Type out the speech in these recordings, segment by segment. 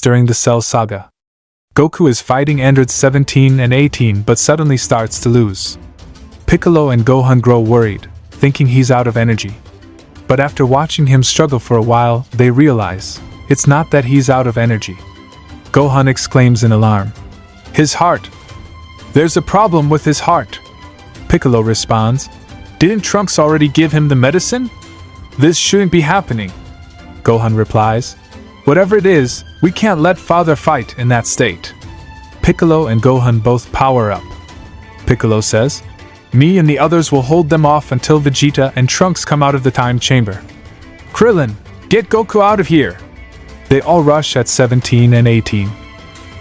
during the Cell Saga. Goku is fighting androids 17 and 18 but suddenly starts to lose. Piccolo and Gohan grow worried, thinking he's out of energy. But after watching him struggle for a while, they realize it's not that he's out of energy. Gohan exclaims in alarm, "His heart! There's a problem with his heart!" Piccolo responds, "Didn't Trunks already give him the medicine? This shouldn't be happening." Gohan replies, "Whatever it is, we can't let Father fight in that state." Piccolo and Gohan both power up. Piccolo says, "Me and the others will hold them off until Vegeta and Trunks come out of the time chamber. Krillin, get Goku out of here!" They all rush at 17 and 18.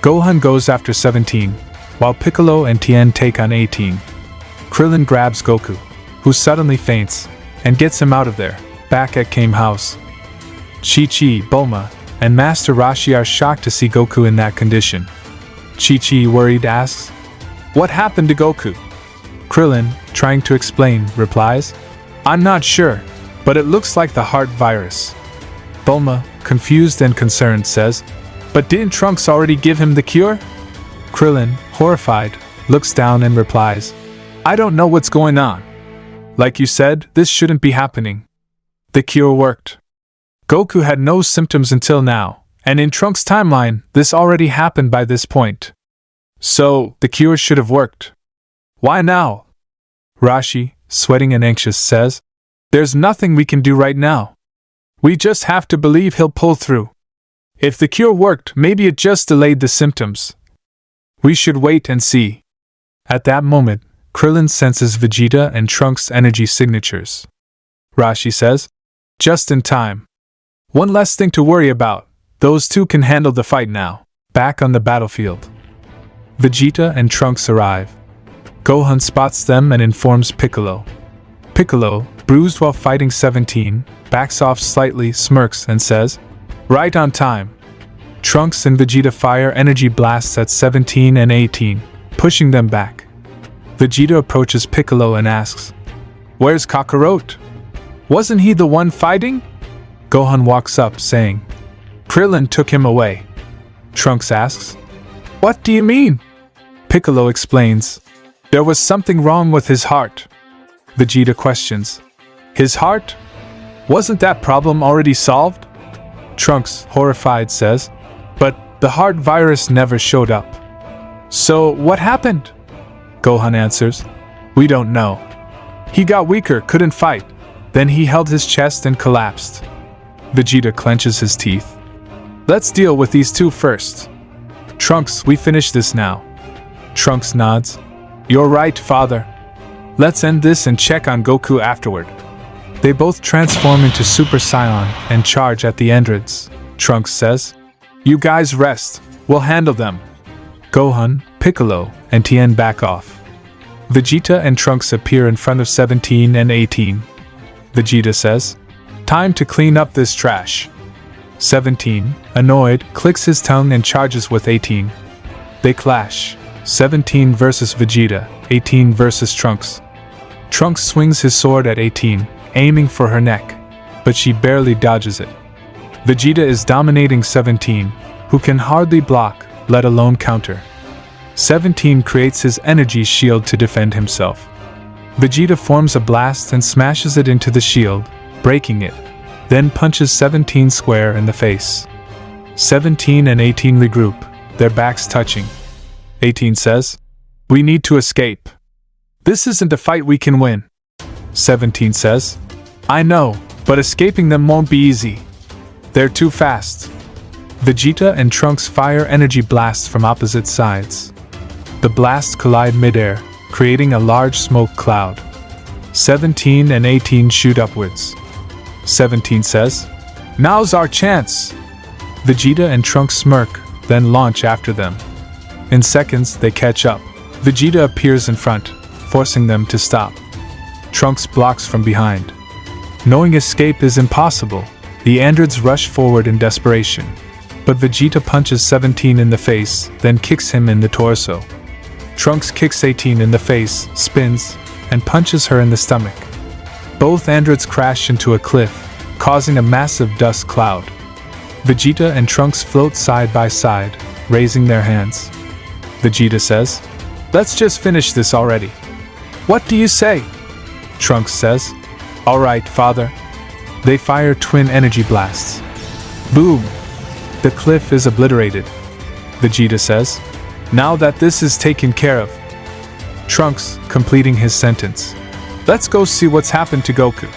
Gohan goes after 17, while Piccolo and Tien take on 18. Krillin grabs Goku, who suddenly faints, and gets him out of there, back at Kame House. Chi-Chi, Bulma, and Master Roshi are shocked to see Goku in that condition. Chi-Chi, worried, asks, "What happened to Goku?" Krillin, trying to explain, replies, "I'm not sure, but it looks like the heart virus." Bulma, confused and concerned, says, "But didn't Trunks already give him the cure?" Krillin, horrified, looks down and replies, "I don't know what's going on. Like you said, this shouldn't be happening. The cure worked. Goku had no symptoms until now, and in Trunks' timeline, this already happened by this point. So, the cure should have worked. Why now?" Rashi, sweating and anxious, says, "There's nothing we can do right now. We just have to believe he'll pull through. If the cure worked, maybe it just delayed the symptoms. We should wait and see." At that moment, Krillin senses Vegeta and Trunks' energy signatures. Rashi says, "Just in time. One less thing to worry about. Those two can handle the fight now." Back on the battlefield, Vegeta and Trunks arrive. Gohan spots them and informs Piccolo. Piccolo, bruised while fighting 17, backs off slightly, smirks, and says, "Right on time." Trunks and Vegeta fire energy blasts at 17 and 18, pushing them back. Vegeta approaches Piccolo and asks, "Where's Kakarot? Wasn't he the one fighting?" Gohan walks up, saying, "Krillin took him away." Trunks asks, "What do you mean?" Piccolo explains, "There was something wrong with his heart." Vegeta questions, "His heart? Wasn't that problem already solved?" Trunks, horrified, says, "But the heart virus never showed up." "So what happened?" Gohan answers, "We don't know. He got weaker, couldn't fight. Then he held his chest and collapsed." Vegeta clenches his teeth. "Let's deal with these two first. Trunks, we finish this now." Trunks nods. "You're right, father. Let's end this and check on Goku afterward." They both transform into Super Saiyan and charge at the androids. Trunks says, "You guys rest, we'll handle them." Gohan, Piccolo, and Tien back off. Vegeta and Trunks appear in front of 17 and 18. Vegeta says, "Time to clean up this trash." 17, annoyed, clicks his tongue and charges with 18. They clash. 17 versus Vegeta, 18 versus Trunks. Trunks swings his sword at 18, aiming for her neck, but she barely dodges it. Vegeta is dominating 17, who can hardly block, let alone counter. 17 creates his energy shield to defend himself. Vegeta forms a blast and smashes it into the shield, breaking it, then punches 17 square in the face. 17 and 18 regroup, their backs touching. 18 says, "We need to escape. This isn't a fight we can win." 17 says, "I know, but escaping them won't be easy. They're too fast." Vegeta and Trunks fire energy blasts from opposite sides. The blasts collide midair, creating a large smoke cloud. 17 and 18 shoot upwards. 17 says, "Now's our chance." Vegeta and Trunks smirk, then launch after them. In seconds, they catch up. Vegeta appears in front, forcing them to stop. Trunks blocks from behind. Knowing escape is impossible, the androids rush forward in desperation. But Vegeta punches 17 in the face, then kicks him in the torso. Trunks kicks 18 in the face, spins, and punches her in the stomach. Both androids crash into a cliff, causing a massive dust cloud. Vegeta and Trunks float side by side, raising their hands. Vegeta says, "Let's just finish this already." "What do you say?" Trunks says, "All right, father." They fire twin energy blasts. Boom! The cliff is obliterated. Vegeta says, "Now that this is taken care of." Trunks, completing his sentence, "Let's go see what's happened to Goku."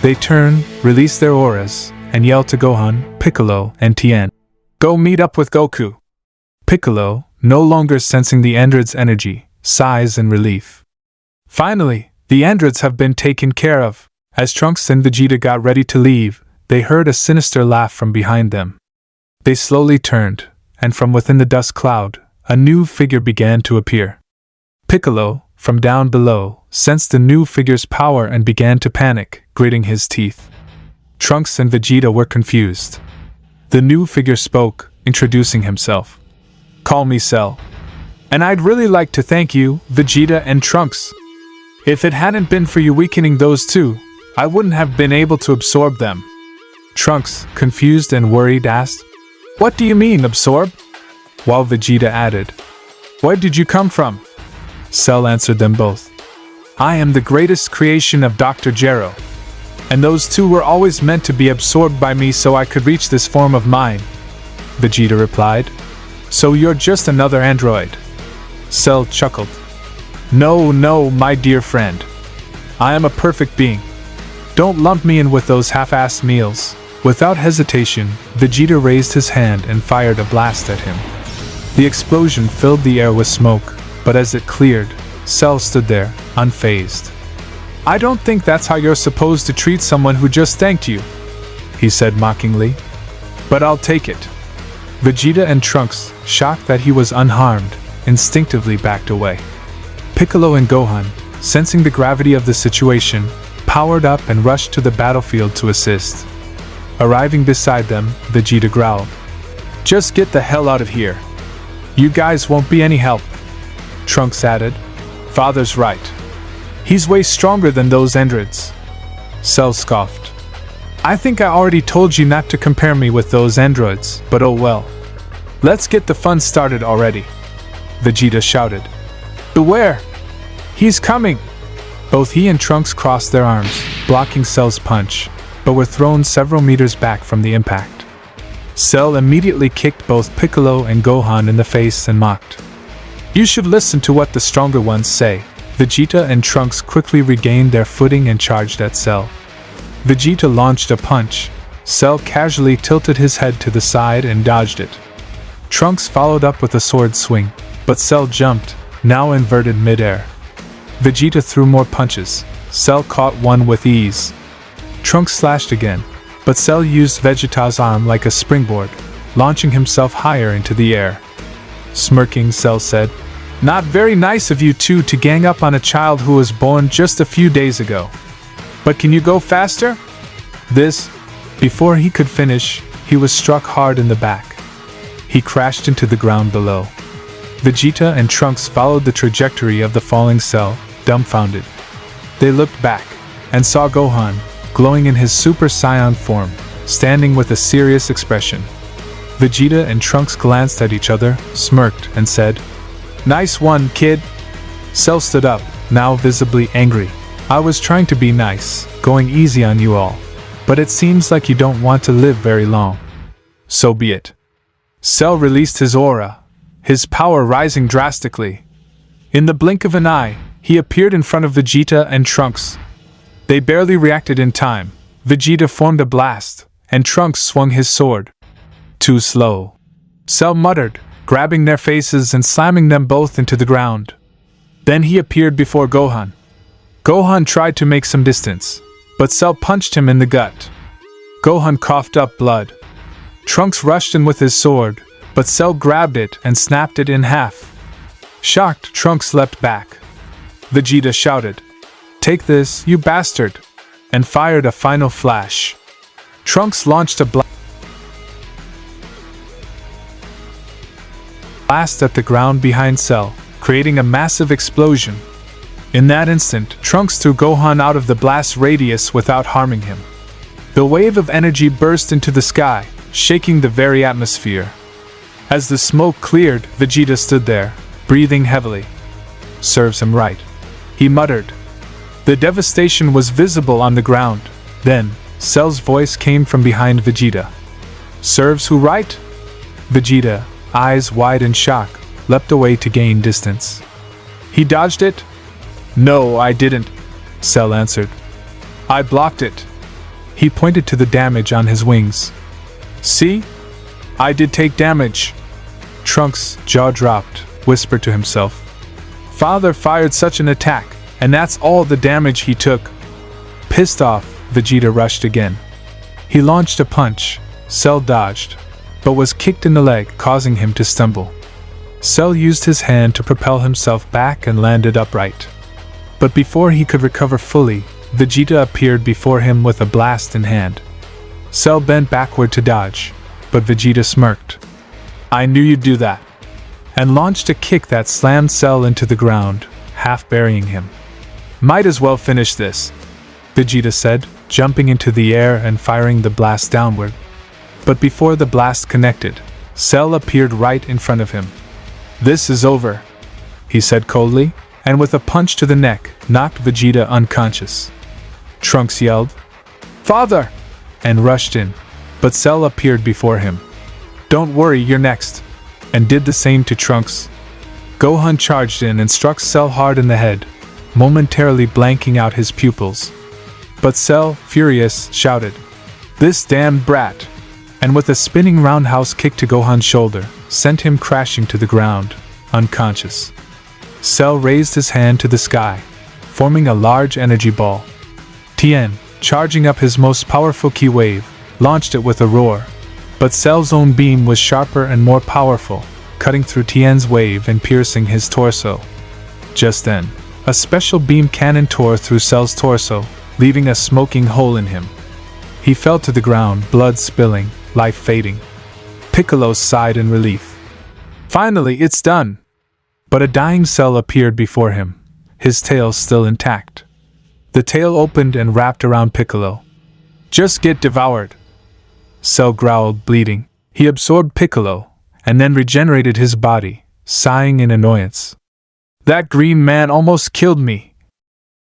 They turn, release their auras, and yell to Gohan, Piccolo, and Tien, "Go meet up with Goku." Piccolo, no longer sensing the android's energy, sighs in relief. Finally, the androids have been taken care of. As Trunks and Vegeta got ready to leave, they heard a sinister laugh from behind them. They slowly turned, and from within the dust cloud, a new figure began to appear. Piccolo, from down below, sensed the new figure's power and began to panic, gritting his teeth. Trunks and Vegeta were confused. The new figure spoke, introducing himself. "Call me Cell. And I'd really like to thank you, Vegeta and Trunks. If it hadn't been for you weakening those two, I wouldn't have been able to absorb them." Trunks, confused and worried, asked, "What do you mean, absorb?" While Vegeta added, "Where did you come from?" Cell answered them both. "I am the greatest creation of Dr. Gero. And those two were always meant to be absorbed by me so I could reach this form of mine." Vegeta replied, "So you're just another android?" Cell chuckled. No, my dear friend. I am a perfect being. Don't lump me in with those half-assed meals." Without hesitation, Vegeta raised his hand and fired a blast at him. The explosion filled the air with smoke, but as it cleared, Cell stood there, unfazed. "I don't think that's how you're supposed to treat someone who just thanked you," he said mockingly. "But I'll take it." Vegeta and Trunks, shocked that he was unharmed, instinctively backed away. Piccolo and Gohan, sensing the gravity of the situation, powered up and rushed to the battlefield to assist. Arriving beside them, Vegeta growled, "Just get the hell out of here. You guys won't be any help." Trunks added, "Father's right. He's way stronger than those androids." Cell scoffed, "I think I already told you not to compare me with those androids, but oh well. Let's get the fun started already." Vegeta shouted, "Beware! He's coming!" Both he and Trunks crossed their arms, blocking Cell's punch, but were thrown several meters back from the impact. Cell immediately kicked both Piccolo and Gohan in the face and mocked, "You should listen to what the stronger ones say." Vegeta and Trunks quickly regained their footing and charged at Cell. Vegeta launched a punch. Cell casually tilted his head to the side and dodged it. Trunks followed up with a sword swing, but Cell jumped, now inverted mid-air. Vegeta threw more punches. Cell caught one with ease. Trunks slashed again, but Cell used Vegeta's arm like a springboard, launching himself higher into the air. Smirking, Cell said, "Not very nice of you two to gang up on a child who was born just a few days ago. But can you go faster?" Before he could finish, he was struck hard in the back. He crashed into the ground below. Vegeta and Trunks followed the trajectory of the falling Cell, dumbfounded. They looked back, and saw Gohan, glowing in his Super Saiyan form, standing with a serious expression. Vegeta and Trunks glanced at each other, smirked, and said, "Nice one, kid." Cell stood up, now visibly angry. "I was trying to be nice, going easy on you all. But it seems like you don't want to live very long. So be it." Cell released his aura, his power rising drastically. In the blink of an eye, he appeared in front of Vegeta and Trunks. They barely reacted in time. Vegeta formed a blast, and Trunks swung his sword. "Too slow," Cell muttered, grabbing their faces and slamming them both into the ground. Then he appeared before Gohan. Gohan tried to make some distance, but Cell punched him in the gut. Gohan coughed up blood. Trunks rushed in with his sword, but Cell grabbed it and snapped it in half. Shocked, Trunks leapt back. Vegeta shouted, "Take this, you bastard!" and fired a final flash. Trunks launched a blast at the ground behind Cell, creating a massive explosion. In that instant, Trunks threw Gohan out of the blast radius without harming him. The wave of energy burst into the sky, shaking the very atmosphere. As the smoke cleared, Vegeta stood there, breathing heavily. "Serves him right," he muttered. The devastation was visible on the ground. Then, Cell's voice came from behind Vegeta. "Serves who right?" Vegeta, eyes wide in shock, leapt away to gain distance. "He dodged it?" "No, I didn't," Cell answered. "I blocked it." He pointed to the damage on his wings. "See? I did take damage." Trunks' jaw dropped, whispered to himself. Father fired such an attack, and that's all the damage he took. Pissed off, Vegeta rushed again. He launched a punch. Cell dodged, but was kicked in the leg, causing him to stumble. Cell used his hand to propel himself back and landed upright. But before he could recover fully, Vegeta appeared before him with a blast in hand. Cell bent backward to dodge, but Vegeta smirked. "I knew you'd do that," and launched a kick that slammed Cell into the ground, half burying him. "Might as well finish this," Vegeta said, jumping into the air and firing the blast downward. But before the blast connected, Cell appeared right in front of him. "This is over," he said coldly, and with a punch to the neck, knocked Vegeta unconscious. Trunks yelled, "Father!" and rushed in, but Cell appeared before him. "Don't worry, you're next," and did the same to Trunks. Gohan charged in and struck Cell hard in the head, momentarily blanking out his pupils. But Cell, furious, shouted, "This damned brat!" and with a spinning roundhouse kick to Gohan's shoulder, sent him crashing to the ground, unconscious. Cell raised his hand to the sky, forming a large energy ball. Tien, charging up his most powerful ki wave, launched it with a roar. But Cell's own beam was sharper and more powerful, cutting through Tien's wave and piercing his torso. Just then, a special beam cannon tore through Cell's torso, leaving a smoking hole in him. He fell to the ground, blood spilling, life fading. Piccolo sighed in relief. "Finally, it's done!" But a dying Cell appeared before him, his tail still intact. The tail opened and wrapped around Piccolo. "Just get devoured!" Cell growled, bleeding. He absorbed Piccolo, and then regenerated his body, sighing in annoyance. "That green man almost killed me!"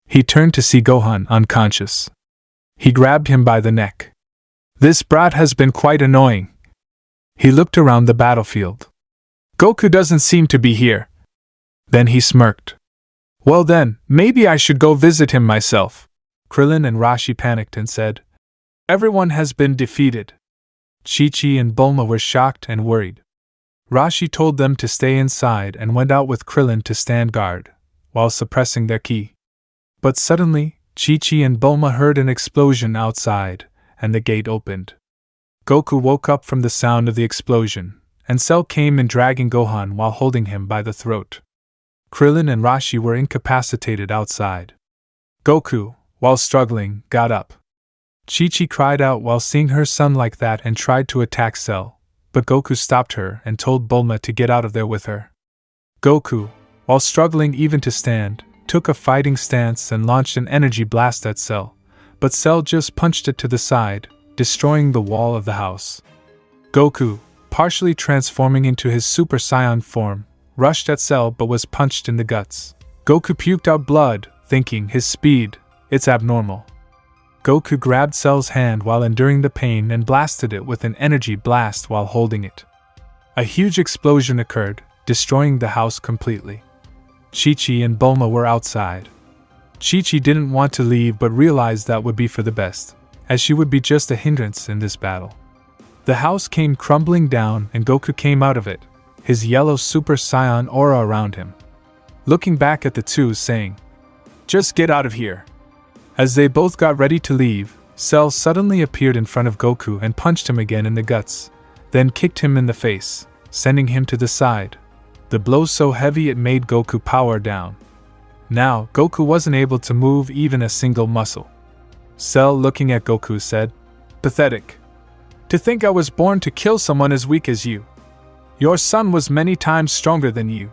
He turned to see Gohan unconscious. He grabbed him by the neck. "This brat has been quite annoying." He looked around the battlefield. "Goku doesn't seem to be here." Then he smirked. "Well then, maybe I should go visit him myself." Krillin and Rashi panicked and said, "Everyone has been defeated." Chi-Chi and Bulma were shocked and worried. Rashi told them to stay inside and went out with Krillin to stand guard, while suppressing their ki. But suddenly, Chi-Chi and Bulma heard an explosion outside, and the gate opened. Goku woke up from the sound of the explosion, and Cell came in dragging Gohan while holding him by the throat. Krillin and Rashi were incapacitated outside. Goku, while struggling, got up. Chi-Chi cried out while seeing her son like that and tried to attack Cell, but Goku stopped her and told Bulma to get out of there with her. Goku, while struggling even to stand, took a fighting stance and launched an energy blast at Cell, but Cell just punched it to the side, destroying the wall of the house. Goku, partially transforming into his Super Saiyan form, rushed at Cell but was punched in the guts. Goku puked out blood, thinking his speed, it's abnormal. Goku grabbed Cell's hand while enduring the pain and blasted it with an energy blast while holding it. A huge explosion occurred, destroying the house completely. Chi-Chi and Bulma were outside. Chi-Chi didn't want to leave but realized that would be for the best, as she would be just a hindrance in this battle. The house came crumbling down and Goku came out of it, his yellow Super Saiyan aura around him. Looking back at the two, saying, "Just get out of here." As they both got ready to leave, Cell suddenly appeared in front of Goku and punched him again in the guts, then kicked him in the face, sending him to the side. The blow so heavy it made Goku power down. Now, Goku wasn't able to move even a single muscle. Cell, looking at Goku, said, "Pathetic. To think I was born to kill someone as weak as you. Your son was many times stronger than you."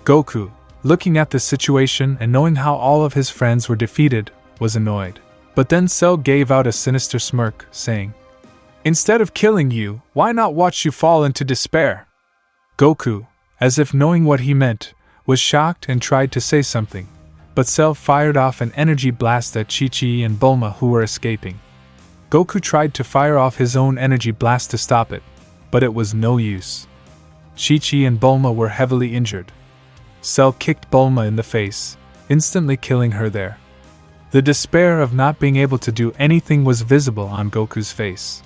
Goku, looking at the situation and knowing how all of his friends were defeated, was annoyed. But then Cell gave out a sinister smirk, saying, Instead of killing you, why not watch you fall into despair? Goku, as if knowing what he meant, was shocked and tried to say something, but Cell fired off an energy blast at Chi-Chi and Bulma who were escaping. Goku tried to fire off his own energy blast to stop it, but it was no use. Chi-Chi and Bulma were heavily injured. Cell kicked Bulma in the face, instantly killing her there. The despair of not being able to do anything was visible on Goku's face.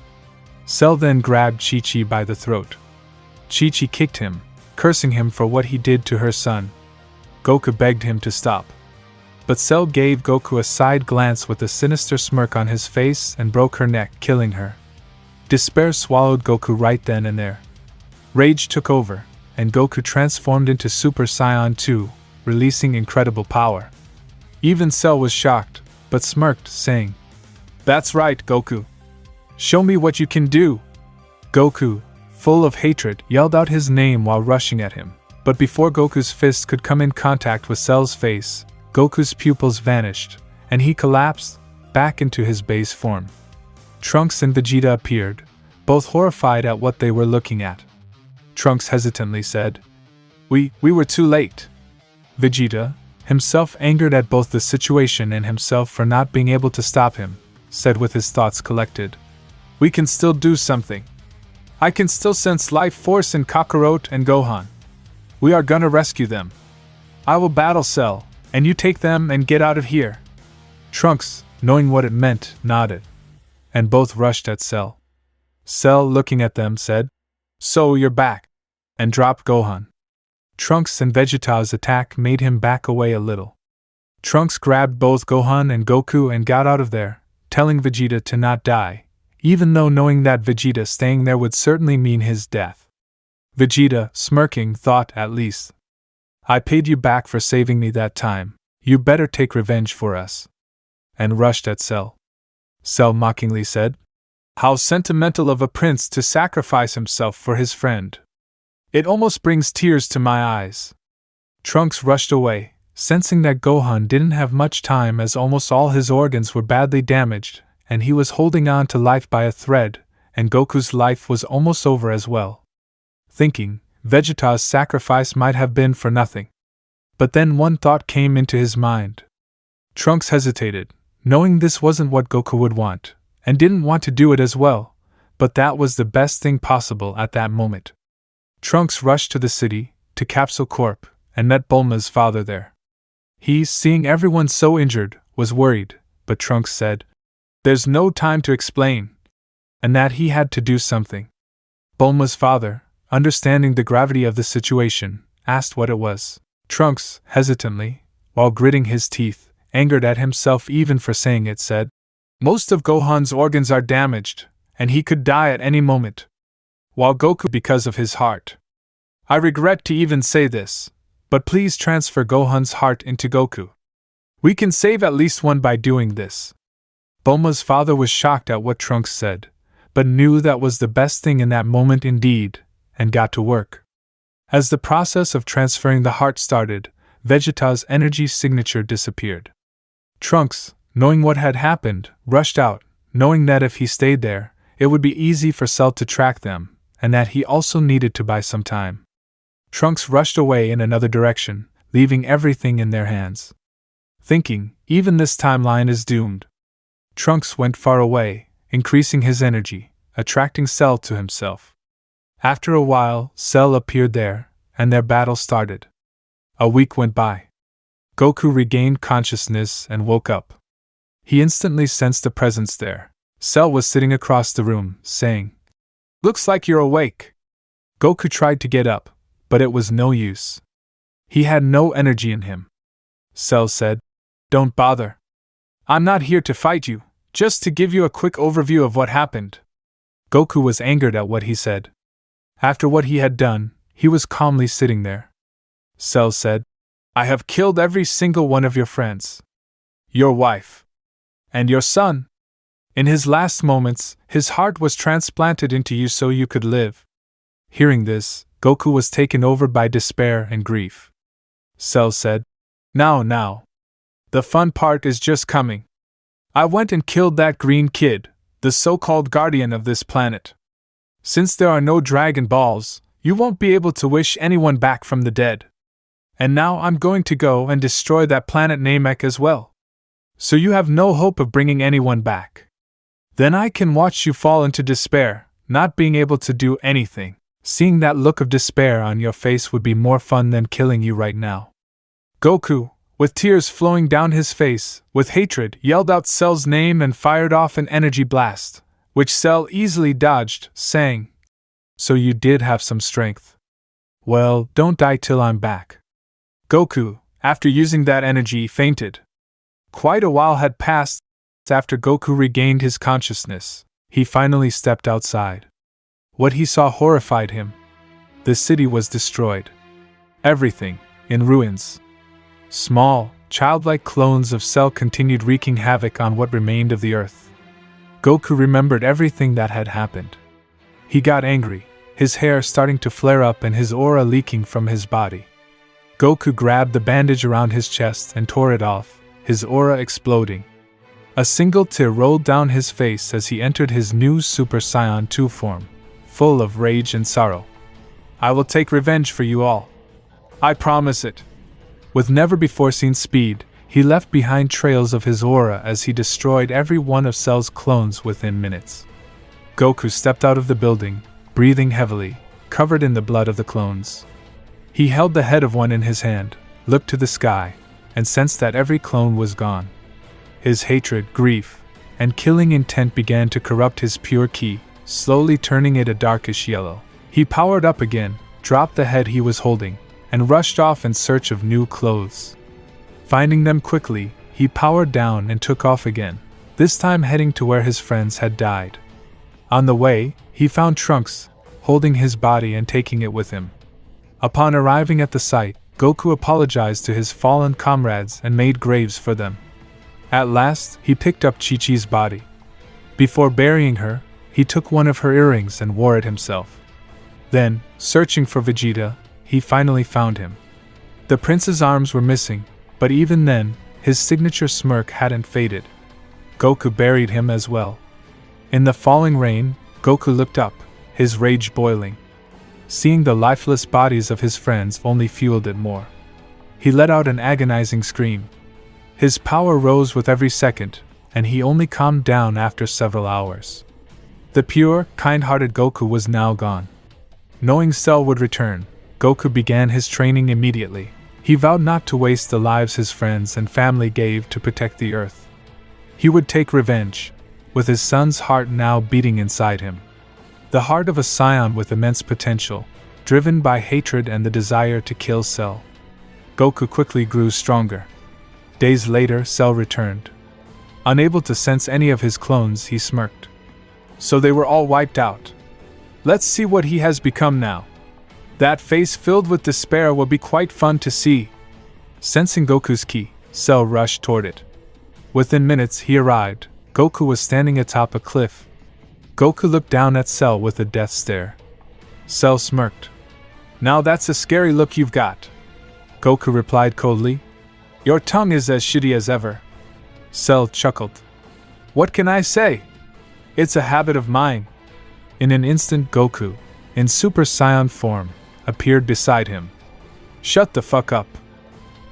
Cell then grabbed Chi-Chi by the throat. Chi-Chi kicked him, cursing him for what he did to her son. Goku begged him to stop. But Cell gave Goku a side glance with a sinister smirk on his face and broke her neck, killing her. Despair swallowed Goku right then and there. Rage took over, and Goku transformed into Super Saiyan 2, releasing incredible power. Even Cell was shocked, but smirked, saying, "That's right, Goku. Show me what you can do." Goku, full of hatred, yelled out his name while rushing at him, but before Goku's fist could come in contact with Cell's face, Goku's pupils vanished, and he collapsed back into his base form. Trunks and Vegeta appeared, both horrified at what they were looking at. Trunks hesitantly said, We were too late." Vegeta, himself angered at both the situation and himself for not being able to stop him, said with his thoughts collected, "We can still do something. I can still sense life force in Kakarot and Gohan. We are gonna rescue them. I will battle Cell, and you take them and get out of here." Trunks, knowing what it meant, nodded, and both rushed at Cell. Cell, looking at them, said, "So you're back," and dropped Gohan. Trunks and Vegeta's attack made him back away a little. Trunks grabbed both Gohan and Goku and got out of there, telling Vegeta to not die, even though knowing that Vegeta staying there would certainly mean his death. Vegeta, smirking, thought, "At least I paid you back for saving me that time. You better take revenge for us," and rushed at Cell. Cell mockingly said, "How sentimental of a prince to sacrifice himself for his friend. It almost brings tears to my eyes." Trunks rushed away, sensing that Gohan didn't have much time as almost all his organs were badly damaged, and he was holding on to life by a thread, and Goku's life was almost over as well. Thinking, Vegeta's sacrifice might have been for nothing. But then one thought came into his mind. Trunks hesitated, knowing this wasn't what Goku would want, and didn't want to do it as well, but that was the best thing possible at that moment. Trunks rushed to the city, to Capsule Corp, and met Bulma's father there. He, seeing everyone so injured, was worried, but Trunks said, "There's no time to explain," and that he had to do something. Bulma's father, understanding the gravity of the situation, asked what it was. Trunks, hesitantly, while gritting his teeth, angered at himself even for saying it, said, "Most of Gohan's organs are damaged, and he could die at any moment. While Goku because of his heart. I regret to even say this, but please transfer Gohan's heart into Goku. We can save at least one by doing this." Bulma's father was shocked at what Trunks said, but knew that was the best thing in that moment indeed, and got to work. As the process of transferring the heart started, Vegeta's energy signature disappeared. Trunks, knowing what had happened, rushed out, knowing that if he stayed there, it would be easy for Cell to track them, and that he also needed to buy some time. Trunks rushed away in another direction, leaving everything in their hands. Thinking, even this timeline is doomed. Trunks went far away, increasing his energy, attracting Cell to himself. After a while, Cell appeared there, and their battle started. A week went by. Goku regained consciousness and woke up. He instantly sensed a presence there. Cell was sitting across the room, saying, "Looks like you're awake." Goku tried to get up, but it was no use. He had no energy in him. Cell said, "Don't bother. I'm not here to fight you, just to give you a quick overview of what happened." Goku was angered at what he said. After what he had done, he was calmly sitting there. Cell said, "I have killed every single one of your friends. Your wife. And your son. In his last moments, his heart was transplanted into you so you could live." Hearing this, Goku was taken over by despair and grief. Cell said, Now. The fun part is just coming. I went and killed that green kid, the so-called guardian of this planet. Since there are no Dragon Balls, you won't be able to wish anyone back from the dead. And now I'm going to go and destroy that planet Namek as well. So you have no hope of bringing anyone back. Then I can watch you fall into despair, not being able to do anything. Seeing that look of despair on your face would be more fun than killing you right now. Goku, with tears flowing down his face, with hatred, yelled out Cell's name and fired off an energy blast, which Cell easily dodged, saying, "So you did have some strength. Well, don't die till I'm back." Goku, after using that energy, fainted. Quite a while had passed after Goku regained his consciousness. He finally stepped outside. What he saw horrified him. The city was destroyed. Everything, in ruins. Small, childlike clones of Cell continued wreaking havoc on what remained of the Earth. Goku remembered everything that had happened. He got angry, his hair starting to flare up and his aura leaking from his body. Goku grabbed the bandage around his chest and tore it off, his aura exploding. A single tear rolled down his face as he entered his new Super Saiyan 2 form, full of rage and sorrow. "I will take revenge for you all. I promise it." With never-before-seen speed, he left behind trails of his aura as he destroyed every one of Cell's clones within minutes. Goku stepped out of the building, breathing heavily, covered in the blood of the clones. He held the head of one in his hand, looked to the sky, and sensed that every clone was gone. His hatred, grief, and killing intent began to corrupt his pure ki, slowly turning it a darkish yellow. He powered up again, dropped the head he was holding, and rushed off in search of new clothes. Finding them quickly, he powered down and took off again, this time heading to where his friends had died. On the way, he found Trunks, holding his body and taking it with him. Upon arriving at the site, Goku apologized to his fallen comrades and made graves for them. At last, he picked up Chi-Chi's body. Before burying her, he took one of her earrings and wore it himself. Then, searching for Vegeta, he finally found him. The prince's arms were missing, but even then, his signature smirk hadn't faded. Goku buried him as well. In the falling rain, Goku looked up, his rage boiling. Seeing the lifeless bodies of his friends only fueled it more. He let out an agonizing scream. His power rose with every second, and he only calmed down after several hours. The pure, kind-hearted Goku was now gone. Knowing Cell would return, Goku began his training immediately. He vowed not to waste the lives his friends and family gave to protect the Earth. He would take revenge, with his son's heart now beating inside him. The heart of a Saiyan with immense potential, driven by hatred and the desire to kill Cell. Goku quickly grew stronger. Days later, Cell returned. Unable to sense any of his clones, he smirked. So they were all wiped out. Let's see what he has become now. That face filled with despair will be quite fun to see. Sensing Goku's ki, Cell rushed toward it. Within minutes, he arrived. Goku was standing atop a cliff. Goku looked down at Cell with a death stare. Cell smirked. "Now that's a scary look you've got." Goku replied coldly. "Your tongue is as shitty as ever." Cell chuckled. "What can I say? It's a habit of mine." In an instant, Goku, in Super Saiyan form, appeared beside him. "Shut the fuck up."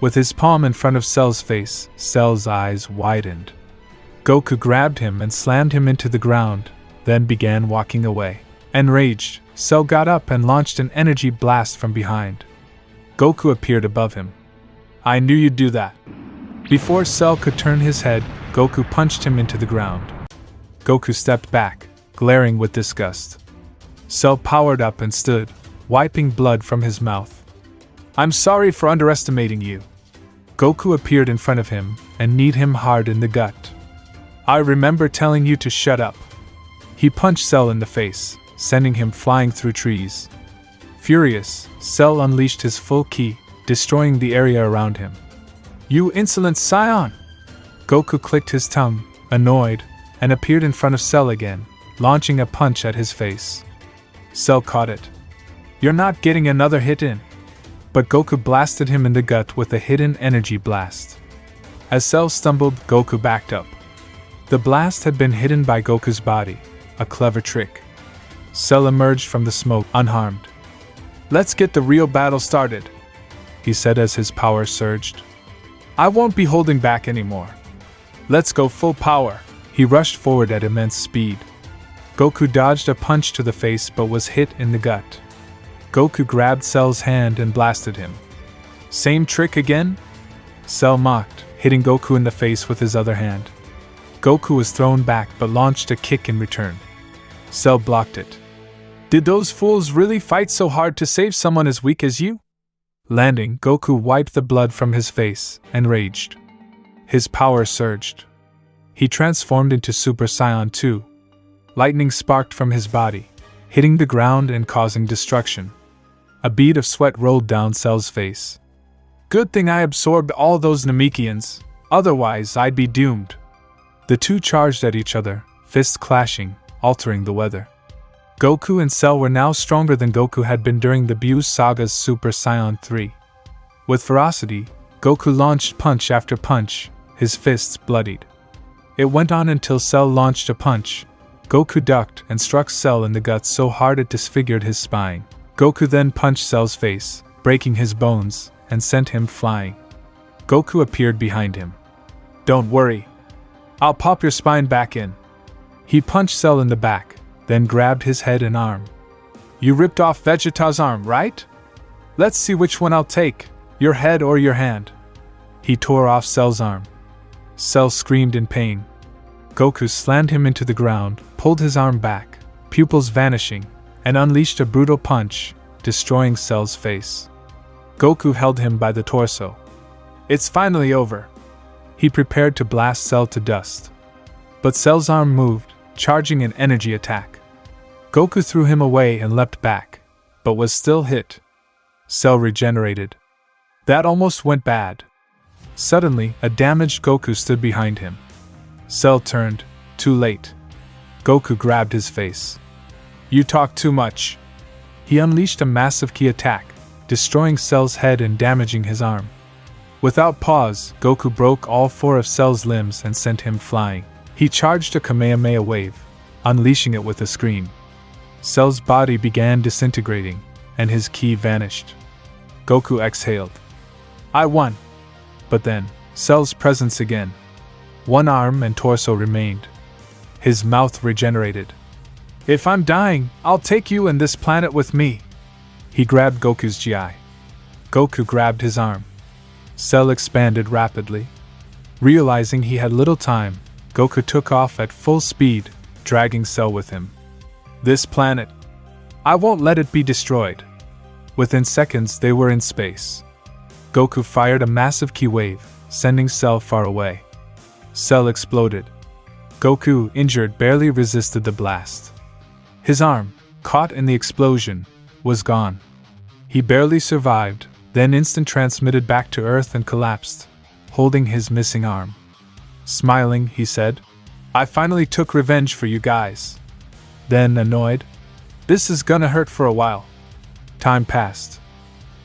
With his palm in front of Cell's face, Cell's eyes widened. Goku grabbed him and slammed him into the ground, then began walking away. Enraged, Cell got up and launched an energy blast from behind. Goku appeared above him. "I knew you'd do that." Before Cell could turn his head, Goku punched him into the ground. Goku stepped back, glaring with disgust. Cell powered up and stood, wiping blood from his mouth. "I'm sorry for underestimating you." Goku appeared in front of him and kneed him hard in the gut. "I remember telling you to shut up." He punched Cell in the face, sending him flying through trees. Furious, Cell unleashed his full ki, destroying the area around him. "You insolent Saiyan!" Goku clicked his tongue, annoyed, and appeared in front of Cell again, launching a punch at his face. Cell caught it. "You're not getting another hit in." But Goku blasted him in the gut with a hidden energy blast. As Cell stumbled, Goku backed up. The blast had been hidden by Goku's body, a clever trick. Cell emerged from the smoke unharmed. "Let's get the real battle started," he said as his power surged. "I won't be holding back anymore. Let's go full power." He rushed forward at immense speed. Goku dodged a punch to the face but was hit in the gut. Goku grabbed Cell's hand and blasted him. "Same trick again?" Cell mocked, hitting Goku in the face with his other hand. Goku was thrown back but launched a kick in return. Cell blocked it. "Did those fools really fight so hard to save someone as weak as you?" Landing, Goku wiped the blood from his face and raged. His power surged. He transformed into Super Saiyan 2. Lightning sparked from his body, hitting the ground and causing destruction. A bead of sweat rolled down Cell's face. "Good thing I absorbed all those Namekians, otherwise I'd be doomed." The two charged at each other, fists clashing, altering the weather. Goku and Cell were now stronger than Goku had been during the Beerus Saga's Super Saiyan 3. With ferocity, Goku launched punch after punch, his fists bloodied. It went on until Cell launched a punch. Goku ducked and struck Cell in the gut so hard it disfigured his spine. Goku then punched Cell's face, breaking his bones, and sent him flying. Goku appeared behind him. "Don't worry. I'll pop your spine back in." He punched Cell in the back, then grabbed his head and arm. "You ripped off Vegeta's arm, right? Let's see which one I'll take, your head or your hand." He tore off Cell's arm. Cell screamed in pain. Goku slammed him into the ground, pulled his arm back, pupils vanishing, and unleashed a brutal punch, destroying Cell's face. Goku held him by the torso. "It's finally over." He prepared to blast Cell to dust. But Cell's arm moved, charging an energy attack. Goku threw him away and leapt back, but was still hit. Cell regenerated. That almost went bad. Suddenly, a damaged Goku stood behind him. Cell turned, too late. Goku grabbed his face. "You talk too much." He unleashed a massive ki attack, destroying Cell's head and damaging his arm. Without pause, Goku broke all 4 of Cell's limbs and sent him flying. He charged a Kamehameha wave, unleashing it with a scream. Cell's body began disintegrating, and his ki vanished. Goku exhaled. "I won." But then, Cell's presence again. One arm and torso remained. His mouth regenerated. "If I'm dying, I'll take you and this planet with me." He grabbed Goku's GI. Goku grabbed his arm. Cell expanded rapidly. Realizing he had little time, Goku took off at full speed, dragging Cell with him. "This planet. I won't let it be destroyed." Within seconds they were in space. Goku fired a massive ki wave, sending Cell far away. Cell exploded. Goku, injured, barely resisted the blast. His arm, caught in the explosion, was gone. He barely survived, then instant transmitted back to Earth and collapsed, holding his missing arm. Smiling, he said, "I finally took revenge for you guys." Then, annoyed, "This is gonna hurt for a while." Time passed.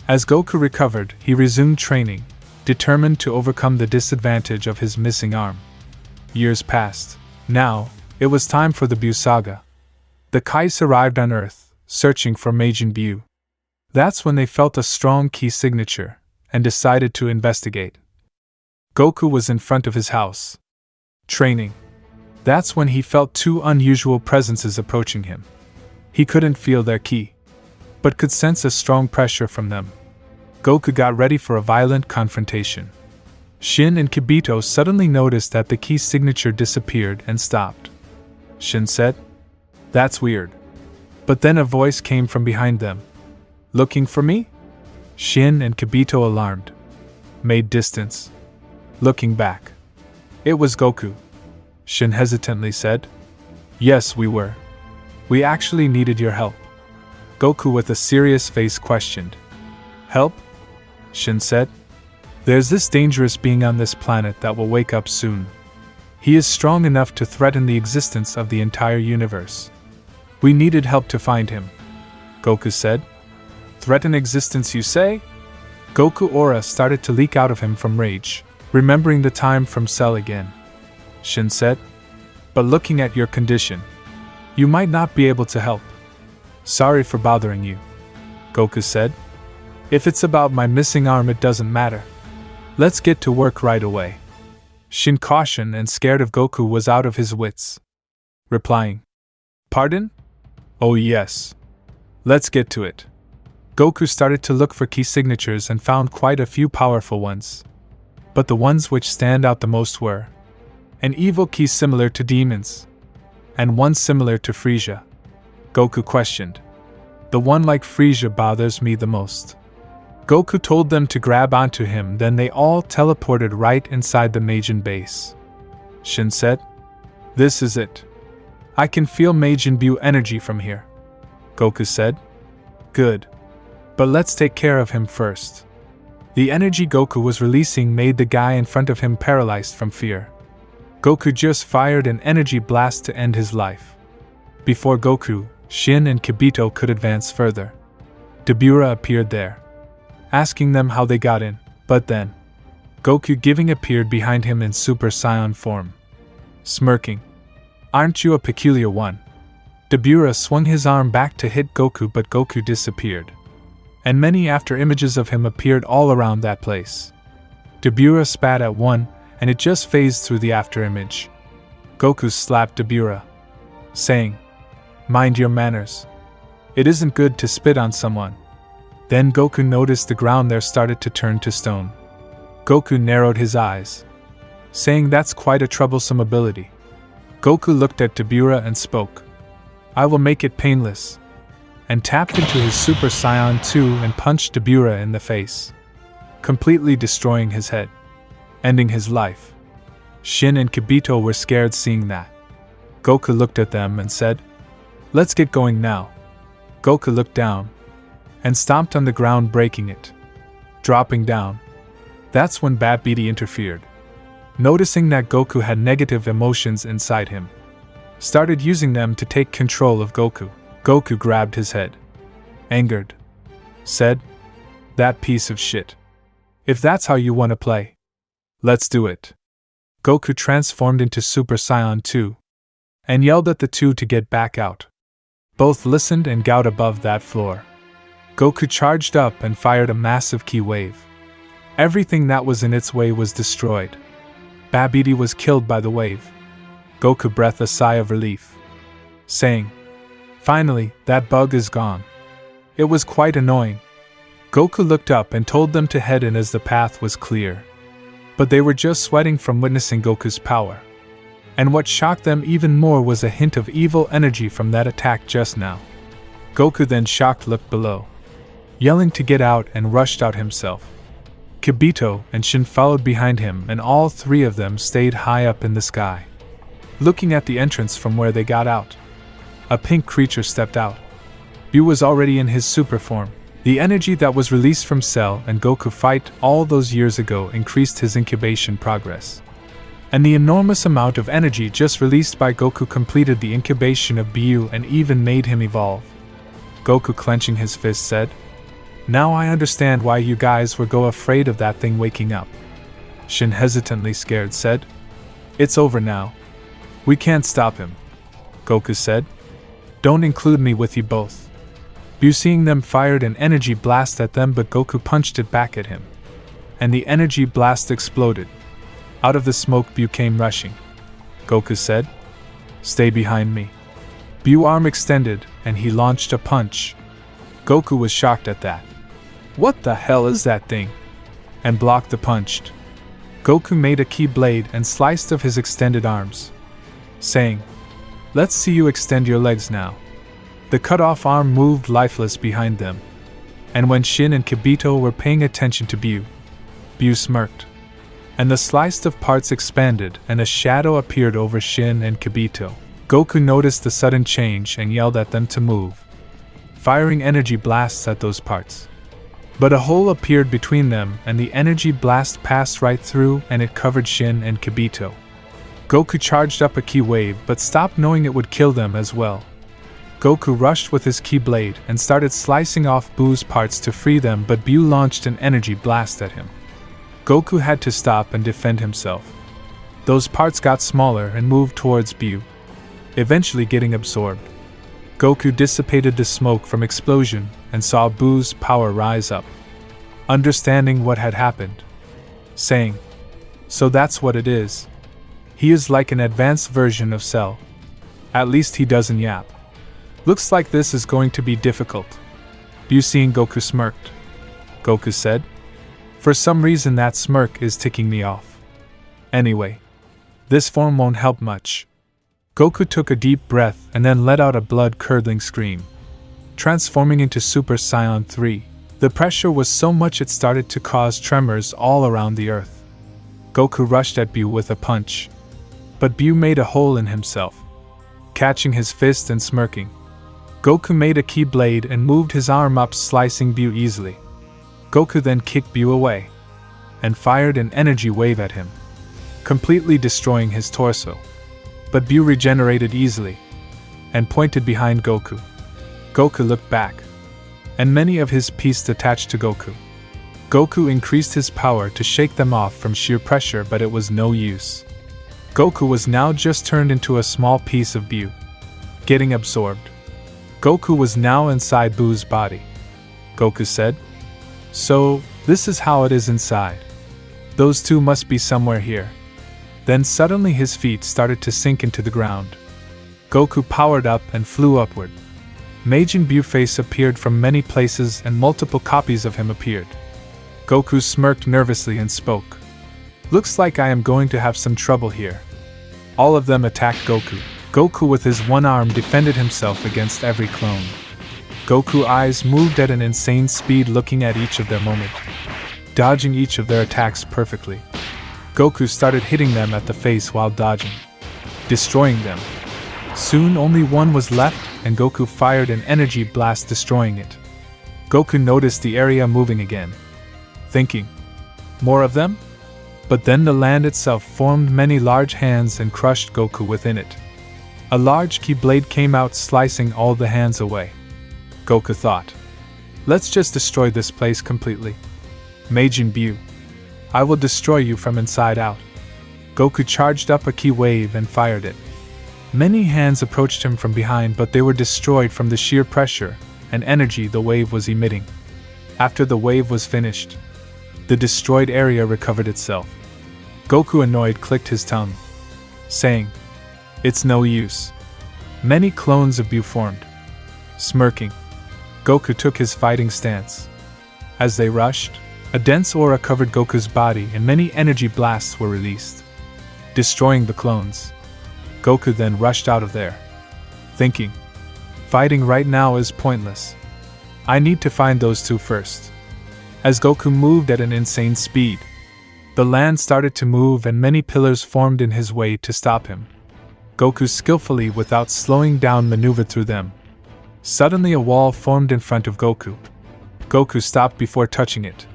As Goku recovered, he resumed training, determined to overcome the disadvantage of his missing arm. Years passed. Now, it was time for the Beerus saga. The Kais arrived on Earth, searching for Majin Buu. That's when they felt a strong ki signature, and decided to investigate. Goku was in front of his house. Training. That's when he felt 2 unusual presences approaching him. He couldn't feel their ki, but could sense a strong pressure from them. Goku got ready for a violent confrontation. Shin and Kibito suddenly noticed that the ki signature disappeared and stopped. Shin said, "That's weird." But then a voice came from behind them. "Looking for me?" Shin and Kibito, alarmed, made distance. Looking back, it was Goku. Shin hesitantly said, "Yes, we were. We actually needed your help." Goku, with a serious face, questioned. "Help?" Shin said. "There's this dangerous being on this planet that will wake up soon. He is strong enough to threaten the existence of the entire universe. We needed help to find him." Goku said. "Threaten existence, you say?" Goku aura started to leak out of him from rage, remembering the time from Cell again. Shin said, But looking at your condition, you might not be able to help. Sorry for bothering you, Goku said. If it's about my missing arm, it doesn't matter. Let's get to work right away. Shin, cautioned and scared of Goku, was out of his wits, replying, Pardon? Oh yes. Let's get to it. Goku started to look for key signatures and found quite a few powerful ones. But the ones which stand out the most were an evil key similar to demons, and one similar to Freiza. Goku questioned. The one like Freiza bothers me the most. Goku told them to grab onto him, then they all teleported right inside the Majin base. Shin said, This is it. I can feel Majin Buu energy from here. Goku said, Good. But let's take care of him first. The energy Goku was releasing made the guy in front of him paralyzed from fear. Goku just fired an energy blast to end his life. Before Goku, Shin and Kibito could advance further, Dabura appeared there, asking them how they got in, but then Goku giving appeared behind him in Super Saiyan form. Smirking, Aren't you a peculiar one? Dabura swung his arm back to hit Goku, but Goku disappeared, and many after images of him appeared all around that place. Dabura spat at one, and it just phased through the after image. Goku slapped Dabura, saying, Mind your manners. It isn't good to spit on someone. Then Goku noticed the ground there started to turn to stone. Goku narrowed his eyes, saying that's quite a troublesome ability. Goku looked at Dabura and spoke, I will make it painless, and tapped into his Super Saiyan 2 and punched Dabura in the face, completely destroying his head, ending his life. Shin and Kibito were scared seeing that. Goku looked at them and said, Let's get going now. Goku looked down and stomped on the ground, breaking it, dropping down. That's when Babidi interfered. Noticing that Goku had negative emotions inside him, started using them to take control of Goku. Goku grabbed his head, angered, said, That piece of shit. If that's how you want to play, let's do it. Goku transformed into Super Saiyan 2 and yelled at the two to get back out. Both listened and got above that floor. Goku charged up and fired a massive ki wave. Everything that was in its way was destroyed. Babidi was killed by the wave. Goku breathed a sigh of relief, saying, Finally, that bug is gone. It was quite annoying. Goku looked up and told them to head in as the path was clear. But they were just sweating from witnessing Goku's power. And what shocked them even more was a hint of evil energy from that attack just now. Goku then shocked looked below, yelling to get out, and rushed out himself. Kibito and Shin followed behind him, and all three of them stayed high up in the sky, looking at the entrance from where they got out. A pink creature stepped out. Buu was already in his super form. The energy that was released from Cell and Goku fight all those years ago increased his incubation progress. And the enormous amount of energy just released by Goku completed the incubation of Buu and even made him evolve. Goku, clenching his fist, said, Now I understand why you guys were afraid of that thing waking up. Shin, hesitantly scared, said, It's over now. We can't stop him. Goku said, Don't include me with you both. Buu, seeing them, fired an energy blast at them, but Goku punched it back at him, and the energy blast exploded. Out of the smoke, Buu came rushing. Goku said, Stay behind me. Buu arm extended, and he launched a punch. Goku was shocked at that. What the hell is that thing? And blocked the punch. Goku made a ki blade and sliced of his extended arms, saying, Let's see you extend your legs now. The cut-off arm moved lifeless behind them, and when Shin and Kibito were paying attention to Buu, Buu smirked, and the sliced of parts expanded and a shadow appeared over Shin and Kibito. Goku noticed the sudden change and yelled at them to move, firing energy blasts at those parts. But a hole appeared between them, and the energy blast passed right through, and it covered Shin and Kibito. Goku charged up a ki wave, but stopped, knowing it would kill them as well. Goku rushed with his ki blade and started slicing off Buu's parts to free them, but Buu launched an energy blast at him. Goku had to stop and defend himself. Those parts got smaller and moved towards Buu, eventually getting absorbed. Goku dissipated the smoke from explosion and saw Buu's power rise up, understanding what had happened, saying, "So that's what it is. He is like an advanced version of Cell. At least he doesn't yap. Looks like this is going to be difficult." Buu, seeing Goku, smirked. Goku said, "For some reason that smirk is ticking me off. Anyway, this form won't help much." Goku took a deep breath and then let out a blood-curdling scream. Transforming into Super Saiyan 3, the pressure was so much it started to cause tremors all around the earth. Goku rushed at Buu with a punch, but Buu made a hole in himself, catching his fist and smirking. Goku made a key blade and moved his arm up, slicing Buu easily. Goku then kicked Buu away and fired an energy wave at him, completely destroying his torso. But Buu regenerated easily and pointed behind Goku. Goku looked back, and many of his pieces attached to Goku. Goku increased his power to shake them off from sheer pressure, but it was no use. Goku was now just turned into a small piece of Buu, getting absorbed. Goku was now inside Buu's body. Goku said, "So, this is how it is inside. Those two must be somewhere here." Then suddenly his feet started to sink into the ground. Goku powered up and flew upward. Majin Buu's face appeared from many places and multiple copies of him appeared. Goku smirked nervously and spoke. "Looks like I am going to have some trouble here." All of them attacked Goku. Goku with his one arm defended himself against every clone. Goku's eyes moved at an insane speed, looking at each of their moment, dodging each of their attacks perfectly. Goku started hitting them at the face while dodging, destroying them. Soon only one was left, and Goku fired an energy blast, destroying it. Goku noticed the area moving again, thinking, "More of them?" But then the land itself formed many large hands and crushed Goku within it. A large key blade came out, slicing all the hands away. Goku thought, "Let's just destroy this place completely. Majin Buu, I will destroy you from inside out." Goku charged up a key wave and fired it. Many hands approached him from behind, but they were destroyed from the sheer pressure and energy the wave was emitting. After the wave was finished, the destroyed area recovered itself. Goku, annoyed, clicked his tongue, saying, "It's no use." Many clones of Buu formed. Smirking, Goku took his fighting stance. As they rushed, a dense aura covered Goku's body and many energy blasts were released, destroying the clones. Goku then rushed out of there, thinking, "Fighting right now is pointless. I need to find those two first." As Goku moved at an insane speed, the land started to move and many pillars formed in his way to stop him. Goku skillfully, without slowing down, maneuvered through them. Suddenly a wall formed in front of Goku. Goku stopped before touching it.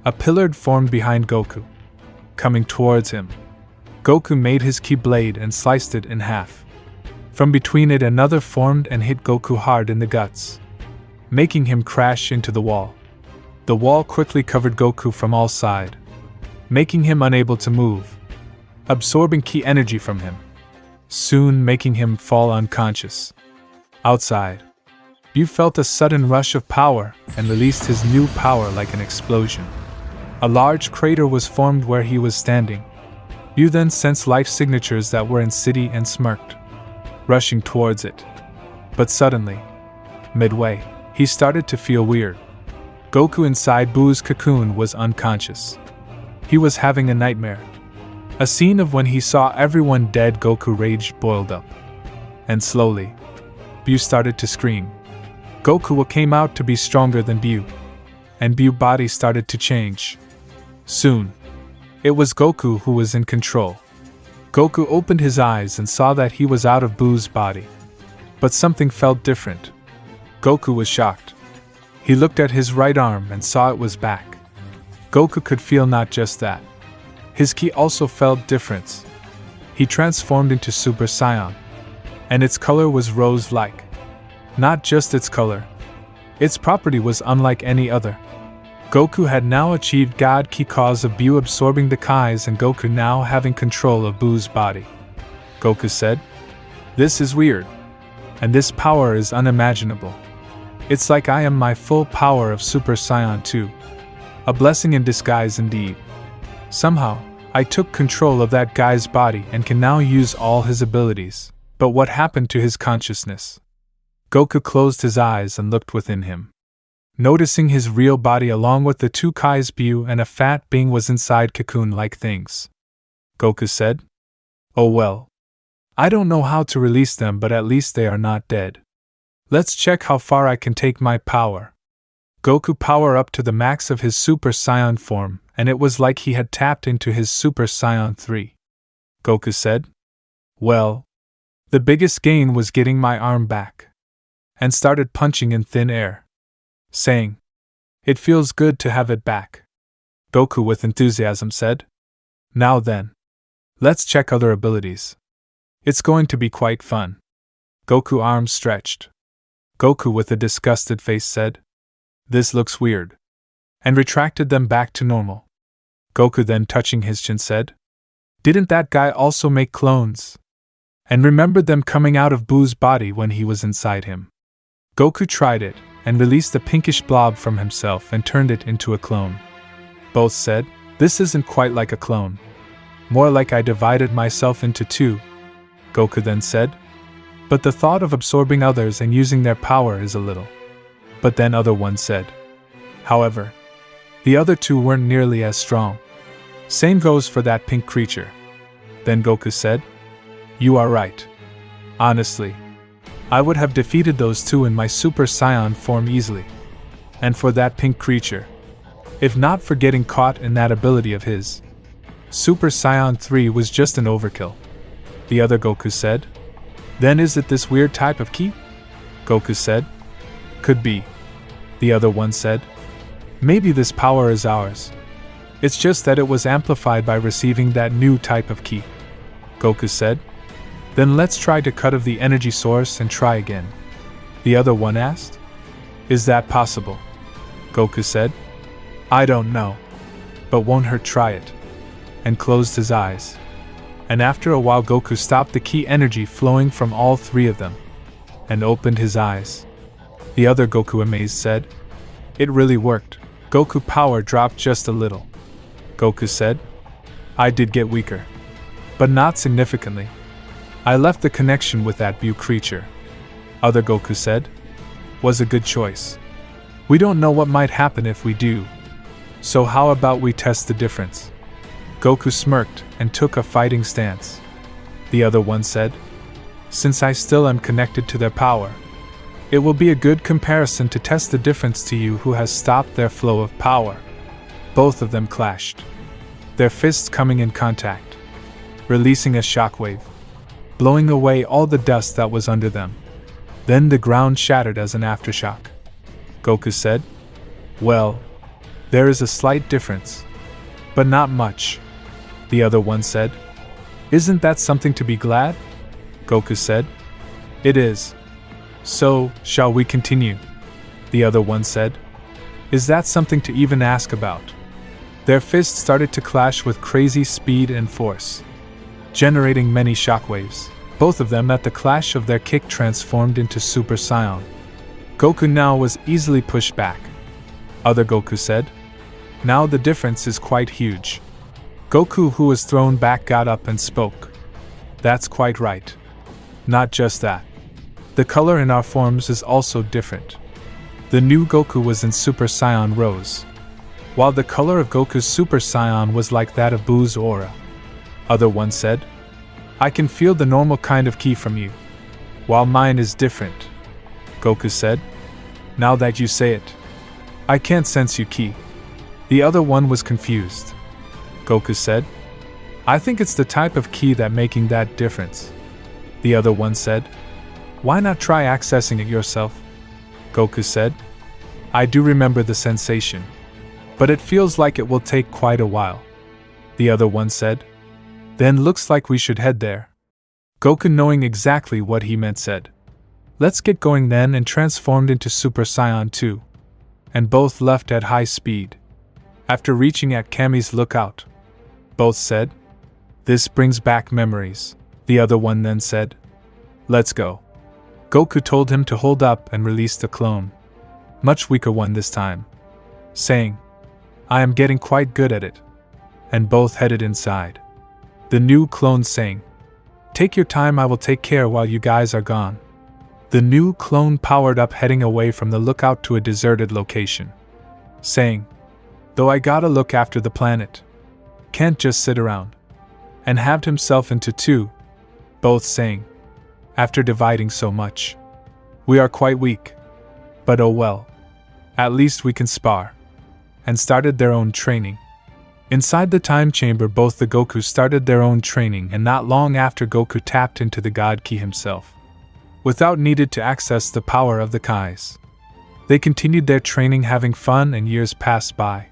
A pillar formed behind Goku, coming towards him. Goku made his ki blade and sliced it in half. From between it another formed and hit Goku hard in the guts, making him crash into the wall. The wall quickly covered Goku from all sides, making him unable to move, absorbing ki energy from him, soon making him fall unconscious. Outside, Buu felt a sudden rush of power and released his new power like an explosion. A large crater was formed where he was standing. Buu then sensed life signatures that were in city and smirked, rushing towards it. But suddenly, midway, he started to feel weird. Goku inside Buu's cocoon was unconscious. He was having a nightmare. A scene of when he saw everyone dead. Goku rage boiled up. And slowly, Buu started to scream. Goku came out to be stronger than Buu, and Buu's body started to change. Soon, it was Goku who was in control. Goku opened his eyes and saw that he was out of Buu's body. But something felt different. Goku was shocked. He looked at his right arm and saw it was back. Goku could feel not just that. His ki also felt different. He transformed into Super Saiyan, and its color was rose-like. Not just its color. Its property was unlike any other. Goku had now achieved God Ki cause of Buu absorbing the Kais and Goku now having control of Buu's body. Goku said, "This is weird. And this power is unimaginable. It's like I am my full power of Super Saiyan 2. A blessing in disguise indeed. Somehow, I took control of that guy's body and can now use all his abilities. But what happened to his consciousness?" Goku closed his eyes and looked within him. Noticing his real body along with the two Kais Buu and a fat being was inside cocoon-like things. Goku said, "Oh well. I don't know how to release them, but at least they are not dead. Let's check how far I can take my power." Goku power up to the max of his Super Saiyan form, and it was like he had tapped into his Super Saiyan 3. Goku said, "Well, the biggest gain was getting my arm back." And started punching in thin air, saying, "It feels good to have it back." Goku with enthusiasm said, "Now then, let's check other abilities. It's going to be quite fun." Goku arms stretched. Goku with a disgusted face said, "This looks weird," and retracted them back to normal. Goku then touching his chin said, "Didn't that guy also make clones?" And remembered them coming out of Buu's body when he was inside him. Goku tried it, and released a pinkish blob from himself and turned it into a clone. Both said, "This isn't quite like a clone. More like I divided myself into two." Goku then said, "But the thought of absorbing others and using their power is a little." But then other one said, "However, the other two weren't nearly as strong. Same goes for that pink creature." Then Goku said, "You are right. Honestly, I would have defeated those two in my Super Saiyan form easily. And for that pink creature, if not for getting caught in that ability of his, Super Saiyan 3 was just an overkill." The other Goku said, "Then is it this weird type of ki?" Goku said, "Could be." The other one said, "Maybe this power is ours. It's just that it was amplified by receiving that new type of ki." Goku said, "Then let's try to cut of the energy source and try again." The other one asked, "Is that possible?" Goku said, "I don't know. But won't hurt, try it." And closed his eyes. And after a while Goku stopped the ki energy flowing from all three of them, and opened his eyes. The other Goku amazed said, "It really worked." Goku power dropped just a little. Goku said, "I did get weaker. But not significantly. I left the connection with that Buu creature." Other Goku said, "Was a good choice. We don't know what might happen if we do. So how about we test the difference?" Goku smirked and took a fighting stance. The other one said, "Since I still am connected to their power, it will be a good comparison to test the difference to you who has stopped their flow of power." Both of them clashed, their fists coming in contact, releasing a shockwave, blowing away all the dust that was under them. Then the ground shattered as an aftershock. Goku said, "Well, there is a slight difference, but not much." The other one said, "Isn't that something to be glad?" Goku said, "It is. So, shall we continue?" The other one said, "Is that something to even ask about?" Their fists started to clash with crazy speed and force, generating many shockwaves. Both of them at the clash of their kick transformed into Super Saiyan. Goku now was easily pushed back. Other Goku said, "Now the difference is quite huge." Goku, who was thrown back, got up and spoke. "That's quite right. Not just that. The color in our forms is also different." The new Goku was in Super Saiyan Rose, while the color of Goku's Super Saiyan was like that of Buu's aura. Other one said, "I can feel the normal kind of ki from you, while mine is different." Goku said, "Now that you say it, I can't sense you ki." The other one was confused. Goku said, "I think it's the type of ki that making that difference." The other one said, "Why not try accessing it yourself?" Goku said, "I do remember the sensation, but it feels like it will take quite a while." The other one said, "Then looks like we should head there." Goku, knowing exactly what he meant, said, "Let's get going then," and transformed into Super Saiyan 2. and both left at high speed. After reaching at Kami's lookout, both said, "This brings back memories." The other one then said, "Let's go." Goku told him to hold up and released the clone, much weaker one this time, saying, "I am getting quite good at it," and both headed inside. The new clone saying, "Take your time, I will take care while you guys are gone." The new clone powered up, heading away from the lookout to a deserted location, saying, "Though I gotta look after the planet. Can't just sit around," and halved himself into two, both saying, "After dividing so much, we are quite weak. But oh well, at least we can spar," and started their own training. Inside the time chamber, both the Goku started their own training, and not long after, Goku tapped into the God Key himself, without needed to access the power of the Kais. They continued their training, having fun, and years passed by.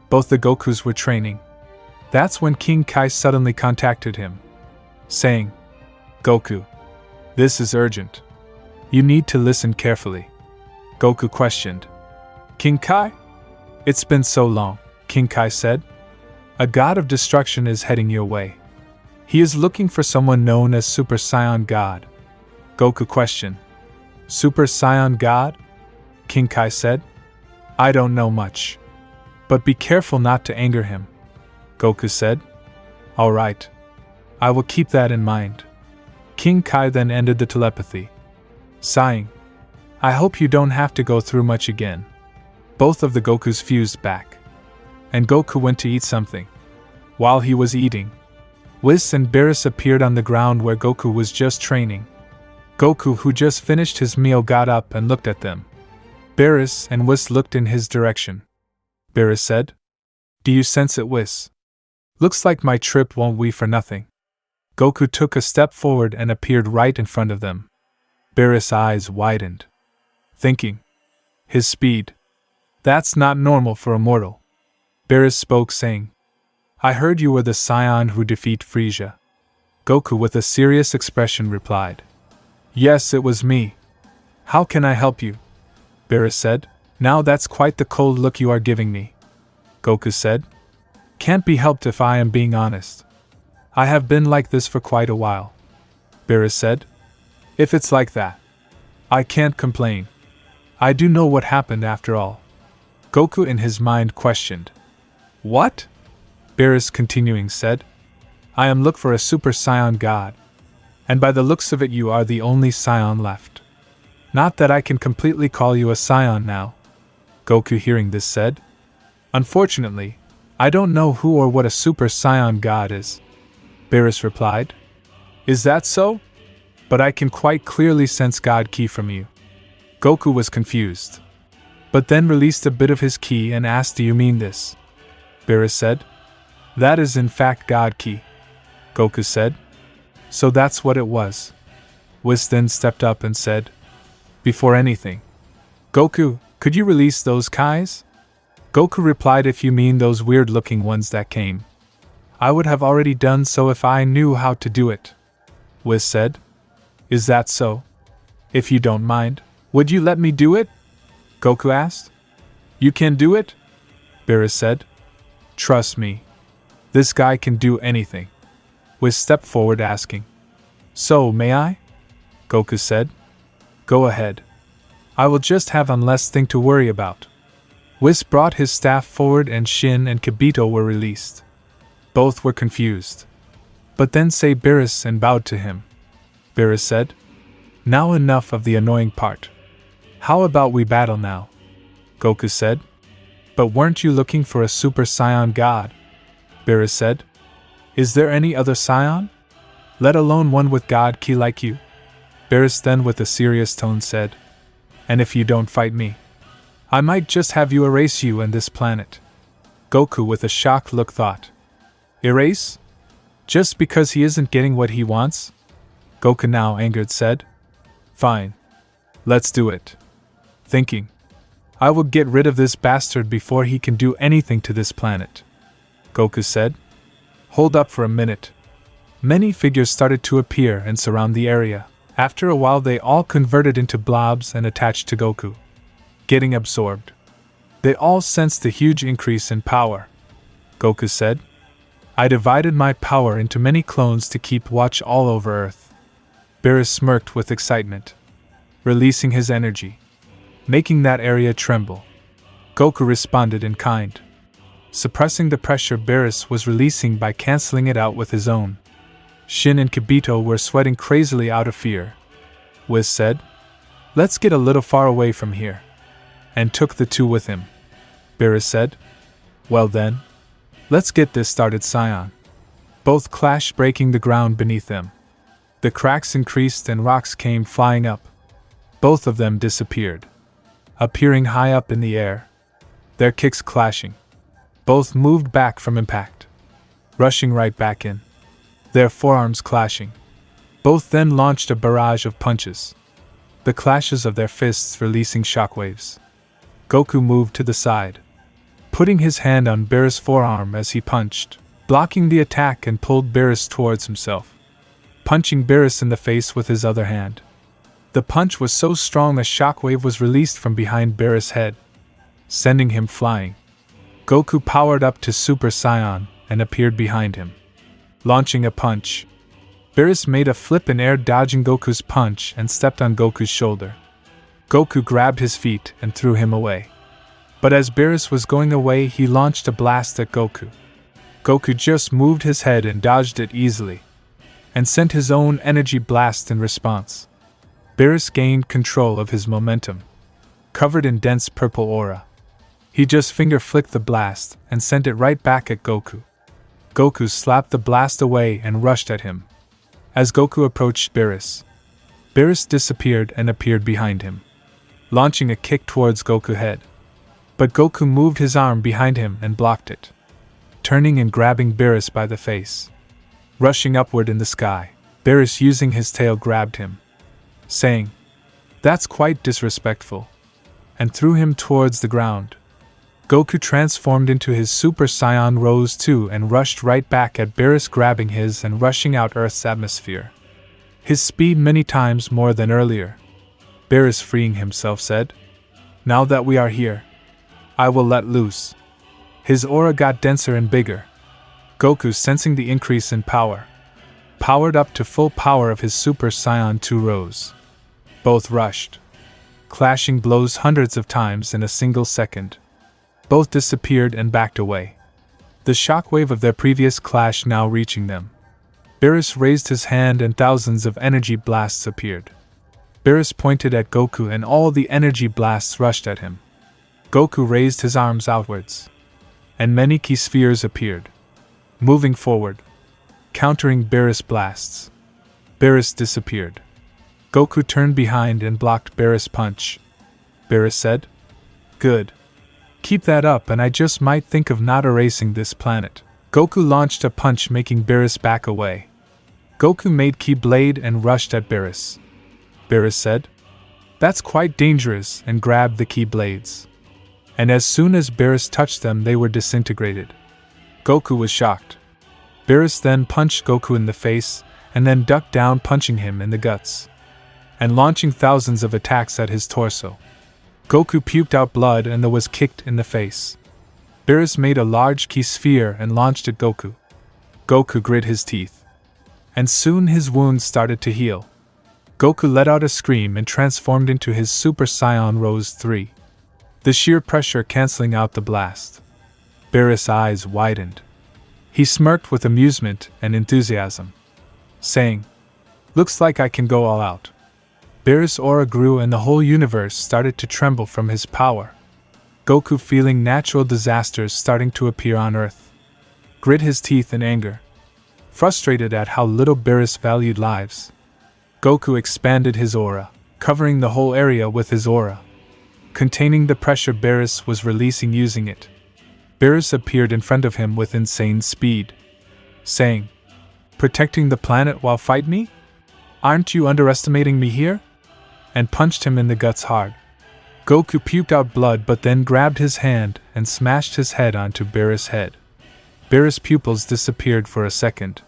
Both the Gokus were training. That's when King Kai suddenly contacted him, saying, "Goku, this is urgent. You need to listen carefully." Goku questioned, "King Kai? It's been so long," King Kai said. "A god of destruction is heading your way. He is looking for someone known as Super Saiyan God." Goku questioned, "Super Saiyan God?" King Kai said, "I don't know much. But be careful not to anger him." Goku said, "All right. I will keep that in mind." King Kai then ended the telepathy, sighing, "I hope you don't have to go through much again." Both of the Gokus fused back, and Goku went to eat something. While he was eating, Whis and Beerus appeared on the ground where Goku was just training. Goku, who just finished his meal, got up and looked at them. Beerus and Whis looked in his direction. Beerus said, "Do you sense it, Whis? Looks like my trip won't be for nothing." Goku took a step forward and appeared right in front of them. Beerus' eyes widened, thinking, "His speed. That's not normal for a mortal." Beerus spoke, saying, "I heard you were the Saiyan who defeat Freiza." Goku, with a serious expression, replied, "Yes, it was me. How can I help you?" Beerus said, "Now that's quite the cold look you are giving me." Goku said, "Can't be helped if I am being honest. I have been like this for quite a while." Beerus said, "If it's like that, I can't complain. I do know what happened after all." Goku in his mind questioned, "What?" Beerus continuing said, "I am look for a Super Saiyan God, and by the looks of it you are the only Saiyan left. Not that I can completely call you a Saiyan now." Goku hearing this said, "Unfortunately, I don't know who or what a Super Saiyan God is." Beerus replied, "Is that so? But I can quite clearly sense God Ki from you." Goku was confused, but then released a bit of his ki and asked, "Do you mean this?" Beerus said, "That is in fact God Ki." Goku said, "So that's what it was." Whis then stepped up and said, "Before anything, Goku, could you release those Kais?" Goku replied, "If you mean those weird-looking ones that came, I would have already done so if I knew how to do it." Whis said, "Is that so? If you don't mind, would you let me do it?" Goku asked. "You can do it?" Beerus said, "Trust me. This guy can do anything." Whis stepped forward asking, "So, may I?" Goku said, "Go ahead. I will just have one less thing to worry about." Whis brought his staff forward and Shin and Kibito were released. Both were confused, but then said Beerus and bowed to him. Beerus said, "Now enough of the annoying part. How about we battle now?" Goku said, "But weren't you looking for a Super Saiyan God?" Beerus said, "Is there any other Saiyan? Let alone one with God Ki like you?" Beerus then with a serious tone said, "And if you don't fight me, I might just have you erase you and this planet." Goku with a shocked look thought, "Erase? Just because he isn't getting what he wants?" Goku now angered said, "Fine. Let's do it." Thinking, "I will get rid of this bastard before he can do anything to this planet." Goku said, "Hold up for a minute." Many figures started to appear and surround the area. After a while they all converted into blobs and attached to Goku, getting absorbed. They all sensed the huge increase in power. Goku said, I divided my power into many clones to keep watch all over Earth. Beerus smirked with excitement, releasing his energy, making that area tremble. Goku responded in kind, suppressing the pressure Beerus was releasing by canceling it out with his own. Shin and Kibito were sweating crazily out of fear. Whis said, Let's get a little far away from here, and took the two with him. Beerus said, Well then, let's get this started, Saiyan. Both clashed, breaking the ground beneath them. The cracks increased and rocks came flying up. Both of them disappeared, appearing high up in the air, their kicks clashing. Both moved back from impact, rushing right back in, their forearms clashing. Both then launched a barrage of punches, the clashes of their fists releasing shockwaves. Goku moved to the side, putting his hand on Beerus' forearm as he punched, blocking the attack, and pulled Beerus towards himself, punching Beerus in the face with his other hand. The punch was so strong a shockwave was released from behind Beerus' head, sending him flying. Goku powered up to Super Saiyan and appeared behind him, launching a punch. Beerus made a flip in air, dodging Goku's punch, and stepped on Goku's shoulder. Goku grabbed his feet and threw him away. But as Beerus was going away, he launched a blast at Goku. Goku just moved his head and dodged it easily, and sent his own energy blast in response. Beerus gained control of his momentum, covered in dense purple aura. He just finger-flicked the blast and sent it right back at Goku. Goku slapped the blast away and rushed at him. As Goku approached Beerus, Beerus disappeared and appeared behind him, launching a kick towards Goku's head. But Goku moved his arm behind him and blocked it, turning and grabbing Beerus by the face. Rushing upward in the sky, Beerus, using his tail, grabbed him, saying, That's quite disrespectful, and threw him towards the ground. Goku transformed into his Super Saiyan, rose too, and rushed right back at Beerus, grabbing his and rushing out Earth's atmosphere. His speed many times more than earlier. Beerus, freeing himself, said, Now that we are here, I will let loose. His aura got denser and bigger. Goku, sensing the increase in power, powered up to full power of his Super Saiyan 2, rose. Both rushed, clashing blows hundreds of times in a single second. Both disappeared and backed away, the shockwave of their previous clash now reaching them. Beerus raised his hand and thousands of energy blasts appeared. Beerus pointed at Goku and all the energy blasts rushed at him. Goku raised his arms outwards, and many ki spheres appeared, moving forward, countering Beerus' blasts. Beerus disappeared. Goku turned behind and blocked Beerus' punch. Beerus said, Good. Keep that up and I just might think of not erasing this planet. Goku launched a punch, making Beerus back away. Goku made Ki Blade and rushed at Beerus. Beerus said, That's quite dangerous, and grabbed the Ki Blades. And as soon as Beerus touched them, they were disintegrated. Goku was shocked. Beerus then punched Goku in the face, and then ducked down, punching him in the guts, and launching thousands of attacks at his torso. Goku puked out blood and was kicked in the face. Beerus made a large ki sphere and launched at Goku. Goku grit his teeth, and soon his wounds started to heal. Goku let out a scream and transformed into his Super Saiyan Rose 3, the sheer pressure canceling out the blast. Beerus' eyes widened. He smirked with amusement and enthusiasm, saying, Looks like I can go all out. Beerus' aura grew and the whole universe started to tremble from his power. Goku, feeling natural disasters starting to appear on Earth, grit his teeth in anger, frustrated at how little Beerus valued lives. Goku expanded his aura, covering the whole area with his aura, containing the pressure Beerus was releasing using it. Beerus appeared in front of him with insane speed, saying, Protecting the planet while fight me? Aren't you underestimating me here? And punched him in the guts hard. Goku puked out blood but then grabbed his hand and smashed his head onto Beerus' head. Beerus' pupils disappeared for a second.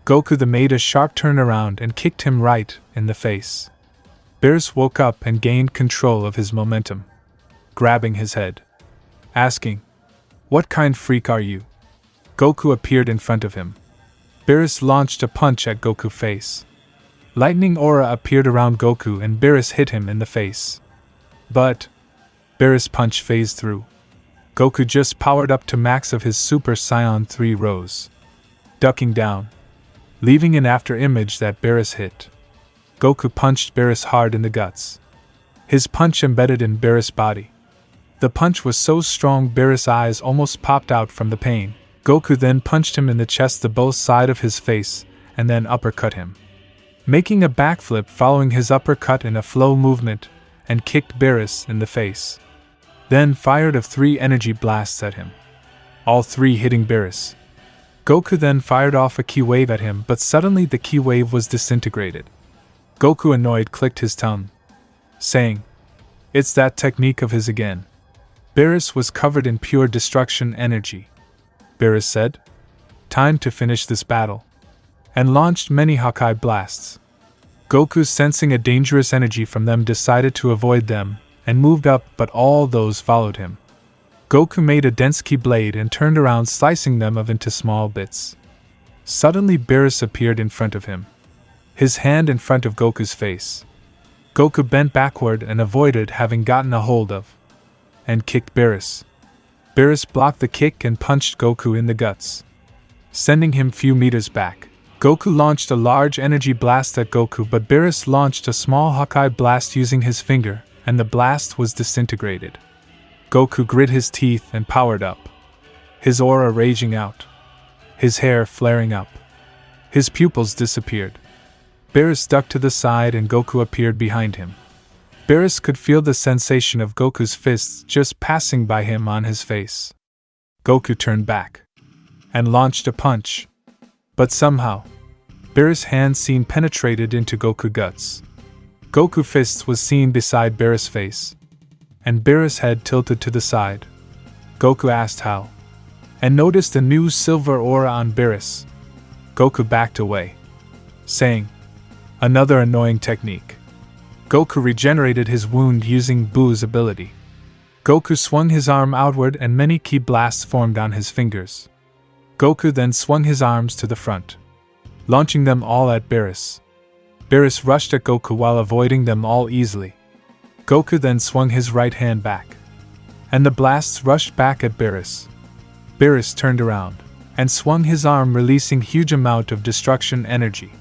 Goku then made a sharp turnaround and kicked him right in the face. Beerus woke up and gained control of his momentum, grabbing his head. asking, "What kind freak are you?" Goku appeared in front of him. Beerus launched a punch at Goku's face. Lightning aura appeared around Goku and Beerus hit him in the face. But Beerus' punch phased through. Goku just powered up to max of his Super Saiyan 3 rose, ducking down, leaving an after image that Beerus hit. Goku punched Beerus hard in the guts. His punch embedded in Beerus' body. The punch was so strong Beerus' eyes almost popped out from the pain. Goku then punched him in the chest to both sides of his face and then uppercut him, making a backflip following his uppercut in a flow movement, and kicked Beerus in the face. Then fired of 3 energy blasts at him, all 3 hitting Beerus. Goku then fired off a ki wave at him, but suddenly the ki wave was disintegrated. Goku, annoyed, clicked his tongue, saying, "It's that technique of his again." Beerus was covered in pure destruction energy. Beerus said, "Time to finish this battle," and launched many Hakai blasts. Goku, sensing a dangerous energy from them, decided to avoid them and moved up, but all those followed him. Goku made a dense ki blade and turned around, slicing them into small bits. Suddenly Beerus appeared in front of him, his hand in front of Goku's face. Goku bent backward and avoided having gotten a hold of, and kicked Beerus. Beerus blocked the kick and punched Goku in the guts, sending him few meters back. Goku launched a large energy blast at Goku, but Beerus launched a small Hakai blast using his finger, and the blast was disintegrated. Goku grit his teeth and powered up, his aura raging out, his hair flaring up. His pupils disappeared. Beerus ducked to the side and Goku appeared behind him. Beerus could feel the sensation of Goku's fists just passing by him on his face. Goku turned back and launched a punch, but somehow Beerus' hand seen penetrated into Goku's guts. Goku fists was seen beside Beerus' face, and Beerus' head tilted to the side. Goku asked how, and noticed a new silver aura on Beerus. Goku backed away, saying, "Another annoying technique." Goku regenerated his wound using Buu's ability. Goku swung his arm outward and many ki blasts formed on his fingers. Goku then swung his arms to the front, launching them all at Beerus. Beerus rushed at Goku while avoiding them all easily. Goku then swung his right hand back, and the blasts rushed back at Beerus. Beerus turned around and swung his arm, releasing huge amount of destruction energy,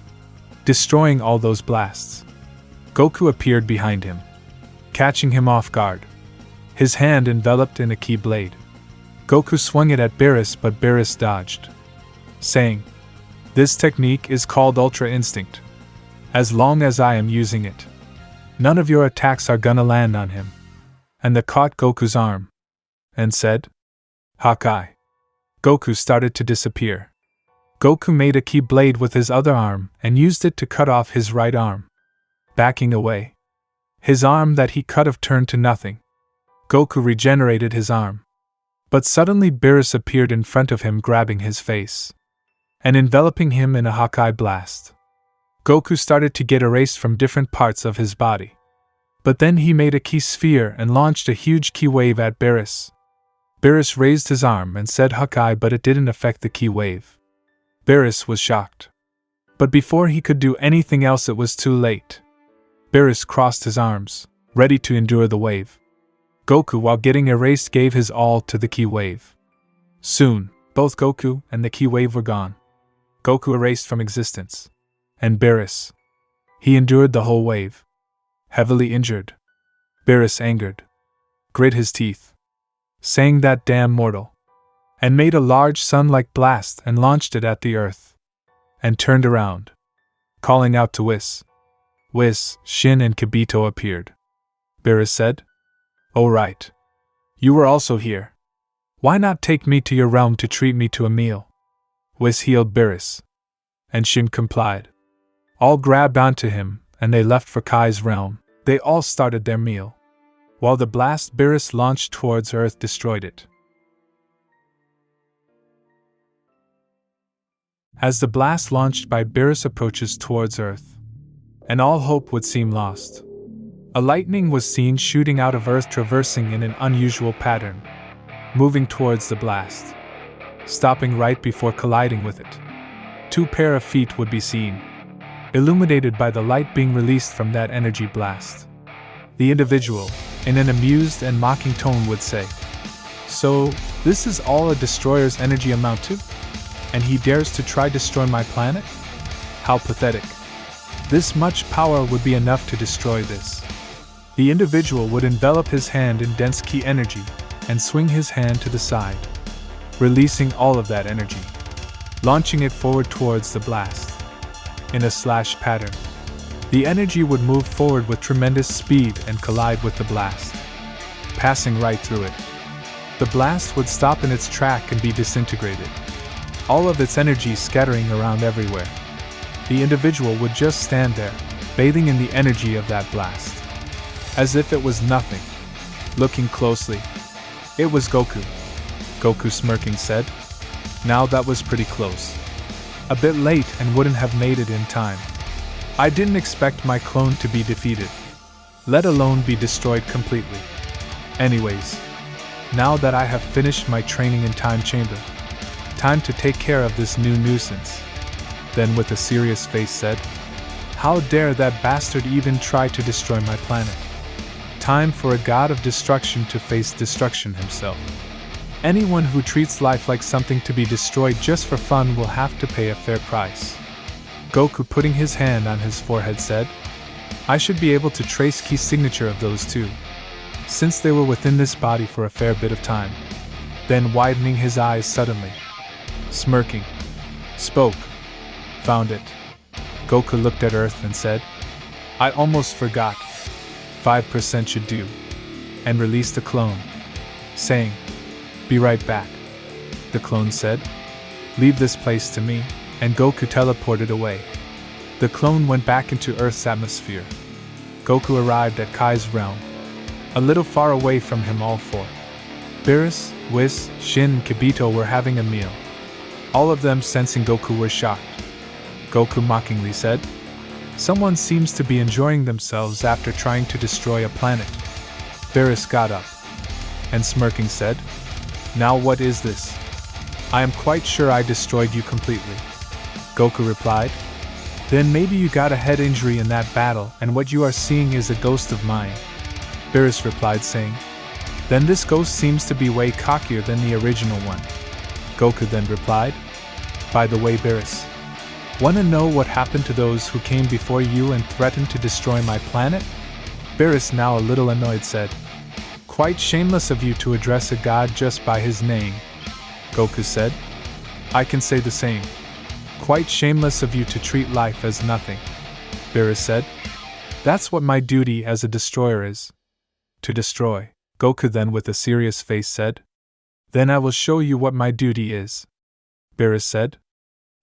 destroying all those blasts. Goku appeared behind him, catching him off guard, his hand enveloped in a ki blade. Goku swung it at Beerus, but Beerus dodged, saying, "This technique is called Ultra Instinct. As long as I am using it, none of your attacks are gonna land on him." And they caught Goku's arm, and said, "Hakai." Goku started to disappear. Goku made a ki blade with his other arm and used it to cut off his right arm, backing away. His arm that he cut off turned to nothing. Goku regenerated his arm. But suddenly Beerus appeared in front of him, grabbing his face and enveloping him in a Hakai blast. Goku started to get erased from different parts of his body. But then he made a ki sphere and launched a huge ki wave at Beerus. Beerus raised his arm and said Hakai, but it didn't affect the ki wave. Beerus was shocked. But before he could do anything else, it was too late. Beerus crossed his arms, ready to endure the wave. Goku, while getting erased, gave his all to the ki wave. Soon, both Goku and the ki wave were gone. Goku erased from existence. And Beerus, he endured the whole wave, heavily injured. Beerus, angered, grit his teeth, saying, "That damn mortal," and made a large sun-like blast and launched it at the earth, and turned around, calling out to Whis. Whis, Shin and Kibito appeared. Beerus said, "Oh right. You were also here. Why not take me to your realm to treat me to a meal?" Whis healed Beerus, and Shin complied. All grabbed onto him, and they left for Kai's realm. They all started their meal, while the blast Beerus launched towards Earth destroyed it. As the blast launched by Beerus approaches towards Earth, and all hope would seem lost, a lightning was seen shooting out of Earth, traversing in an unusual pattern. moving towards the blast, stopping right before colliding with it. 2 pair of feet would be seen, illuminated by the light being released from that energy blast. The individual, in an amused and mocking tone, would say, "So, this is all a destroyer's energy amount to? And he dares to try destroy my planet? How pathetic. This much power would be enough to destroy this." The individual would envelop his hand in dense ki energy and swing his hand to the side, releasing all of that energy, launching it forward towards the blast. In a slash pattern, the energy would move forward with tremendous speed and collide with the blast, passing right through it. The blast would stop in its track and be disintegrated, all of its energy scattering around everywhere. The individual would just stand there, bathing in the energy of that blast, as if it was nothing. Looking closely, it was Goku. Goku, smirking, said, "Now that was pretty close. A bit late and wouldn't have made it in time. I didn't expect my clone to be defeated, let alone be destroyed completely. Anyways, now that I have finished my training in Time Chamber, time to take care of this new nuisance." Then with a serious face said, "How dare that bastard even try to destroy my planet? Time for a god of destruction to face destruction himself. Anyone who treats life like something to be destroyed just for fun will have to pay a fair price." Goku, putting his hand on his forehead, said, "I should be able to trace key signature of those two, since they were within this body for a fair bit of time." Then widening his eyes suddenly, smirking, spoke, "Found it." Goku looked at Earth and said, "I almost forgot. 5% should do," and released a clone, saying, "Be right back." The clone said, "Leave this place to me," and Goku teleported away. The clone went back into Earth's atmosphere. Goku arrived at Kai's realm. A little far away from him, all 4, Beerus, Whis, Shin, and Kibito, were having a meal. All of them, sensing Goku, were shocked. Goku mockingly said, "Someone seems to be enjoying themselves after trying to destroy a planet." Beerus got up and, smirking, said, "Now what is this? I am quite sure I destroyed you completely." Goku replied, "Then maybe you got a head injury in that battle and what you are seeing is a ghost of mine." Beerus replied, saying, "Then this ghost seems to be way cockier than the original one." Goku then replied, "By the way, Beerus, wanna know what happened to those who came before you and threatened to destroy my planet?" Beerus, now a little annoyed, said, "Quite shameless of you to address a god just by his name." Goku said, "I can say the same. Quite shameless of you to treat life as nothing." Beerus said, "That's what my duty as a destroyer is. To destroy." Goku then, with a serious face, said, "Then I will show you what my duty is." Beerus said,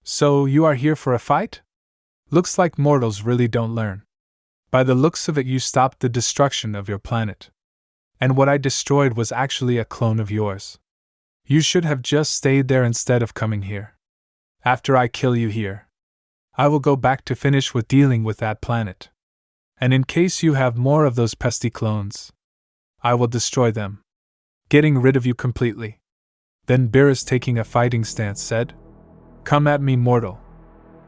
"So you are here for a fight? Looks like mortals really don't learn. By the looks of it, you stopped the destruction of your planet. And what I destroyed was actually a clone of yours. You should have just stayed there instead of coming here. After I kill you here, I will go back to finish with dealing with that planet. And in case you have more of those pesky clones, I will destroy them, getting rid of you completely." Then Beerus, taking a fighting stance, said, "Come at me, mortal."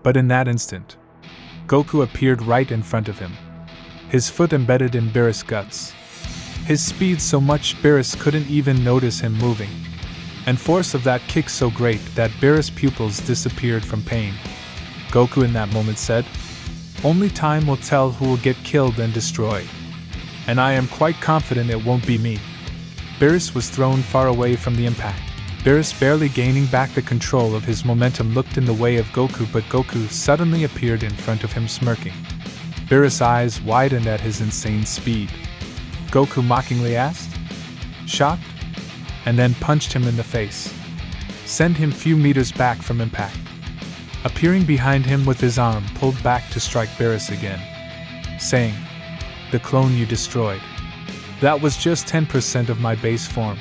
But in that instant, Goku appeared right in front of him, his foot embedded in Beerus' guts. His speed so much Beerus couldn't even notice him moving, and force of that kick so great that Beerus' pupils disappeared from pain. Goku in that moment said, "Only time will tell who will get killed and destroyed. And I am quite confident it won't be me." Beerus was thrown far away from the impact. Beerus, barely gaining back the control of his momentum, looked in the way of Goku, but Goku suddenly appeared in front of him, smirking. Beerus' eyes widened at his insane speed. Goku mockingly asked, "Shocked?" and then punched him in the face, sent him few meters back from impact, appearing behind him with his arm pulled back to strike Beerus again, saying, "The clone you destroyed. That was just 10% of my base form."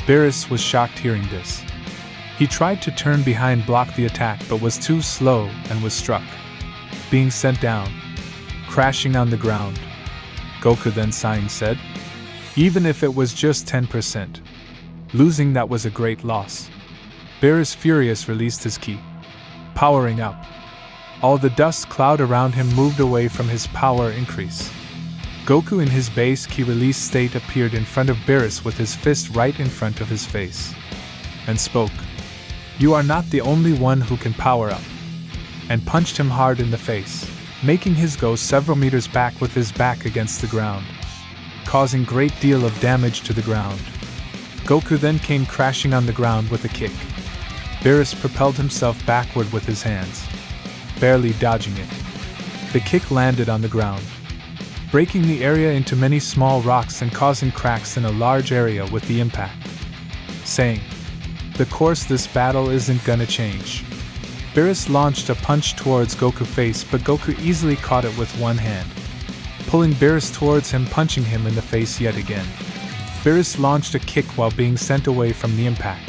Beerus was shocked hearing this. He tried to turn behind, block the attack, but was too slow and was struck, being sent down, crashing on the ground. Goku then, sighing, said, "Even if it was just 10%, Losing that was a great loss. Beerus furious released his ki, powering up. All the dust cloud around him moved away from his power increase. Goku in his base ki release state appeared in front of Beerus with his fist right in front of his face, and spoke, "You are not the only one who can power up," and punched him hard in the face, making his go several meters back with his back against the ground, causing great deal of damage to the ground. Goku then came crashing on the ground with a kick. Beerus propelled himself backward with his hands, barely dodging it. The kick landed on the ground, breaking the area into many small rocks and causing cracks in a large area with the impact, saying, "The course this battle isn't gonna change." Beerus launched a punch towards Goku's face, but Goku easily caught it with one hand, pulling Beerus towards him, punching him in the face yet again. Beerus launched a kick while being sent away from the impact.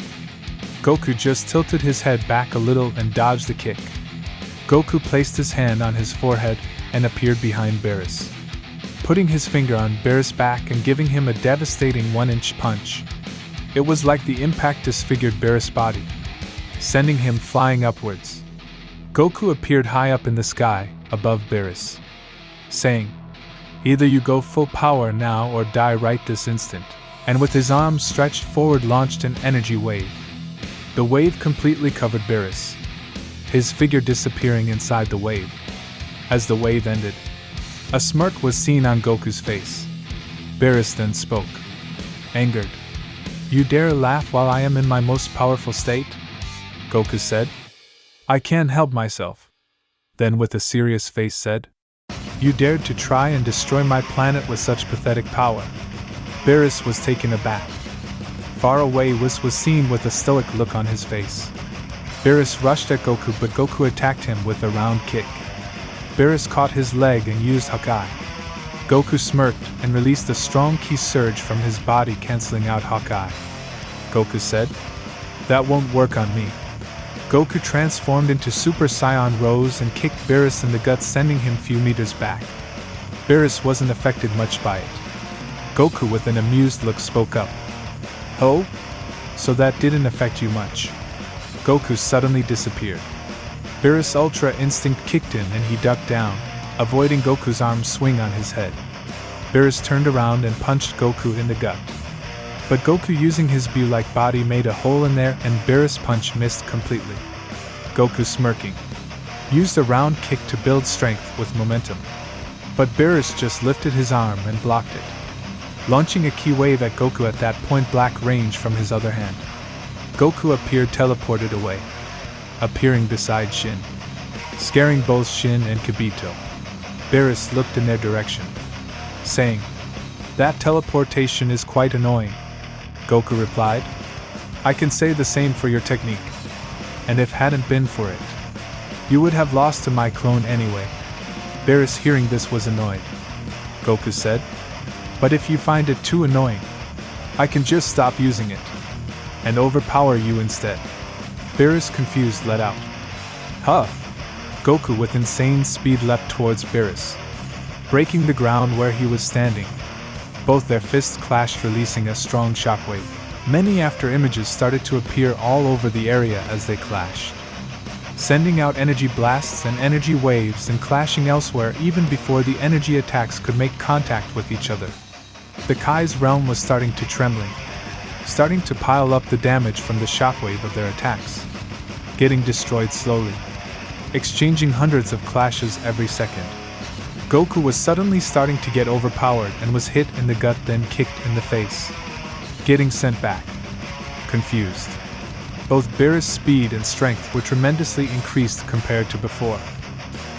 Goku just tilted his head back a little and dodged the kick. Goku placed his hand on his forehead and appeared behind Beerus, putting his finger on Beerus' back and giving him a devastating 1-inch punch. It was like the impact disfigured Beerus' body, sending him flying upwards. Goku appeared high up in the sky, above Beerus, saying, "Either you go full power now or die right this instant," and with his arms stretched forward launched an energy wave. The wave completely covered Beerus, his figure disappearing inside the wave. As the wave ended, a smirk was seen on Goku's face. Beerus then spoke, angered, "You dare laugh while I am in my most powerful state?" Goku said, "I can't help myself." Then with a serious face said, "You dared to try and destroy my planet with such pathetic power." Beerus was taken aback. Far away Whis was seen with a stoic look on his face. Beerus rushed at Goku, but Goku attacked him with a round kick. Beerus caught his leg and used Hawkeye. Goku smirked and released a strong ki surge from his body, canceling out Hawkeye. Goku said, "That won't work on me." Goku transformed into Super Saiyan Rose and kicked Beerus in the gut, sending him few meters back. Beerus wasn't affected much by it. Goku with an amused look spoke up, "Oh? So that didn't affect you much." Goku suddenly disappeared. Beerus' Ultra Instinct kicked in and he ducked down, avoiding Goku's arm swing on his head. Beerus turned around and punched Goku in the gut. But Goku, using his bee-like body, made a hole in there and Beerus' punch missed completely. Goku, smirking, used a round kick to build strength with momentum. But Beerus just lifted his arm and blocked it, launching a ki wave at Goku at that point-blank range from his other hand. Goku appeared teleported away, appearing beside Shin, scaring both Shin and Kibito. Beerus looked in their direction, saying, "That teleportation is quite annoying." Goku replied, "I can say the same for your technique. And if hadn't been for it, you would have lost to my clone anyway." Beerus, hearing this, was annoyed. Goku said, "But if you find it too annoying, I can just stop using it and overpower you instead." Beerus, confused, let out, "Huh!" Goku with insane speed leapt towards Beerus, breaking the ground where he was standing. Both their fists clashed, releasing a strong shockwave. Many after images started to appear all over the area as they clashed, sending out energy blasts and energy waves and clashing elsewhere even before the energy attacks could make contact with each other. The Kai's realm was starting to trembling, starting to pile up the damage from the shockwave of their attacks, getting destroyed slowly, exchanging hundreds of clashes every second. Goku was suddenly starting to get overpowered and was hit in the gut, then kicked in the face, getting sent back, confused. Both Beerus' speed and strength were tremendously increased compared to before.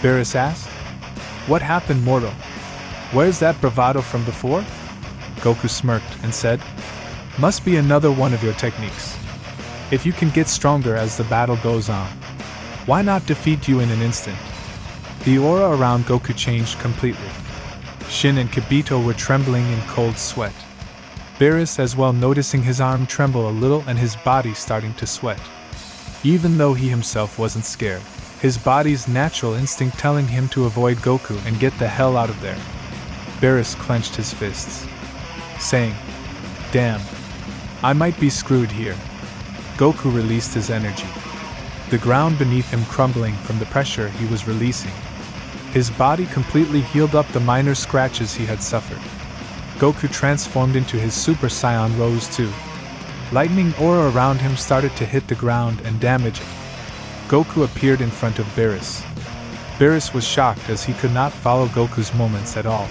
Beerus asked, "What happened, mortal? Where's that bravado from before?" Goku smirked and said, "Must be another one of your techniques. If you can get stronger as the battle goes on, why not defeat you in an instant?" The aura around Goku changed completely. Shin and Kibito were trembling in cold sweat. Beerus as well, noticing his arm tremble a little and his body starting to sweat. Even though he himself wasn't scared, his body's natural instinct telling him to avoid Goku and get the hell out of there. Beerus clenched his fists, saying, "Damn, I might be screwed here. Goku released his energy, the ground beneath him crumbling from the pressure he was releasing. His body completely healed up the minor scratches he had suffered. Goku transformed into his Super Saiyan Rose 2. Lightning aura around him started to hit the ground and damage it. Goku appeared in front of Beerus. Beerus was shocked as he could not follow Goku's movements at all.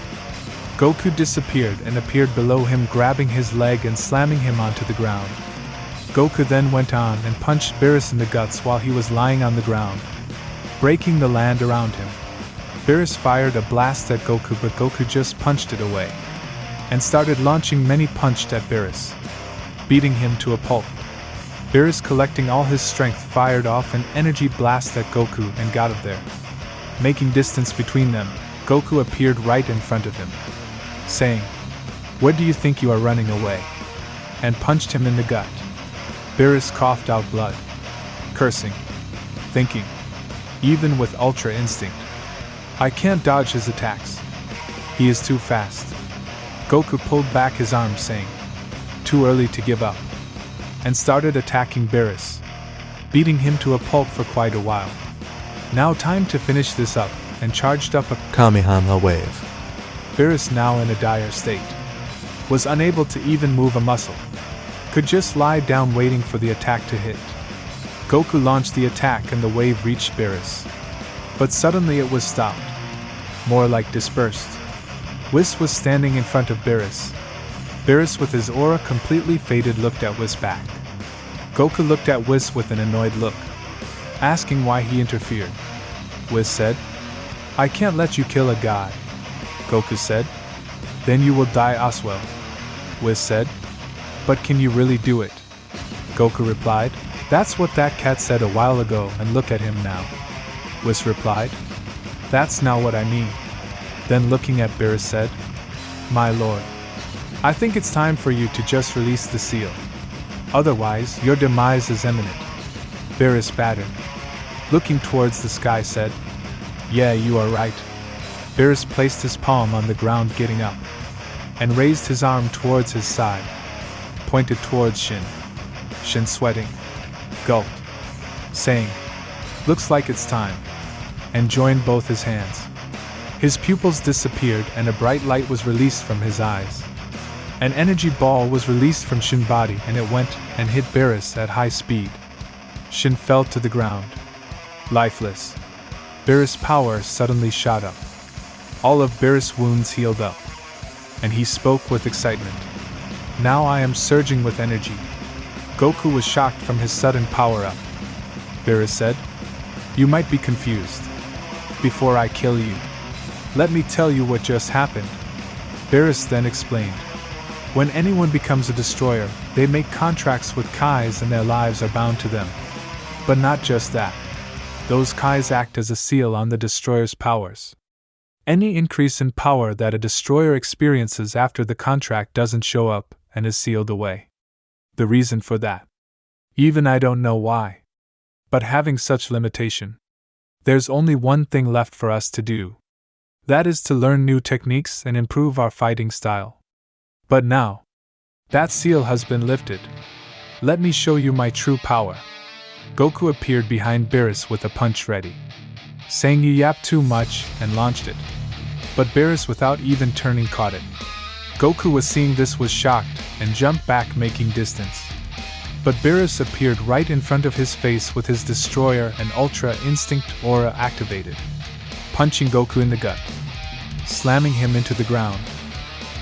Goku disappeared and appeared below him, grabbing his leg and slamming him onto the ground. Goku then went on and punched Beerus in the guts while he was lying on the ground, breaking the land around him. Beerus fired a blast at Goku, but Goku just punched it away and started launching many punches at Beerus, beating him to a pulp. Beerus, collecting all his strength, fired off an energy blast at Goku and got of there. Making distance between them, Goku appeared right in front of him, saying, "Where do you think you are running away?" and punched him in the gut. Beerus coughed out blood, cursing, thinking, even with Ultra Instinct, I can't dodge his attacks. He is too fast. Goku pulled back his arm, saying, too early to give up, and started attacking Beerus, beating him to a pulp for quite a while. Now time to finish this up, and charged up a Kamehameha wave. Beerus, now in a dire state, was unable to even move a muscle, could just lie down waiting for the attack to hit. Goku launched the attack and the wave reached Beerus, but suddenly it was stopped, more like dispersed. Whis was standing in front of Beerus. Beerus, with his aura completely faded, looked at Whis back. Goku looked at Whis with an annoyed look, asking why he interfered. Whis said, I can't let you kill a god. Goku said, then you will die as well. Whis said, but can you really do it? Goku replied, that's what that cat said a while ago, and look at him now. Whis replied, that's not what I mean. Then looking at Beerus said, my lord, I think it's time for you to just release the seal. Otherwise, your demise is imminent. Beerus, battered, looking towards the sky, said, yeah, you are right. Beerus placed his palm on the ground, getting up, and raised his arm towards his side, pointed towards Shin. Shin, sweating, gulped, saying, looks like it's time, and joined both his hands. His pupils disappeared and a bright light was released from his eyes. An energy ball was released from Shin's body and it went and hit Beerus at high speed. Shin fell to the ground, lifeless. Beerus' power suddenly shot up. All of Beerus' wounds healed up, and he spoke with excitement. Now I am surging with energy. Goku was shocked from his sudden power-up. Beerus said, you might be confused. Before I kill you, let me tell you what just happened. Beerus then explained. When anyone becomes a destroyer, they make contracts with Kais and their lives are bound to them. But not just that. Those Kais act as a seal on the destroyer's powers. Any increase in power that a destroyer experiences after the contract doesn't show up and is sealed away. The reason for that? Even I don't know why. But having such limitation, there's only one thing left for us to do. That is to learn new techniques and improve our fighting style. But now, that seal has been lifted. Let me show you my true power. Goku appeared behind Beerus with a punch ready, saying you yap too much, and launched it. But Beerus, without even turning, caught it. Goku was seeing this, was shocked, and jumped back, making distance. But Beerus appeared right in front of his face with his Destroyer and Ultra Instinct aura activated, punching Goku in the gut, slamming him into the ground.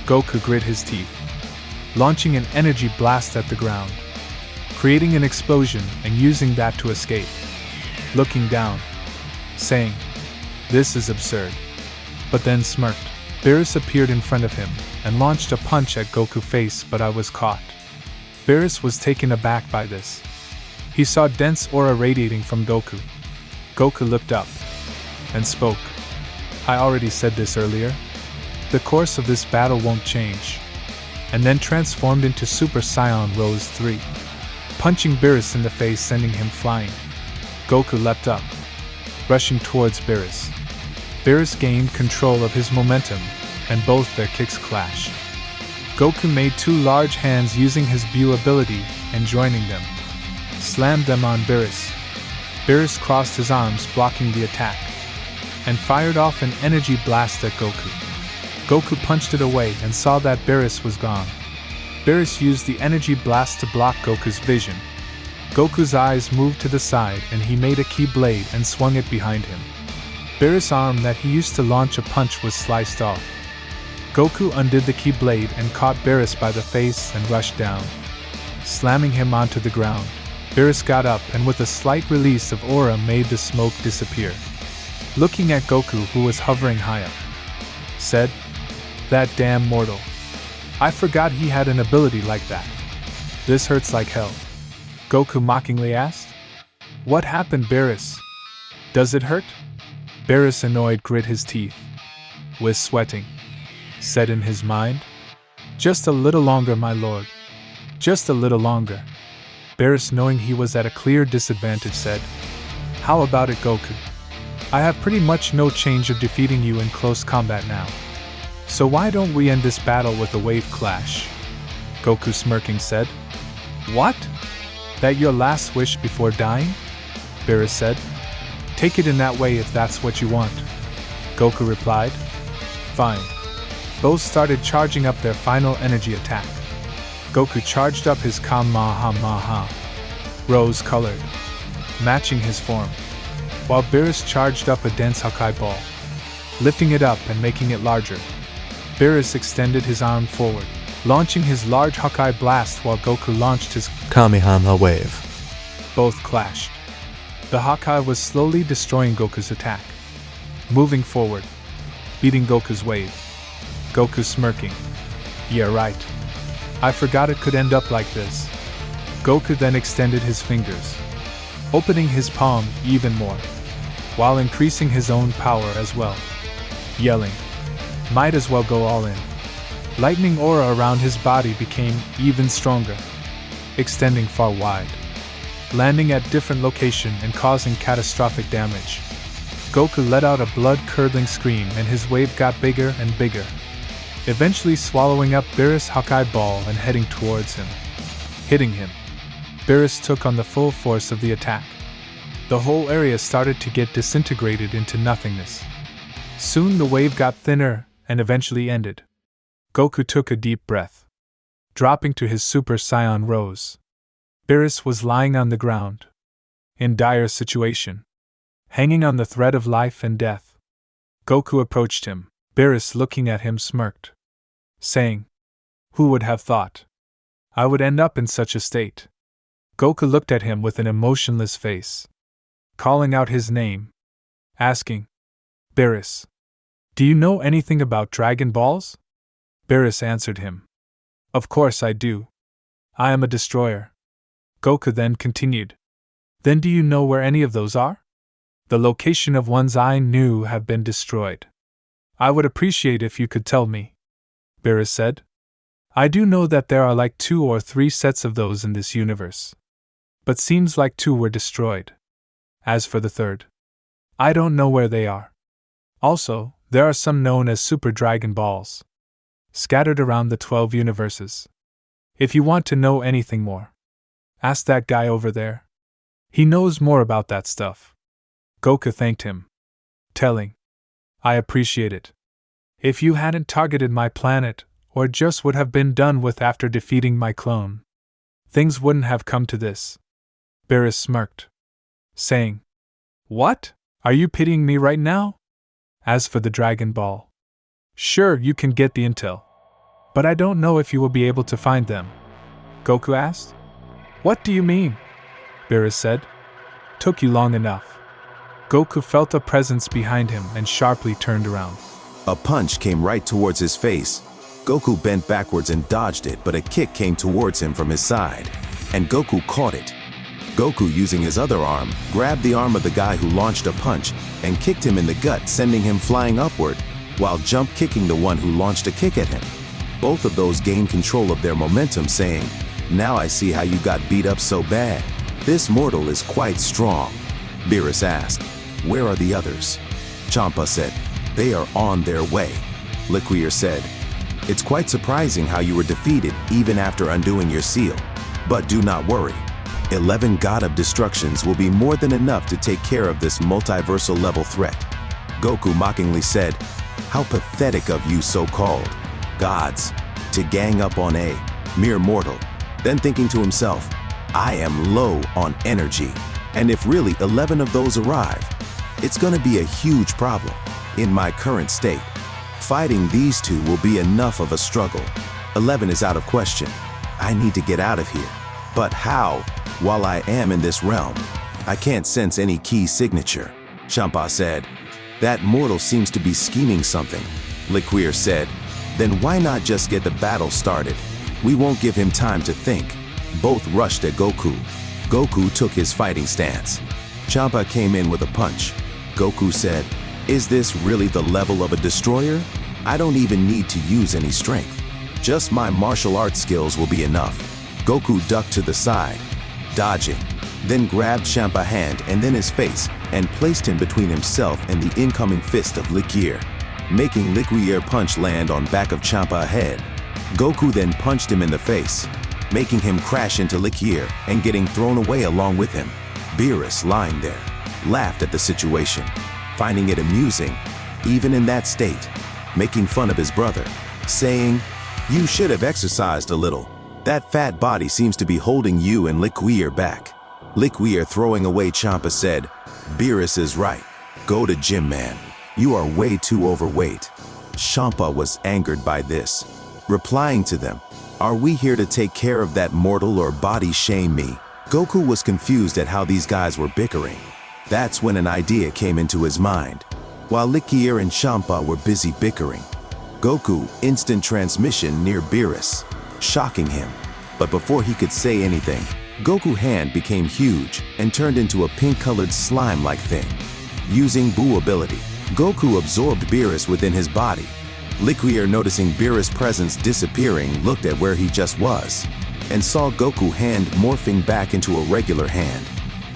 Goku grit his teeth, launching an energy blast at the ground, creating an explosion and using that to escape. Looking down, saying, this is absurd. But then smirked. Beerus appeared in front of him and launched a punch at Goku's face, but I was caught. Beerus was taken aback by this. He saw dense aura radiating from Goku. Goku looked up and spoke. I already said this earlier. The course of this battle won't change. And then transformed into Super Saiyan Rose 3, punching Beerus in the face, sending him flying. Goku leapt up, rushing towards Beerus. Beerus gained control of his momentum, and both their kicks clashed. Goku made two large hands using his Bu ability and joining them, slammed them on Beerus. Beerus crossed his arms blocking the attack, and fired off an energy blast at Goku. Goku punched it away and saw that Beerus was gone. Beerus used the energy blast to block Goku's vision. Goku's eyes moved to the side and he made a key blade and swung it behind him. Beerus' arm that he used to launch a punch was sliced off. Goku undid the key blade and caught Beerus by the face and rushed down, slamming him onto the ground. Beerus got up and with a slight release of aura made the smoke disappear. Looking at Goku, who was hovering high up, said, "That damn mortal. I forgot he had an ability like that. This hurts like hell." Goku mockingly asked, "What happened, Beerus? Does it hurt?" Beerus, annoyed, grit his teeth. "Was sweating," said in his mind. "Just a little longer, my lord. Just a little longer." Beerus, knowing he was at a clear disadvantage, said, "How about it, Goku? I have pretty much no change of defeating you in close combat now. So why don't we end this battle with a wave clash?" Goku, smirking, said, "What? That your last wish before dying?" Beerus said, "Take it in that way if that's what you want." Goku replied, "Fine." Both started charging up their final energy attack. Goku charged up his Kamehameha, rose-colored, matching his form, while Beerus charged up a dense Hawkeye ball, lifting it up and making it larger. Beerus extended his arm forward, launching his large Hawkeye blast while Goku launched his Kamehameha wave. Both clashed. The Hawkeye was slowly destroying Goku's attack, moving forward, beating Goku's wave. Goku, smirking, "Yeah, right. I forgot it could end up like this." Goku then extended his fingers, opening his palm even more, while increasing his own power as well, yelling, "Might as well go all in." Lightning aura around his body became even stronger, extending far wide, landing at different locations and causing catastrophic damage. Goku let out a blood-curdling scream and his wave got bigger and bigger, eventually swallowing up Beerus' Hawkeye ball and heading towards him, hitting him. Beerus took on the full force of the attack. The whole area started to get disintegrated into nothingness. Soon the wave got thinner and eventually ended. Goku took a deep breath, dropping to his Super Saiyan rose. Beerus was lying on the ground, in dire situation, hanging on the thread of life and death. Goku approached him. Beerus, looking at him, smirked, saying, "Who would have thought I would end up in such a state?" Goku looked at him with an emotionless face, calling out his name, asking, "Beerus, do you know anything about Dragon Balls?" Beerus answered him, "Of course I do. I am a destroyer." Goku then continued, "Then do you know where any of those are?" "The location of ones I knew have been destroyed. I would appreciate if you could tell me," Beerus said. "I do know that there are like 2 or 3 sets of those in this universe, but seems like 2 were destroyed. As for the third, I don't know where they are. Also, there are some known as Super Dragon Balls, scattered around the 12 universes. If you want to know anything more, ask that guy over there. He knows more about that stuff." Goku thanked him, telling, "I appreciate it. If you hadn't targeted my planet, or just would have been done with after defeating my clone, things wouldn't have come to this." Beerus smirked, saying, "What? Are you pitying me right now? As for the Dragon Ball, sure, you can get the intel, but I don't know if you will be able to find them." Goku asked. "What do you mean?" Beerus said. "Took you long enough." Goku felt a presence behind him and sharply turned around. A punch came right towards his face. Goku bent backwards and dodged it, but a kick came towards him from his side, and Goku caught it. Goku, using his other arm, grabbed the arm of the guy who launched a punch and kicked him in the gut, sending him flying upward, while jump kicking the one who launched a kick at him. Both of those gained control of their momentum, saying, "Now I see how you got beat up so bad. This mortal is quite strong." Beerus asked, "Where are the others?" Champa said, "They are on their way." Liquier said, It's quite surprising how you were defeated even after undoing your seal. But do not worry. 11 God of Destructions will be more than enough to take care of this multiversal level threat. Goku mockingly said, "How pathetic of you so-called gods to gang up on a mere mortal." Then thinking to himself, "I am low on energy, and if really 11 of those arrive, it's gonna be a huge problem. In my current state, fighting these two will be enough of a struggle. 11 is out of question. I need to get out of here. But how? While I am in this realm, I can't sense any key signature." Champa said, "That mortal seems to be scheming something." Liquier said, "Then why not just get the battle started? We won't give him time to think." Both rushed at Goku. Goku took his fighting stance. Champa came in with a punch. Goku said, "Is this really the level of a destroyer? I don't even need to use any strength. Just my martial arts skills will be enough." Goku ducked to the side, dodging, then grabbed Champa's hand and then his face and placed him between himself and the incoming fist of Liquier, making Liquier punch land on back of Champa's head. Goku then punched him in the face, making him crash into Liquier and getting thrown away along with him. Beerus, lying there, laughed at the situation, finding it amusing, even in that state, making fun of his brother, saying, "You should have exercised a little. That fat body seems to be holding you and Liquier back." Liquier, throwing away Champa, said, "Beerus is right. Go to gym, man. You are way too overweight." Champa was angered by this, replying to them, "Are we here to take care of that mortal or body shame me?" Goku was confused at how these guys were bickering. That's when an idea came into his mind. While Liquier and Champa were busy bickering, Goku instant transmission near Beerus, shocking him. But before he could say anything, Goku's hand became huge and turned into a pink-colored slime-like thing. Using Buu ability, Goku absorbed Beerus within his body. Liquier, noticing Beerus' presence disappearing, looked at where he just was and saw Goku's hand morphing back into a regular hand.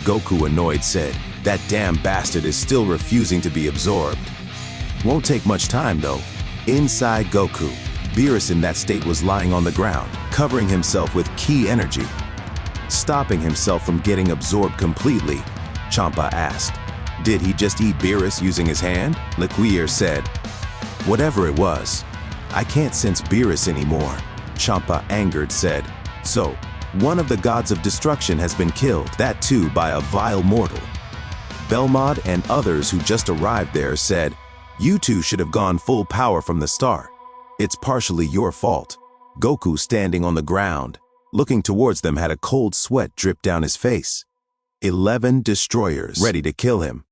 Goku, annoyed, said, "That damn bastard is still refusing to be absorbed." Won't take much time though. Inside Goku, Beerus in that state was lying on the ground, covering himself with ki energy. Stopping himself from getting absorbed completely, Champa asked, "Did he just eat Beerus using his hand?" Liquier said, "Whatever it was, I can't sense Beerus anymore." Champa, angered, said, "So, one of the gods of destruction has been killed, that too by a vile mortal." Belmod and others who just arrived there said, "You two should have gone full power from the start. It's partially your fault." Goku, standing on the ground, looking towards them, had a cold sweat drip down his face. 11 destroyers ready to kill him.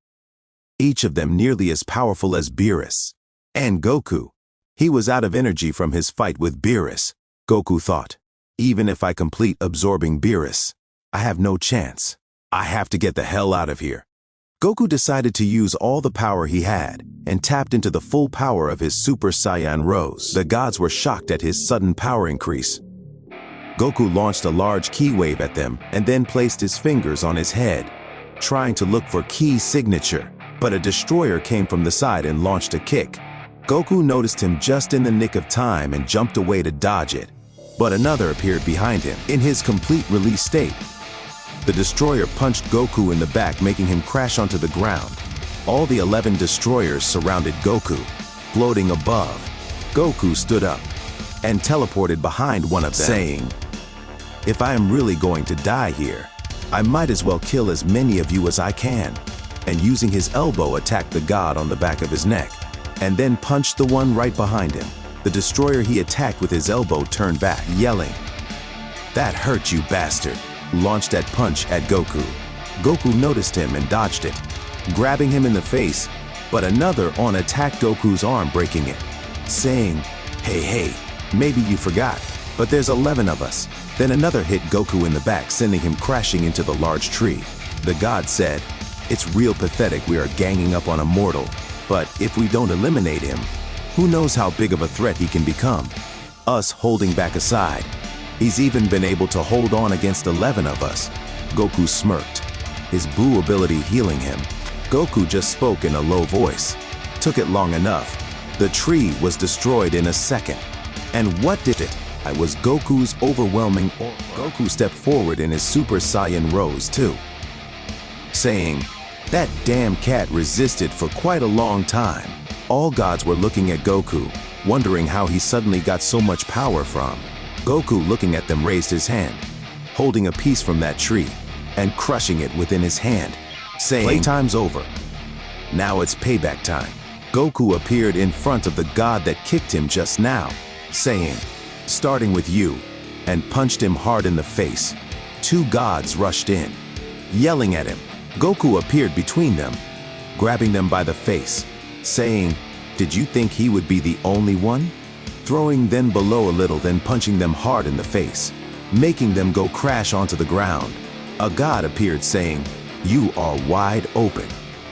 Each of them nearly as powerful as Beerus. And Goku. He was out of energy from his fight with Beerus. Goku thought, "Even if I complete absorbing Beerus, I have no chance. I have to get the hell out of here." Goku decided to use all the power he had and tapped into the full power of his Super Saiyan Rose. The gods were shocked at his sudden power increase. Goku launched a large ki wave at them and then placed his fingers on his head, trying to look for ki signature, but a destroyer came from the side and launched a kick. Goku noticed him just in the nick of time and jumped away to dodge it, but another appeared behind him in his complete release state. The destroyer punched Goku in the back, making him crash onto the ground. All the 11 destroyers surrounded Goku, floating above. Goku stood up and teleported behind one of them, saying, "If I am really going to die here, I might as well kill as many of you as I can," and using his elbow attacked the god on the back of his neck, and then punched the one right behind him. The destroyer he attacked with his elbow turned back, yelling, "That hurt, you bastard," launched that punch at Goku. Goku noticed him and dodged it, grabbing him in the face, but another on attacked Goku's arm, breaking it, saying, Hey, maybe you forgot, but there's 11 of us." Then another hit Goku in the back, sending him crashing into the large tree. The god said, "It's real pathetic we are ganging up on a mortal, but if we don't eliminate him, who knows how big of a threat he can become. Us holding back aside, he's even been able to hold on against 11 of us." Goku smirked, his Buu ability healing him. Goku just spoke in a low voice. Took it long enough. The tree was destroyed in a second. And what did it? It was Goku's overwhelming aura. Goku stepped forward and his Super Saiyan rose too, saying, "That damn cat resisted for quite a long time." All gods were looking at Goku, wondering how he suddenly got so much power from. Goku, looking at them, raised his hand, holding a piece from that tree, and crushing it within his hand, saying, "Playtime's over. Now it's payback time." Goku appeared in front of the god that kicked him just now, saying, "Starting with you," and punched him hard in the face. Two gods rushed in, yelling at him. Goku appeared between them, grabbing them by the face, saying, "Did you think he would be the only one?" Throwing them below a little, then punching them hard in the face, making them go crash onto the ground. A god appeared saying, "You are wide open."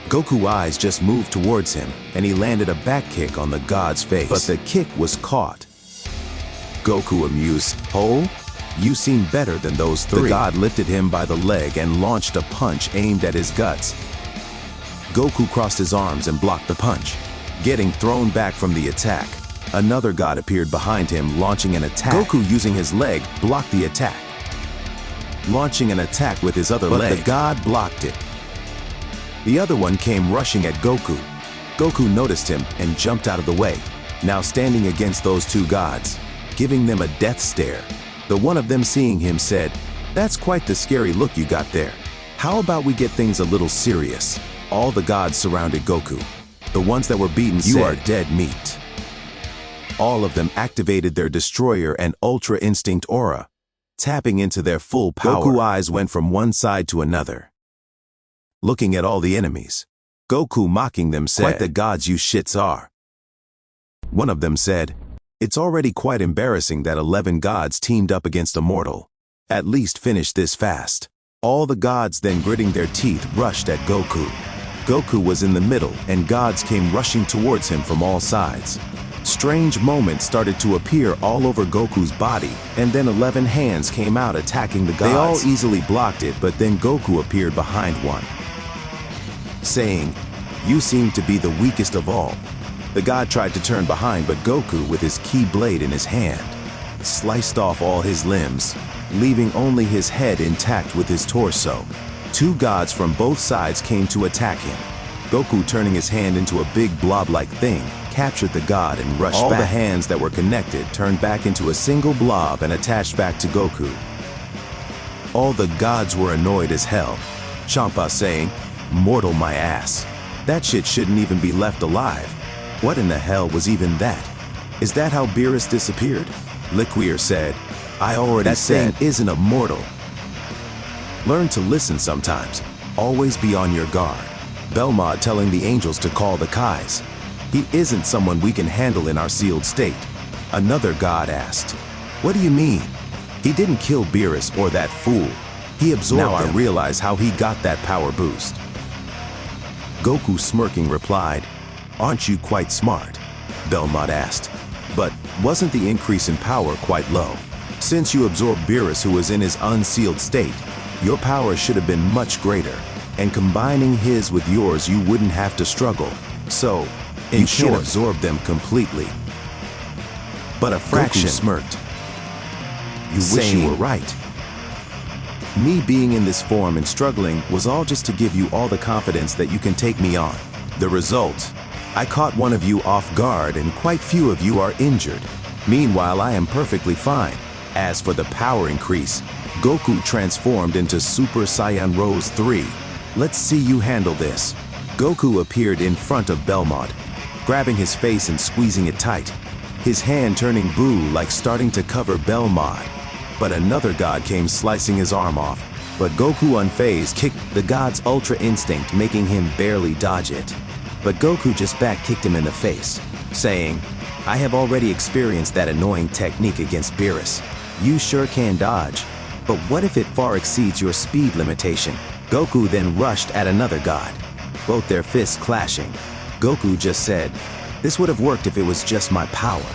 Goku's eyes just moved towards him, and he landed a back kick on the god's face. But the kick was caught. Goku, amused, "Oh? You seem better than those three." The god lifted him by the leg and launched a punch aimed at his guts. Goku crossed his arms and blocked the punch, getting thrown back from the attack. Another god appeared behind him, launching an attack. Goku, using his leg, blocked the attack, launching an attack with his other leg. But the god blocked it. The other one came rushing at Goku. Goku noticed him and jumped out of the way, now standing against those two gods, giving them a death stare. The one of them, seeing him, said, "That's quite the scary look you got there. How about we get things a little serious?" All the gods surrounded Goku. The ones that were beaten said, "You are dead meat." All of them activated their Destroyer and Ultra Instinct aura, tapping into their full power. Goku's eyes went from one side to another, looking at all the enemies. Goku, mocking them, said, "Quite the gods you shits are." One of them said, "It's already quite embarrassing that 11 gods teamed up against a mortal. At least finish this fast." All the gods, then gritting their teeth, rushed at Goku. Goku was in the middle, and gods came rushing towards him from all sides. Strange moments started to appear all over Goku's body, and then 11 hands came out attacking the gods. They all easily blocked it, but then Goku appeared behind one, saying, "You seem to be the weakest of all." The god tried to turn behind, but Goku, with his ki blade in his hand, sliced off all his limbs, leaving only his head intact with his torso. Two gods from both sides came to attack him. Goku, turning his hand into a big blob-like thing, captured the god and rushed back. All the hands that were connected turned back into a single blob and attached back to Goku. All the gods were annoyed as hell, Champa saying, "Mortal my ass. That shit shouldn't even be left alive. What in the hell was even that? Is that how Beerus disappeared?" Liquier said, "I already said that thing isn't a mortal." Learn to listen sometimes. Always be on your guard. Belmod telling the angels to call the Kais. He isn't someone we can handle in our sealed state. Another god asked, "What do you mean? He didn't kill Beerus or that fool. He absorbed him." Now I realize how he got that power boost. Goku, smirking, replied, "Aren't you quite smart?" Belmod asked, "But wasn't the increase in power quite low? Since you absorbed Beerus, who was in his unsealed state, your power should have been much greater, and combining his with yours you wouldn't have to struggle. So, you can't absorb them completely." But a fraction. Goku smirked. "You wish you were right. Me being in this form and struggling was all just to give you all the confidence that you can take me on. The result, I caught one of you off guard and quite few of you are injured. Meanwhile, I am perfectly fine. As for the power increase, Goku transformed into Super Saiyan Rose 3. Let's see you handle this." Goku appeared in front of Belmod, grabbing his face and squeezing it tight, his hand turning blue like starting to cover Belmod. But another god came slicing his arm off, but Goku, unfazed, kicked the god's Ultra Instinct, making him barely dodge it. But Goku just back kicked him in the face, saying, "I have already experienced that annoying technique against Beerus. You sure can dodge, but what if it far exceeds your speed limitation?" Goku then rushed at another god, both their fists clashing. Goku just said, "This would have worked if it was just my power.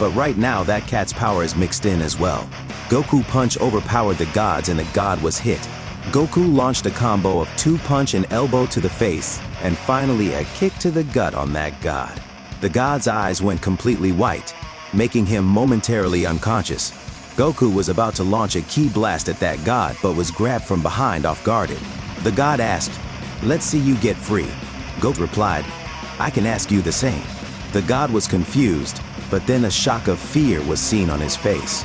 But right now that cat's power is mixed in as well." Goku punch overpowered the gods and the god was hit. Goku launched a combo of 2 punch and elbow to the face, and finally a kick to the gut on that god. The god's eyes went completely white, making him momentarily unconscious. Goku was about to launch a ki blast at that god but was grabbed from behind off-guarded. The god asked, "Let's see you get free." Goku replied, "I can ask you the same." The god was confused, but then a shock of fear was seen on his face.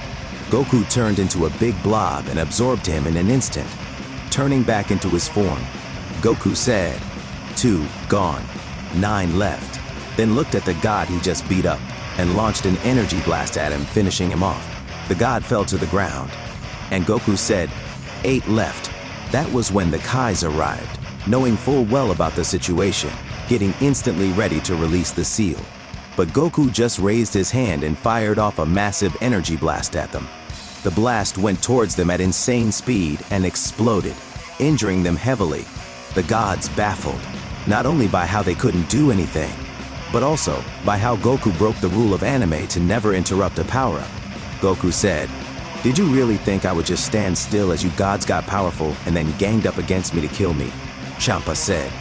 Goku turned into a big blob and absorbed him in an instant. Turning back into his form, Goku said, "2 gone, 9 left," then looked at the god he just beat up and launched an energy blast at him, finishing him off. The god fell to the ground, and Goku said, 8 left. That was when the Kais arrived, knowing full well about the situation, getting instantly ready to release the seal. But Goku just raised his hand and fired off a massive energy blast at them. The blast went towards them at insane speed and exploded, injuring them heavily. The gods baffled, not only by how they couldn't do anything, but also by how Goku broke the rule of anime to never interrupt a power-up. Goku said, "Did you really think I would just stand still as you gods got powerful and then ganged up against me to kill me?" Champa said,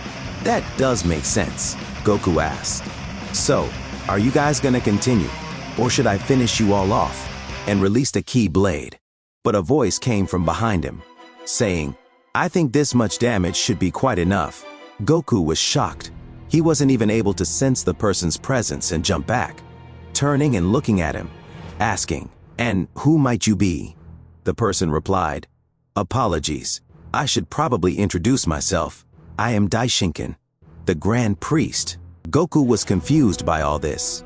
"That does make sense," Goku asked. "So, are you guys gonna continue, or should I finish you all off?" And released a ki blade. But a voice came from behind him, saying, "I think this much damage should be quite enough." Goku was shocked. He wasn't even able to sense the person's presence and jump back, turning and looking at him, asking, "And who might you be?" The person replied, "Apologies. I should probably introduce myself. I am Daishinken, the Grand Priest." Goku was confused by all this.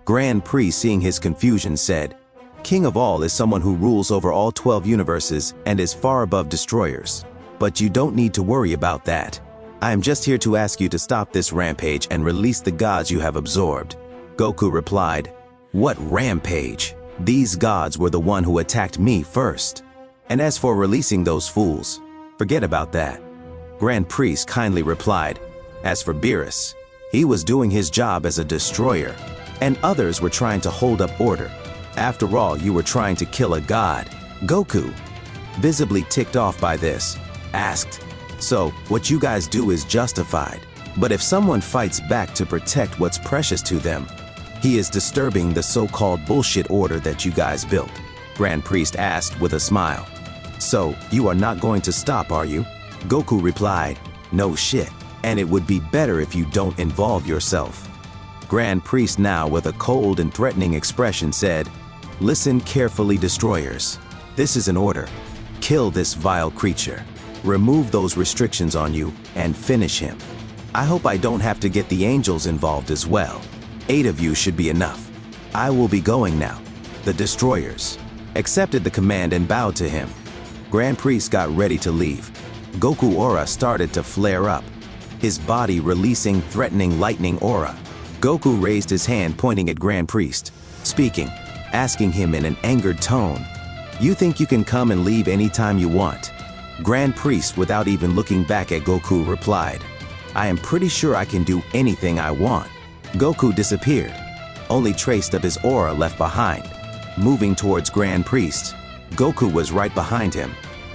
Grand Priest, seeing his confusion, said, "King of all is someone who rules over all 12 universes and is far above destroyers. But you don't need to worry about that. I am just here to ask you to stop this rampage and release the gods you have absorbed." Goku replied, "What rampage? These gods were the one who attacked me first. And as for releasing those fools, forget about that." Grand Priest kindly replied, "As for Beerus, he was doing his job as a destroyer, and others were trying to hold up order. After all, you were trying to kill a god." Goku, visibly ticked off by this, asked, "So, what you guys do is justified, but if someone fights back to protect what's precious to them, he is disturbing the so-called bullshit order that you guys built?" Grand Priest asked with a smile. "So, you are not going to stop, are you?" Goku replied, "No shit, and it would be better if you don't involve yourself." Grand Priest, now with a cold and threatening expression, said, "Listen carefully, destroyers. This is an order. Kill this vile creature. Remove those restrictions on you and finish him. I hope I don't have to get the angels involved as well. 8 of you should be enough. I will be going now." The destroyers accepted the command and bowed to him. Grand Priest got ready to leave. Goku aura started to flare up, his body releasing threatening lightning aura. Goku raised his hand, pointing at Grand Priest, speaking, asking him in an angered tone, "You think you can come and leave anytime you want?" Grand Priest, without even looking back at Goku, replied, "I am pretty sure I can do anything I want." Goku disappeared, only trace of his aura left behind. Moving towards Grand Priest, Goku was right behind him,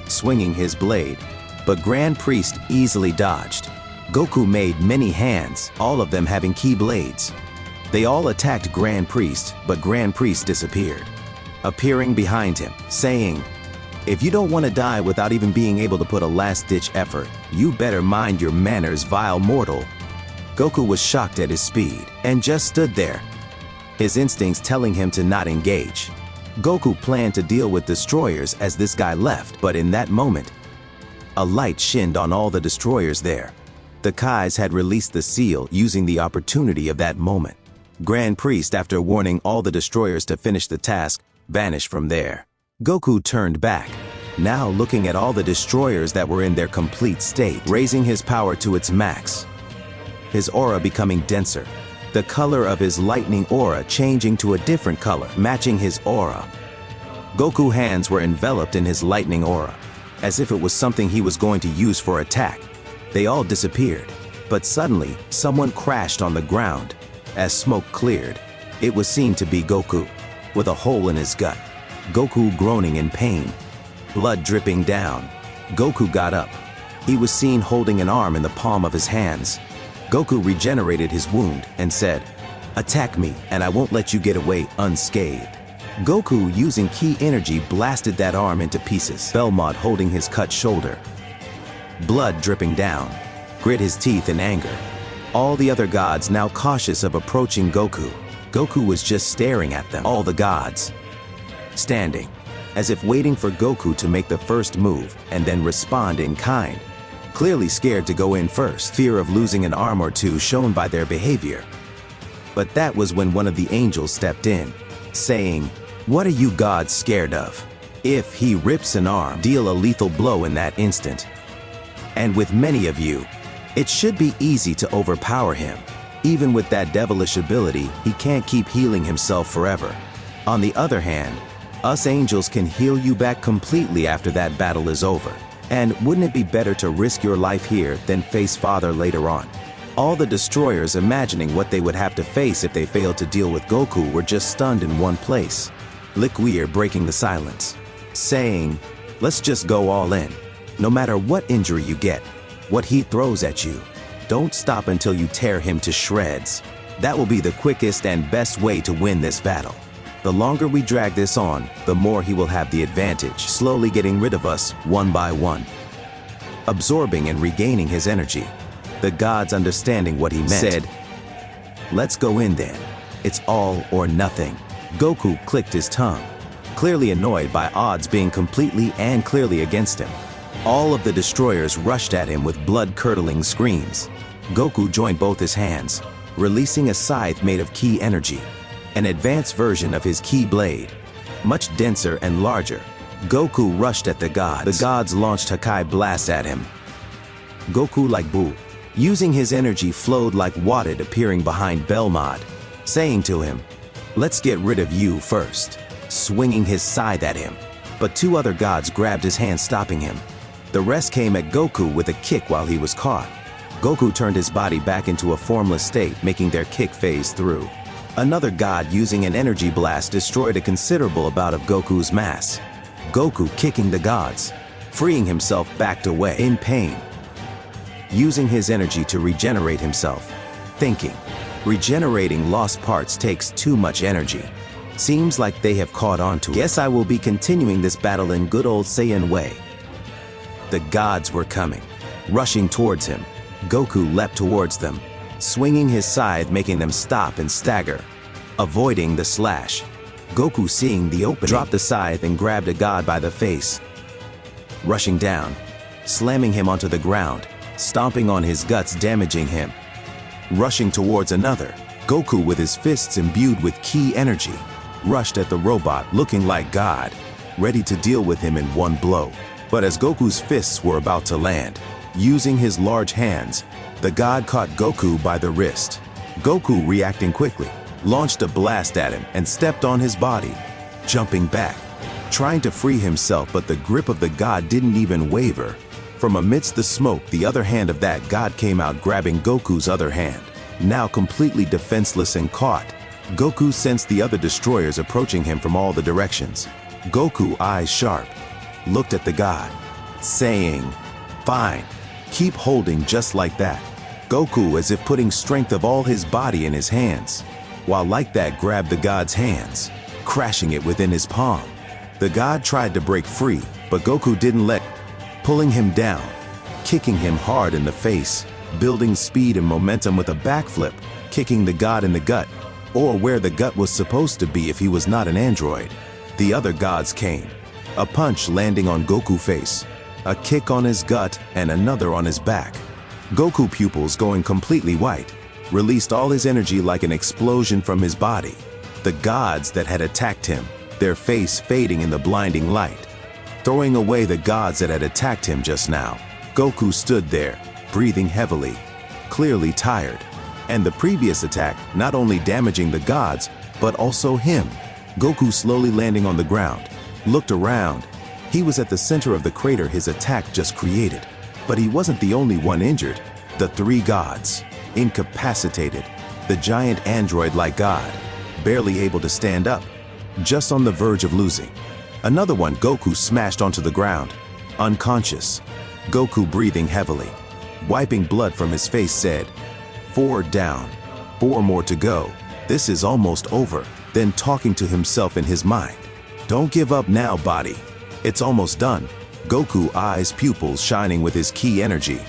swinging his blade, but Grand Priest easily dodged. Goku made many hands, all of them having ki blades. They all attacked Grand Priest, but Grand Priest disappeared, appearing behind him, saying, "If you don't want to die without even being able to put a last-ditch effort, you better mind your manners, vile mortal." Goku was shocked at his speed and just stood there, his instincts telling him to not engage. Goku planned to deal with destroyers as this guy left, but in that moment, a light shined on all the destroyers there. The Kais had released the seal, using the opportunity of that moment. Grand Priest, after warning all the destroyers to finish the task, vanished from there. Goku turned back, now looking at all the destroyers that were in their complete state, raising his power to its max, his aura becoming denser, the color of his lightning aura changing to a different color, matching his aura. Goku's hands were enveloped in his lightning aura, as if it was something he was going to use for attack. They all disappeared, but suddenly, someone crashed on the ground. As smoke cleared, it was seen to be Goku, with a hole in his gut. Goku groaning in pain, blood dripping down. Goku got up. He was seen holding an arm in the palm of his hands. Goku regenerated his wound and said, Attack me, and I won't let you get away unscathed. Goku, using ki energy, blasted that arm into pieces. Belmont holding his cut shoulder. Blood dripping down, grit his teeth in anger. All the other gods now cautious of approaching Goku. Goku was just staring at them. All the gods standing, as if waiting for Goku to make the first move and then respond in kind. Clearly scared to go in first, fear of losing an arm or two shown by their behavior. But that was when one of the angels stepped in, saying, "What are you gods scared of? If he rips an arm, deal a lethal blow in that instant. And with many of you, it should be easy to overpower him. Even with that devilish ability, he can't keep healing himself forever. On the other hand, us angels can heal you back completely after that battle is over. And wouldn't it be better to risk your life here than face Father later on?" All the destroyers, imagining what they would have to face if they failed to deal with Goku, were just stunned in one place. Liquier breaking the silence, saying, "Let's just go all in. No matter what injury you get, what he throws at you, don't stop until you tear him to shreds. That will be the quickest and best way to win this battle. The longer we drag this on, the more he will have the advantage, slowly getting rid of us one by one." Absorbing and regaining his energy, the gods, understanding what he meant, said, "Let's go in then. It's all or nothing." Goku clicked his tongue, clearly annoyed by odds being completely and clearly against him. All of the destroyers rushed at him with blood-curdling screams. Goku joined both his hands, releasing a scythe made of ki energy, an advanced version of his ki blade, much denser and larger. Goku rushed at the gods. The gods launched Hakai blasts at him. Goku, like Buu, using his energy, flowed like water, appearing behind Belmod, saying to him, "Let's get rid of you first," swinging his scythe at him. But two other gods grabbed his hand, stopping him. The rest came at Goku with a kick while he was caught. Goku turned his body back into a formless state, making their kick phase through. Another god, using an energy blast, destroyed a considerable amount of Goku's mass. Goku, kicking the gods, freeing himself, backed away in pain, using his energy to regenerate himself, thinking, regenerating lost parts takes too much energy. Seems like they have caught on to it. Guess I will be continuing this battle in good old Saiyan way. The gods were coming, rushing towards him. Goku leapt towards them, swinging his scythe, making them stop and stagger, avoiding the slash. Goku, seeing the opening, dropped the scythe and grabbed a god by the face, rushing down, slamming him onto the ground, stomping on his guts, damaging him. Rushing towards another, Goku, with his fists imbued with ki energy, rushed at the robot, looking like God, ready to deal with him in one blow. But as Goku's fists were about to land, using his large hands, the god caught Goku by the wrist. Goku, reacting quickly, launched a blast at him and stepped on his body, jumping back, trying to free himself, but the grip of the god didn't even waver. From amidst the smoke, the other hand of that god came out, grabbing Goku's other hand. Now completely defenseless and caught, Goku sensed the other destroyers approaching him from all the directions. Goku, eyes sharp, looked at the god, saying, "Fine, keep holding just like that." Goku, as if putting strength of all his body in his hands, while like that grabbed the god's hands, crashing it within his palm. The god tried to break free, but Goku didn't let, pulling him down, kicking him hard in the face, building speed and momentum with a backflip, kicking the god in the gut, or where the gut was supposed to be if he was not an android. The other gods came, a punch landing on Goku's face, a kick on his gut, and another on his back. Goku, pupils going completely white, released all his energy like an explosion from his body. The gods that had attacked him, their face fading in the blinding light. Throwing away the gods that had attacked him just now, Goku stood there, breathing heavily, clearly tired. And the previous attack not only damaging the gods, but also him. Goku, slowly landing on the ground, looked around. He was at the center of the crater his attack just created. But he wasn't the only one injured. The three gods, incapacitated. The giant android-like god, barely able to stand up, just on the verge of losing. Another one, Goku, smashed onto the ground, unconscious. Goku, breathing heavily, wiping blood from his face, said, 4 down, 4 more to go. this is almost over, then talking to himself in his mind. Don't give up now, body. It's almost done. Goku eyes pupils shining with his ki energy.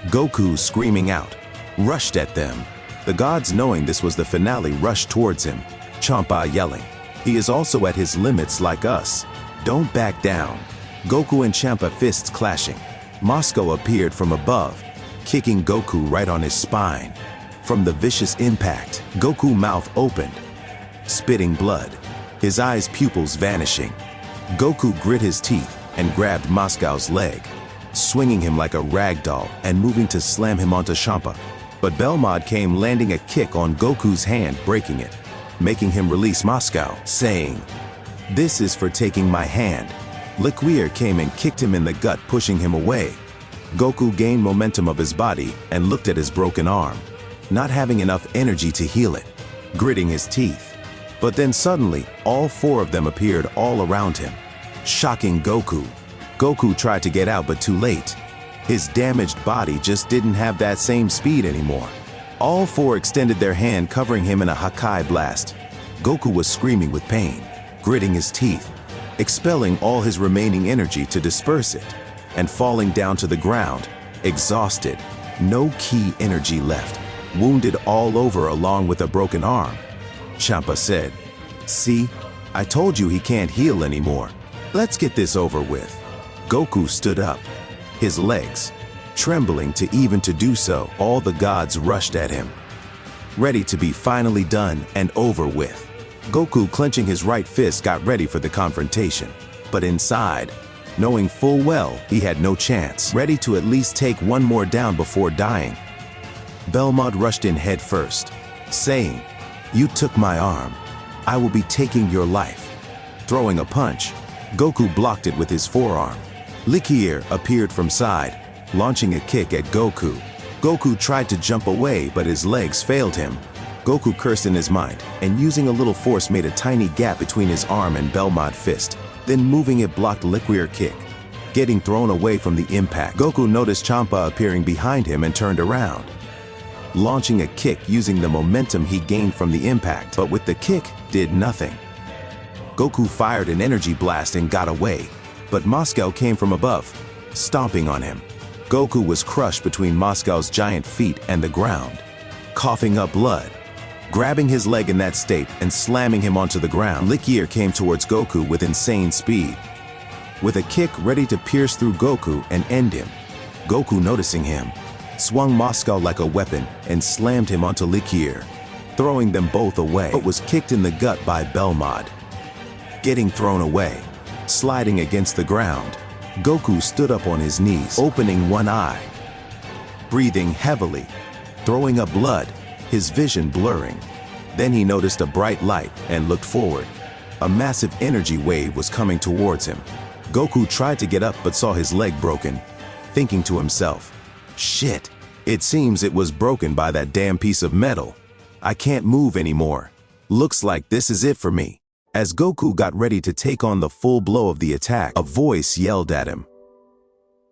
Goku screaming out, rushed at them. The gods, knowing this was the finale, rushed towards him. Champa yelling, he is also at his limits like us. Don't back down. Goku and Champa fists clashing. Moscow appeared from above, kicking Goku right on his spine. From the vicious impact, Goku mouth opened, spitting blood, his eyes pupils vanishing. Goku grit his teeth and grabbed Moscow's leg, swinging him like a rag doll and moving to slam him onto Champa. But Belmod came, landing a kick on Goku's hand, breaking it, making him release Moscow, saying, "This is for taking my hand." Liquier came and kicked him in the gut, pushing him away. Goku gained momentum of his body and looked at his broken arm, not having enough energy to heal it, gritting his teeth. But then suddenly, all four of them appeared all around him, shocking Goku. Goku tried to get out, but too late. His damaged body just didn't have that same speed anymore. All four extended their hand, covering him in a Hakai blast. Goku was screaming with pain, gritting his teeth, expelling all his remaining energy to disperse it, and falling down to the ground, exhausted, no ki energy left, wounded all over along with a broken arm. Champa said, "See, I told you he can't heal anymore. Let's get this over with." Goku stood up, his legs trembling to do so. All the gods rushed at him, ready to be finally done and over with. Goku, clenching his right fist, got ready for the confrontation. But inside, knowing full well he had no chance, ready to at least take one more down before dying, Belmod rushed in head first, saying, "You took my arm. I will be taking your life." Throwing a punch, Goku blocked it with his forearm. Liquier appeared from side, launching a kick at Goku. Goku tried to jump away, but his legs failed him. Goku cursed in his mind, and using a little force made a tiny gap between his arm and Belmod fist, then moving it blocked Liquier kick. Getting thrown away from the impact, Goku noticed Champa appearing behind him and turned around, launching a kick using the momentum he gained from the impact, but with the kick, did nothing. Goku fired an energy blast and got away, but Moscow came from above, stomping on him. Goku was crushed between Moscow's giant feet and the ground, coughing up blood. Grabbing his leg in that state and slamming him onto the ground, Liquier came towards Goku with insane speed, with a kick ready to pierce through Goku and end him. Goku, noticing him, swung Moscow like a weapon and slammed him onto Liquier, throwing them both away, but was kicked in the gut by Belmod. Getting thrown away, sliding against the ground, Goku stood up on his knees, opening one eye, breathing heavily, throwing up blood, his vision blurring. Then he noticed a bright light and looked forward. A massive energy wave was coming towards him. Goku tried to get up but saw his leg broken, thinking to himself, "Shit, it seems it was broken by that damn piece of metal. I can't move anymore. Looks like this is it for me." As Goku got ready to take on the full blow of the attack, a voice yelled at him,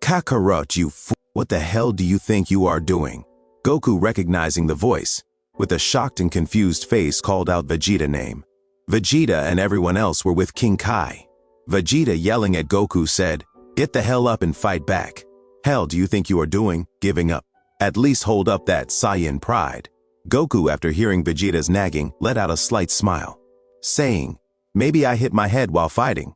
"Kakarot, you fool! What the hell do you think you are doing?" Goku, recognizing the voice, with a shocked and confused face, called out Vegeta name. Vegeta and everyone else were with King Kai. Vegeta, yelling at Goku, said, "Get the hell up and fight back. Hell do you think you are doing, giving up? At least hold up that Saiyan pride." Goku, after hearing Vegeta's nagging, let out a slight smile, saying, "Maybe I hit my head while fighting.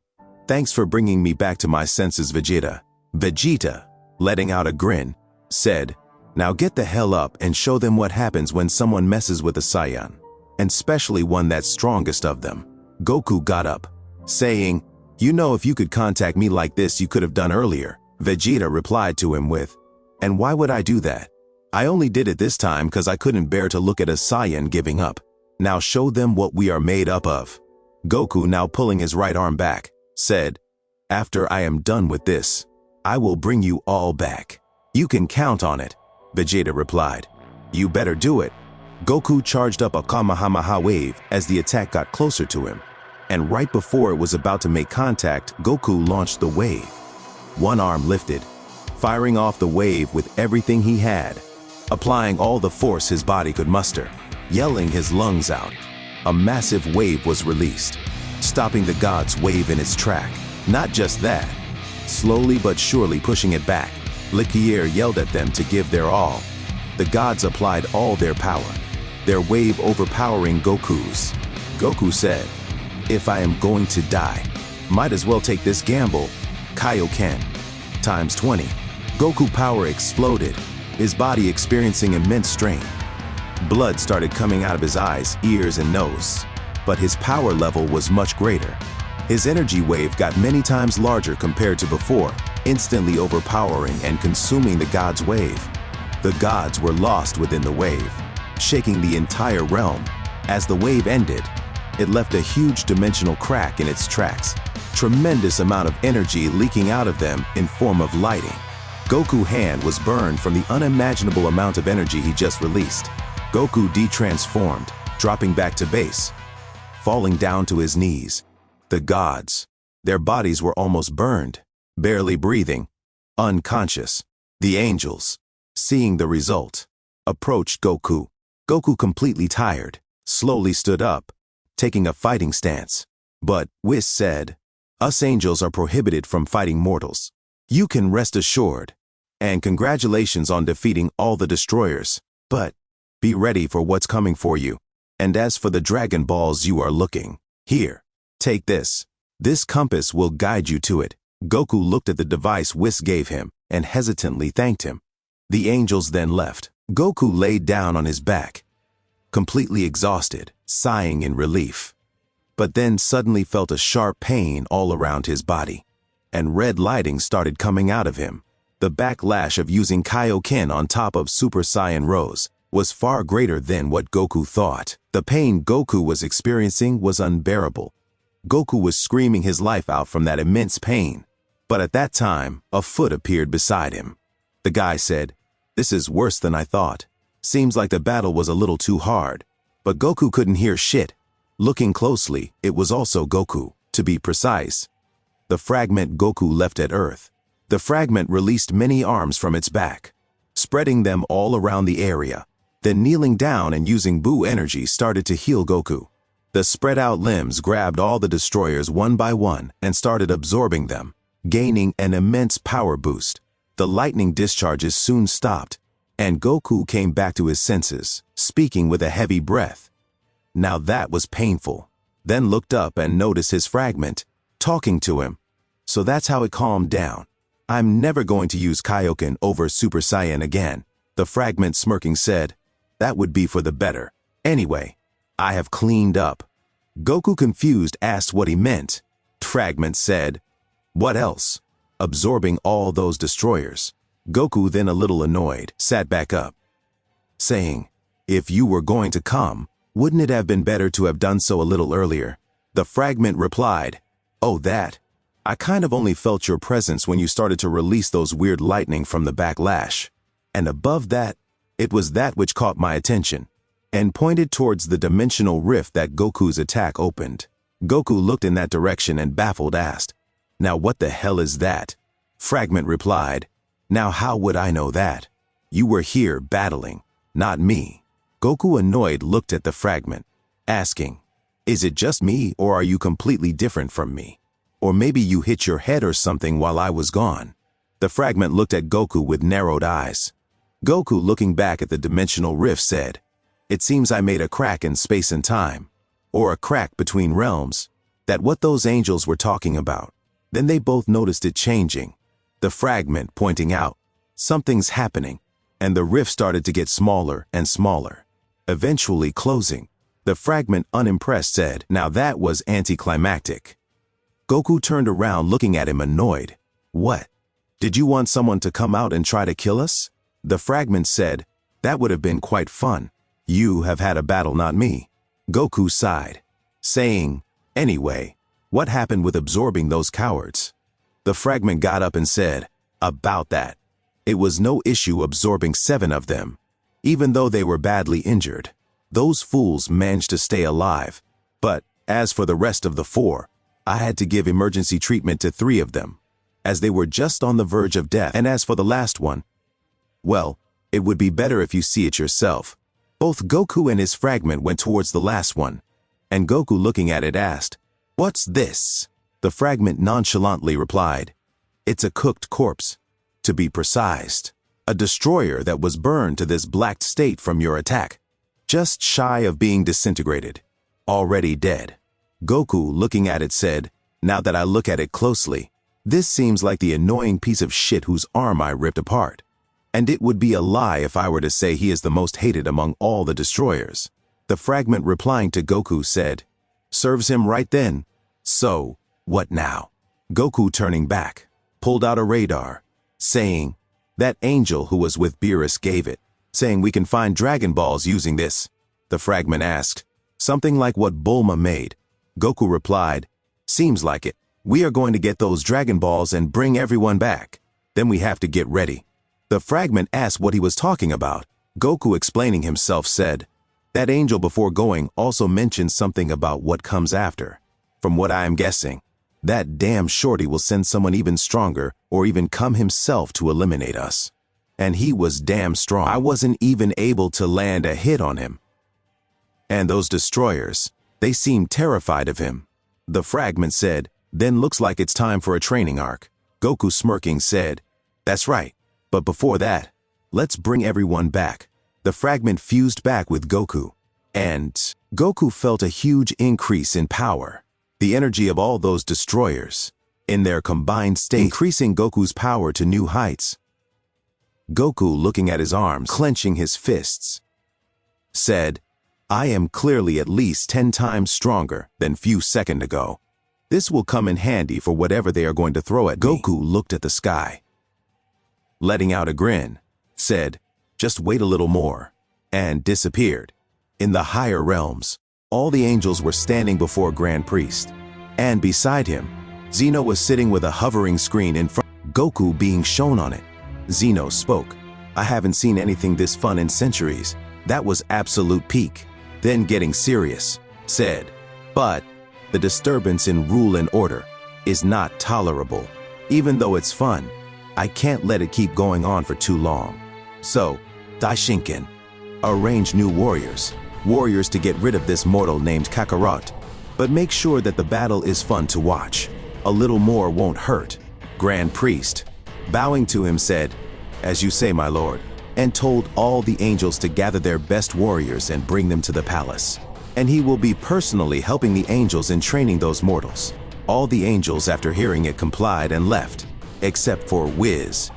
Thanks for bringing me back to my senses, Vegeta." Vegeta, letting out a grin, said, "Now get the hell up and show them what happens when someone messes with a Saiyan, and especially one that's strongest of them." Goku got up, saying, "You know, if you could contact me like this, you could have done earlier." Vegeta replied to him with, "And why would I do that? I only did it this time because I couldn't bear to look at a Saiyan giving up. Now show them what we are made up of." Goku, now pulling his right arm back, said, "After I am done with this, I will bring you all back. You can count on it." Vegeta replied, "You better do it." Goku charged up a Kamehameha wave as the attack got closer to him, and right before it was about to make contact, Goku launched the wave. One arm lifted, firing off the wave with everything he had, applying all the force his body could muster, yelling his lungs out. a massive wave was released, stopping the god's wave in its track. Not just that, slowly but surely pushing it back, Liquier yelled at them to give their all. The gods applied all their power, their wave overpowering Goku's. Goku said, "If I am going to die, might as well take this gamble." Kaioken times 20. Goku power exploded, his body experiencing immense strain. Blood started coming out of his eyes, ears, and nose. But his power level was much greater. His energy wave got many times larger compared to before, instantly overpowering and consuming the god's wave. The gods were lost within the wave, shaking the entire realm. As the wave ended, it left a huge dimensional crack in its tracks, tremendous amount of energy leaking out of them in form of lighting. Goku's hand was burned from the unimaginable amount of energy he just released. Goku de-transformed, dropping back to base, falling down to his knees. The gods, their bodies were almost burned, barely breathing, unconscious. The angels, seeing the result, approached Goku. Goku, completely tired, slowly stood up, taking a fighting stance. But Whis said, "Us angels are prohibited from fighting mortals. You can rest assured, and congratulations on defeating all the destroyers, but be ready for what's coming for you. And as for the Dragon Balls you are looking, here, take this. This compass will guide you to it." Goku looked at the device Whis gave him and hesitantly thanked him. The angels then left. Goku laid down on his back, completely exhausted, sighing in relief. But then suddenly felt a sharp pain all around his body, and red lighting started coming out of him. The backlash of using Kaioken on top of Super Saiyan Rose was far greater than what Goku thought. The pain Goku was experiencing was unbearable. Goku was screaming his life out from that immense pain. But at that time, a foot appeared beside him. The guy said, "This is worse than I thought. Seems like the battle was a little too hard." But Goku couldn't hear shit. Looking closely, it was also Goku, to be precise. The fragment Goku left at Earth. The fragment released many arms from its back, spreading them all around the area. Then kneeling down and using Buu energy started to heal Goku. The spread out limbs grabbed all the destroyers one by one and started absorbing them, gaining an immense power boost. The lightning discharges soon stopped, and Goku came back to his senses, speaking with a heavy breath. Now that was painful. Then looked up and noticed his fragment, talking to him. So that's how it calmed down. "I'm never going to use Kaioken over Super Saiyan again," the fragment smirking said. "That would be for the better. Anyway, I have cleaned up." Goku, confused, asked what he meant. Fragment said, "What else?" Absorbing all those destroyers. Goku, then a little annoyed, sat back up, saying, "If you were going to come, wouldn't it have been better to have done so a little earlier?" The fragment replied, "Oh, that. I kind of only felt your presence when you started to release those weird lightning from the backlash. And above that, it was that which caught my attention," and pointed towards the dimensional rift that Goku's attack opened. Goku looked in that direction and baffled asked, "Now what the hell is that?" Fragment replied, "Now how would I know that? You were here battling, not me." Goku, annoyed, looked at the fragment, asking, "Is it just me, or are you completely different from me? Or maybe you hit your head or something while I was gone?" The fragment looked at Goku with narrowed eyes. Goku, looking back at the dimensional rift, said, "It seems I made a crack in space and time, or a crack between realms. That what those angels were talking about." Then they both noticed it changing. The fragment pointing out, "Something's happening," and the rift started to get smaller and smaller, eventually closing. The fragment, unimpressed, said, "Now that was anticlimactic." Goku turned around, looking at him, annoyed. "What? Did you want someone to come out and try to kill us?" The fragment said, "That would have been quite fun. You have had a battle, not me." Goku sighed, saying, "Anyway, what happened with absorbing those cowards?" The fragment got up and said, "About that. It was no issue absorbing 7 of them, even though they were badly injured. Those fools managed to stay alive. But as for the rest of the 4, I had to give emergency treatment to 3 of them, as they were just on the verge of death. And as for the last one, well, it would be better if you see it yourself." Both Goku and his fragment went towards the last one. and Goku looking at it asked, "What's this?" The fragment nonchalantly replied, "It's a cooked corpse. To be precise, a destroyer that was burned to this black state from your attack. Just shy of being disintegrated. Already dead." Goku, looking at it, said, "Now that I look at it closely, this seems like the annoying piece of shit whose arm I ripped apart. And it would be a lie if I were to say he is the most hated among all the destroyers." The fragment replying to Goku said, "Serves him right then. So, what now?" Goku, turning back, pulled out a radar, saying, "That angel who was with Beerus gave it, saying we can find Dragon Balls using this." The fragment asked, "Something like what Bulma made?" Goku replied, "Seems like it. We are going to get those Dragon Balls and bring everyone back. Then we have to get ready." The fragment asked what he was talking about. Goku, explaining himself, said, "That angel before going also mentioned something about what comes after. From what I am guessing, that damn shorty will send someone even stronger or even come himself to eliminate us. And he was damn strong. I wasn't even able to land a hit on him. And those destroyers, they seemed terrified of him." The fragment said, "Then looks like it's time for a training arc." Goku, smirking, said, "That's right. But before that, let's bring everyone back." The fragment fused back with Goku, and Goku felt a huge increase in power. The energy of all those destroyers, in their combined state, increasing Goku's power to new heights. Goku, looking at his arms, clenching his fists, said, "I am clearly at least 10 times stronger than few seconds ago. This will come in handy for whatever they are going to throw at me." Goku looked at the sky, letting out a grin, said, "Just wait a little more," and disappeared. In the higher realms, all the angels were standing before Grand Priest, and beside him, Zeno was sitting with a hovering screen in front, Goku being shown on it. Zeno spoke, "I haven't seen anything this fun in centuries. That was absolute peak." Then, getting serious, said, "But the disturbance in rule and order is not tolerable. Even though it's fun, I can't let it keep going on for too long. So, Daishinken, arrange new warriors to get rid of this mortal named Kakarot. But make sure that the battle is fun to watch. A little more won't hurt." Grand Priest, bowing to him, said, "As you say, my lord," and told all the angels to gather their best warriors and bring them to the palace. And he will be personally helping the angels in training those mortals. All the angels, after hearing it, complied and left, except for Wiz.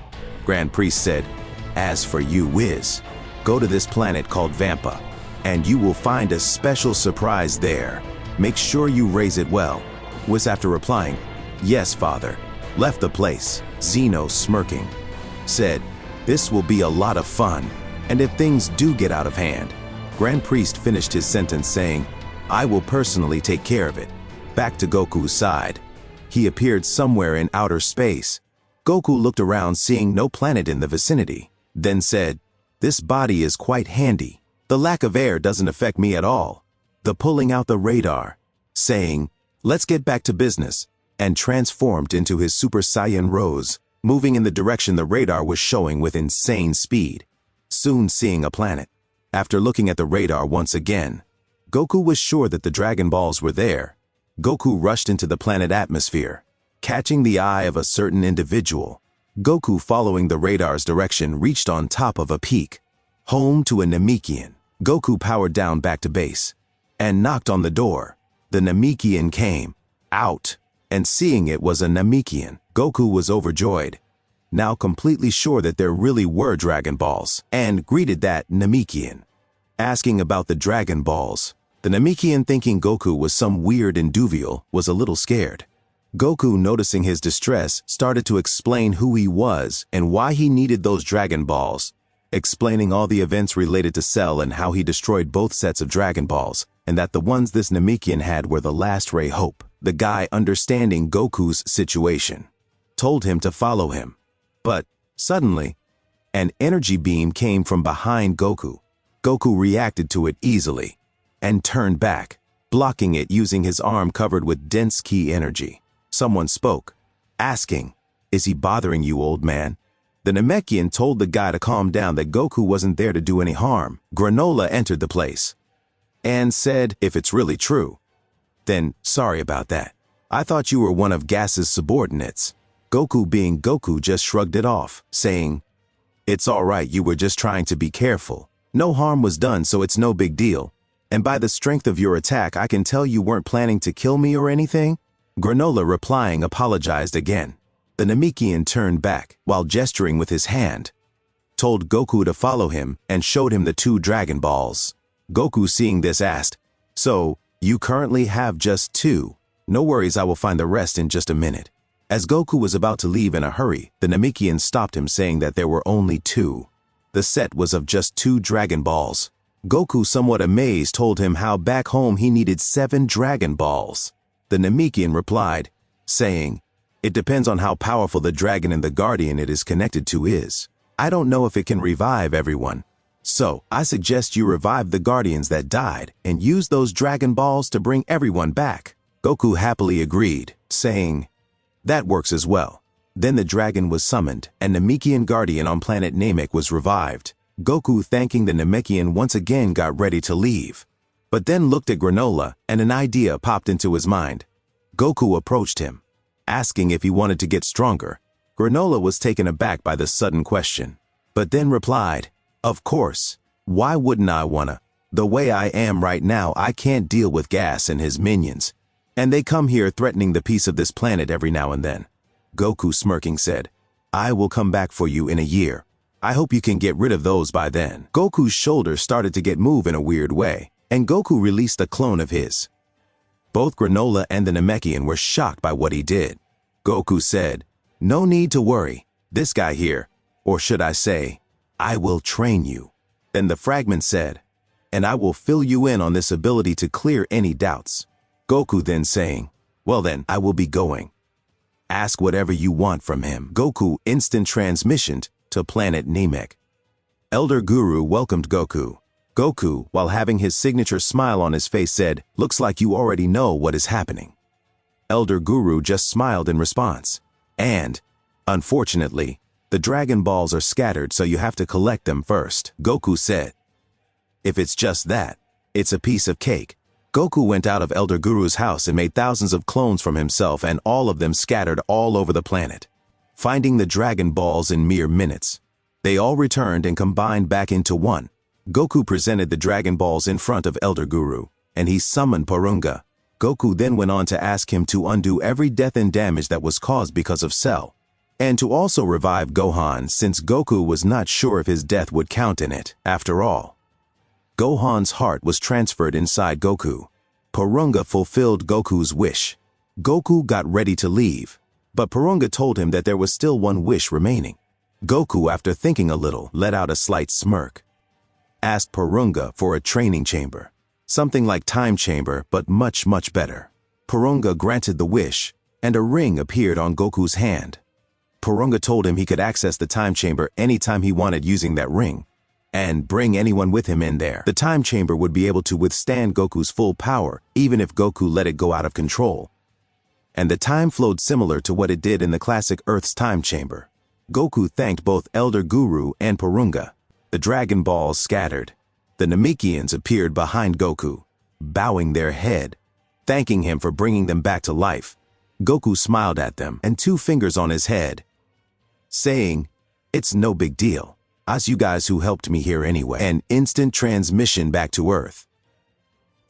Grand Priest said, "As for you, Wiz, go to this planet called Vampa, and you will find a special surprise there. Make sure you raise it well." Wiz, after replying, "Yes, father," left the place. Zeno, smirking, said, "This will be a lot of fun, and if things do get out of hand." Grand Priest finished his sentence saying, "I will personally take care of it." Back to Goku's side. He appeared somewhere in outer space. Goku looked around, seeing no planet in the vicinity, then said, "This body is quite handy. The lack of air doesn't affect me at all." The pulling out the radar, saying, "Let's get back to business," and transformed into his Super Saiyan Rose, moving in the direction the radar was showing with insane speed, soon seeing a planet. After looking at the radar once again, Goku was sure that the Dragon Balls were there. Goku rushed into the planet atmosphere, catching the eye of a certain individual. Goku, following the radar's direction, reached on top of a peak, home to a Namekian. Goku powered down back to base and knocked on the door. The Namekian came out, and seeing it was a Namekian, Goku was overjoyed, now completely sure that there really were Dragon Balls, and greeted that Namekian, asking about the Dragon Balls. The Namekian, thinking Goku was some weird Induvial, was a little scared. Goku, noticing his distress, started to explain who he was and why he needed those Dragon Balls, explaining all the events related to Cell and how he destroyed both sets of Dragon Balls, and that the ones this Namekian had were the last ray hope. The guy, understanding Goku's situation, told him to follow him. But, suddenly, an energy beam came from behind Goku. Goku reacted to it easily, and turned back, blocking it using his arm covered with dense ki energy. Someone spoke, asking, "Is he bothering you, old man?" The Namekian told the guy to calm down, that Goku wasn't there to do any harm. Granola entered the place, and said, "If it's really true, Then, sorry about that. I thought you were one of Gas's subordinates. Goku, being Goku, just shrugged it off, saying, "It's alright, you were just trying to be careful. No harm was done, so it's no big deal. And by the strength of your attack, I can tell you weren't planning to kill me or anything." Granola, replying, apologized again. The Namekian turned back, while gesturing with his hand, told Goku to follow him, and showed him the 2 Dragon Balls. Goku, seeing this, asked, "So, you currently have just 2? No worries, I will find the rest in just a minute." As Goku was about to leave in a hurry, the Namekian stopped him, saying that there were only 2. The set was of just 2 Dragon Balls. Goku, somewhat amazed, told him how back home he needed 7 Dragon Balls. The Namekian replied, saying, "It depends on how powerful the dragon and the guardian it is connected to is. I don't know if it can revive everyone. So, I suggest you revive the guardians that died and use those Dragon Balls to bring everyone back." Goku happily agreed, saying, "That works as well." Then the dragon was summoned, and Namekian guardian on planet Namek was revived. Goku, thanking the Namekian once again, got ready to leave, but then looked at Granola, and an idea popped into his mind. Goku approached him, asking if he wanted to get stronger. Granola was taken aback by the sudden question, but then replied, "Of course, why wouldn't I wanna? The way I am right now, I can't deal with Gas and his minions, and they come here threatening the peace of this planet every now and then." Goku, smirking, said, "I will come back for you in a year. I hope you can get rid of those by then." Goku's shoulders started to get moved in a weird way, and Goku released a clone of his. Both Granola and the Namekian were shocked by what he did. Goku said, "No need to worry. This guy here, or should I say, I will train you." Then the fragment said, "And I will fill you in on this ability to clear any doubts." Goku then saying, "Well then, I will be going. Ask whatever you want from him." Goku instant transmissioned to planet Namek. Elder Guru welcomed Goku. Goku, while having his signature smile on his face, said, "Looks like you already know what is happening." Elder Guru just smiled in response. And, unfortunately, the Dragon Balls are scattered, so you have to collect them first. Goku said, "If it's just that, it's a piece of cake." Goku went out of Elder Guru's house and made thousands of clones from himself, and all of them scattered all over the planet, finding the Dragon Balls in mere minutes. They all returned and combined back into one. Goku presented the Dragon Balls in front of Elder Guru, and he summoned Porunga. Goku then went on to ask him to undo every death and damage that was caused because of Cell, and to also revive Gohan, since Goku was not sure if his death would count in it. After all, Gohan's heart was transferred inside Goku. Porunga fulfilled Goku's wish. Goku got ready to leave, but Porunga told him that there was still one wish remaining. Goku, after thinking a little, let out a slight smirk. Asked Porunga for a training chamber. Something like time chamber, but much, much better. Porunga granted the wish, and a ring appeared on Goku's hand. Porunga told him he could access the time chamber anytime he wanted using that ring, and bring anyone with him in there. The time chamber would be able to withstand Goku's full power, even if Goku let it go out of control. And the time flowed similar to what it did in the classic Earth's time chamber. Goku thanked both Elder Guru and Porunga. The Dragon Balls scattered. The Namekians appeared behind Goku, bowing their head, thanking him for bringing them back to life. Goku smiled at them and 2 fingers on his head, saying, "It's no big deal. As you guys who helped me here anyway." An instant transmission back to Earth.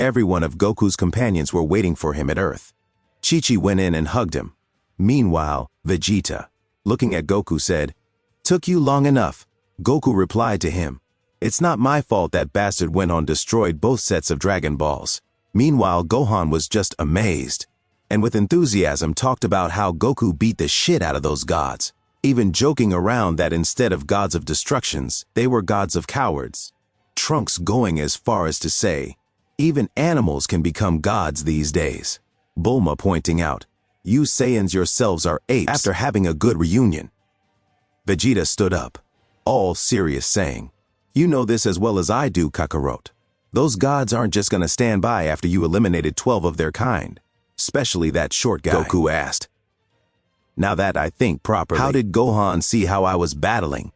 Every one of Goku's companions were waiting for him at Earth. Chi-Chi went in and hugged him. Meanwhile, Vegeta, looking at Goku, said, "Took you long enough." Goku replied to him, "It's not my fault that bastard went on destroyed both sets of Dragon Balls." Meanwhile, Gohan was just amazed, and with enthusiasm talked about how Goku beat the shit out of those gods, even joking around that instead of gods of destructions, they were gods of cowards. Trunks going as far as to say, even animals can become gods these days. Bulma pointing out, "You Saiyans yourselves are apes after having a good reunion." Vegeta stood up, all serious, saying, "You know this as well as I do, Kakarot. Those gods aren't just gonna stand by after you eliminated 12 of their kind, especially that short guy." Goku asked, "Now that I think properly, how did Gohan see how I was battling?"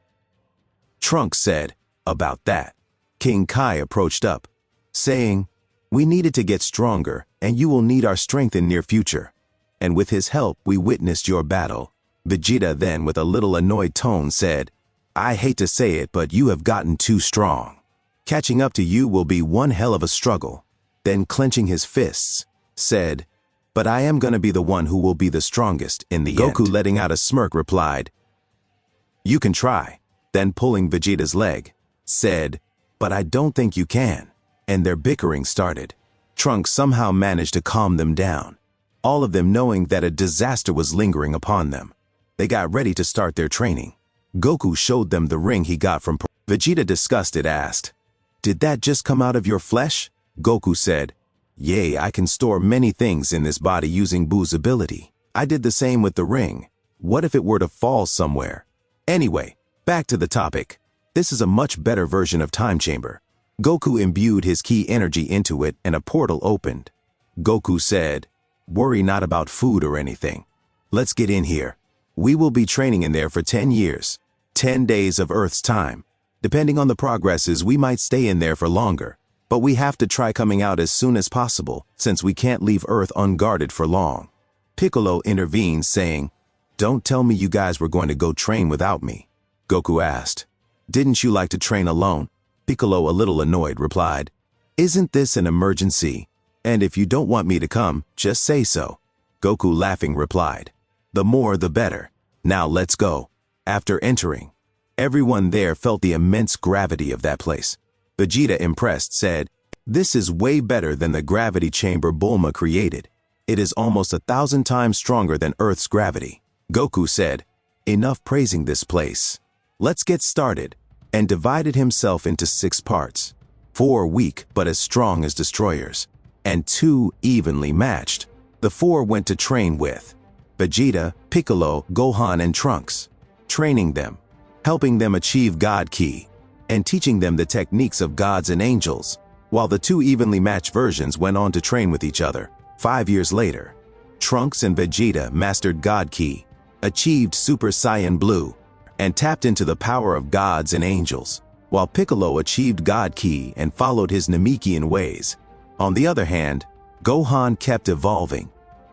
Trunks said, "About that." King Kai approached up, saying, We needed to get stronger, and you will need our strength in near future. And with his help, we witnessed your battle. Vegeta then, with a little annoyed tone, said, I hate to say it, but you have gotten too strong. Catching up to you will be one hell of a struggle. Then, clenching his fists, said, but I am gonna be the one who will be the strongest in the end. Goku, letting out a smirk, replied, you can try. Then, pulling Vegeta's leg, said, but I don't think you can. And their bickering started. Trunks somehow managed to calm them down, all of them knowing that a disaster was lingering upon them. They got ready to start their training. Goku showed them the ring he got from Vegeta, disgusted, asked, did that just come out of your flesh? Goku said, yay, I can store many things in this body using Buu's ability. I did the same with the ring. What if it were to fall somewhere? Anyway, back to the topic. This is a much better version of Time Chamber. Goku imbued his key energy into it and a portal opened. Goku said, worry not about food or anything. Let's get in here. We will be training in there for 10 years. 10 days of Earth's time. Depending on the progresses, we might stay in there for longer. But we have to try coming out as soon as possible, since we can't leave Earth unguarded for long. Piccolo intervened, saying, don't tell me you guys were going to go train without me. Goku asked, didn't you like to train alone? Piccolo, a little annoyed, replied, isn't this an emergency? And if you don't want me to come, just say so. Goku, laughing, replied, the more the better. Now let's go. After entering, everyone there felt the immense gravity of that place. Vegeta, impressed, said, this is way better than the gravity chamber Bulma created. It is almost 1,000 times stronger than Earth's gravity. Goku said, enough praising this place. Let's get started, and divided himself into 6 parts. 4 weak but as strong as destroyers, and 2 evenly matched. The 4 went to train with Vegeta, Piccolo, Gohan, and Trunks, training them, helping them achieve God Ki, and teaching them the techniques of gods and angels, while the 2 evenly matched versions went on to train with each other. 5 years later, Trunks and Vegeta mastered God Ki, achieved Super Saiyan Blue, and tapped into the power of gods and angels, while Piccolo achieved God Ki and followed his Namekian ways. On the other hand, Gohan kept evolving,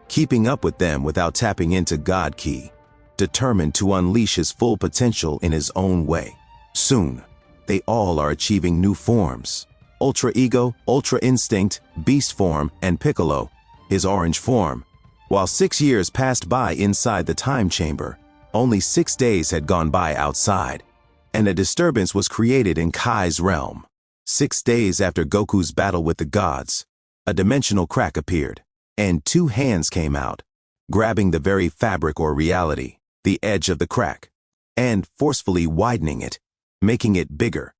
keeping up with them without tapping into God Ki, determined to unleash his full potential in his own way. Soon, they all are achieving new forms: Ultra Ego, Ultra Instinct, Beast form, and Piccolo, his orange form. While 6 years passed by inside the time chamber, only 6 days had gone by outside, and a disturbance was created in Kai's realm. 6 days after Goku's battle with the gods, a dimensional crack appeared, and 2 hands came out, grabbing the very fabric or reality, the edge of the crack, and forcefully widening it, making it bigger.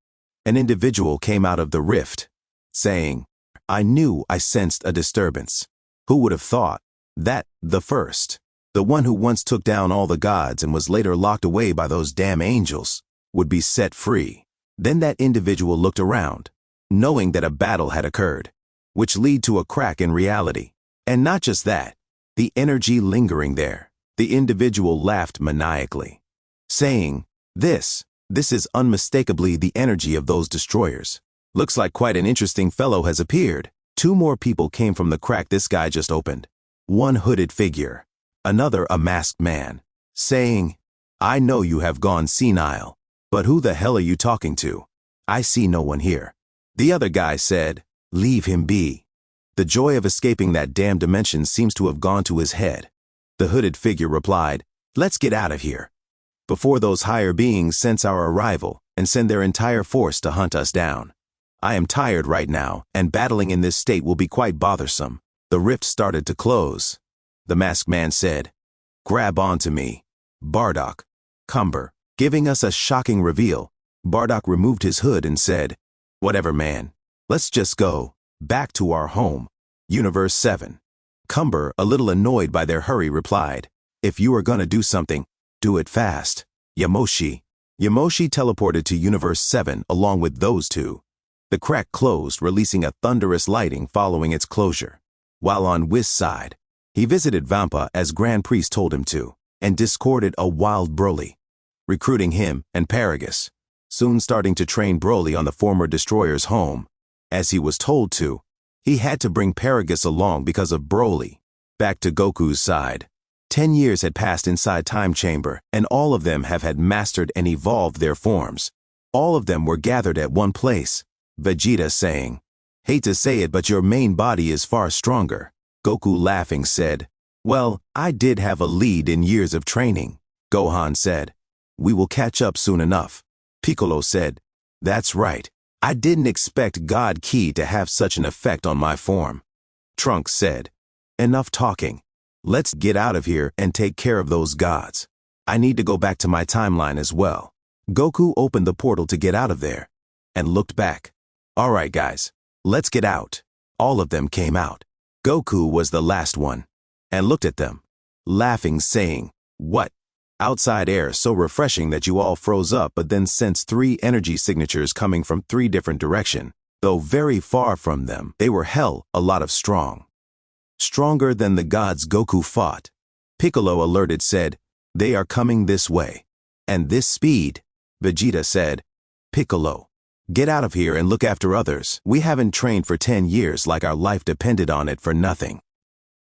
An individual came out of the rift, saying, I knew I sensed a disturbance. Who would have thought that the first, the one who once took down all the gods and was later locked away by those damn angels, would be set free? Then that individual looked around, knowing that a battle had occurred, which led to a crack in reality. And not just that, the energy lingering there. The individual laughed maniacally, saying, This is unmistakably the energy of those destroyers. Looks like quite an interesting fellow has appeared. 2 more people came from the crack this guy just opened. One hooded figure, another a masked man, saying, I know you have gone senile, but who the hell are you talking to? I see no one here. The other guy said, leave him be. The joy of escaping that damn dimension seems to have gone to his head. The hooded figure replied, let's get out of here, before those higher beings sense our arrival and send their entire force to hunt us down. I am tired right now, and battling in this state will be quite bothersome. The rift started to close. The masked man said, grab onto me, Bardock, Cumber, giving us a shocking reveal. Bardock removed his hood and said, whatever, man, let's just go back to our home, Universe 7. Cumber, a little annoyed by their hurry, replied, if you are gonna do something, do it fast. Yamoshi teleported to Universe 7 along with those 2. The crack closed, releasing a thunderous lighting following its closure. While on Whis' side, he visited Vampa as Grand Priest told him to, and discorded a wild Broly, recruiting him and Paragus, soon starting to train Broly on the former destroyer's home, as he was told to. He had to bring Paragus along because of Broly. Back to Goku's side. 10 years had passed inside Time Chamber, and all of them have had mastered and evolved their forms. All of them were gathered at one place. Vegeta saying, "Hate to say it, but your main body is far stronger." Goku laughing said, "Well, I did have a lead in years of training." Gohan said, "We will catch up soon enough." Piccolo said, "That's right. I didn't expect God Ki to have such an effect on my form." Trunks said, "Enough talking. Let's get out of here and take care of those gods. I need to go back to my timeline as well." Goku opened the portal to get out of there and looked back. "All right, guys, let's get out." All of them came out. Goku was the last one and looked at them, laughing, saying, "What? Outside air so refreshing that you all froze up, but then sensed 3 energy signatures coming from 3 different directions. Though very far from them, they were a lot of strong. Stronger than the gods Goku fought." Piccolo alerted said, "They are coming this way. And this speed." Vegeta said, "Piccolo, get out of here and look after others. We haven't trained for 10 years like our life depended on it for nothing.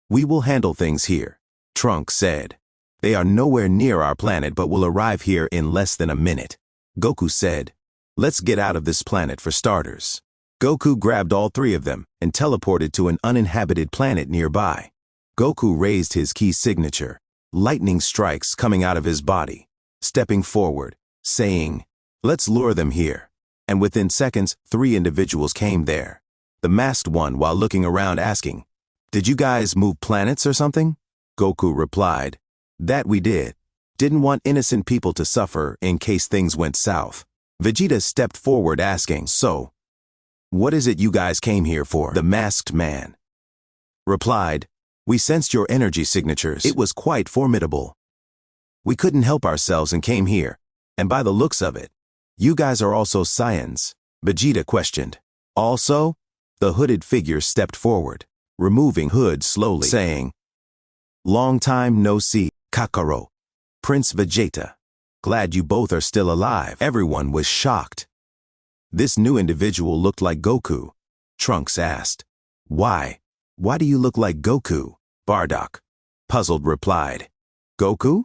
We will handle things here." Trunks said, "They are nowhere near our planet but will arrive here in less than a minute." Goku said, "Let's get out of this planet for starters." Goku grabbed all 3 of them and teleported to an uninhabited planet nearby. Goku raised his key signature, lightning strikes coming out of his body, stepping forward, saying, "Let's lure them here." And within seconds, 3 individuals came there. The masked one, while looking around, asking, "Did you guys move planets or something?" Goku replied, "That we did. Didn't want innocent people to suffer in case things went south." Vegeta stepped forward asking, "So, what is it you guys came here for?" The masked man replied, "We sensed your energy signatures. It was quite formidable. We couldn't help ourselves and came here, and by the looks of it, you guys are also Saiyans." Vegeta questioned. "Also?" The hooded figure stepped forward, removing hood slowly, saying, "Long time no see, Kakarot. Prince Vegeta. Glad you both are still alive." Everyone was shocked. This new individual looked like Goku. Trunks asked, "Why? Why do you look like Goku?" Bardock, puzzled, replied, "Goku?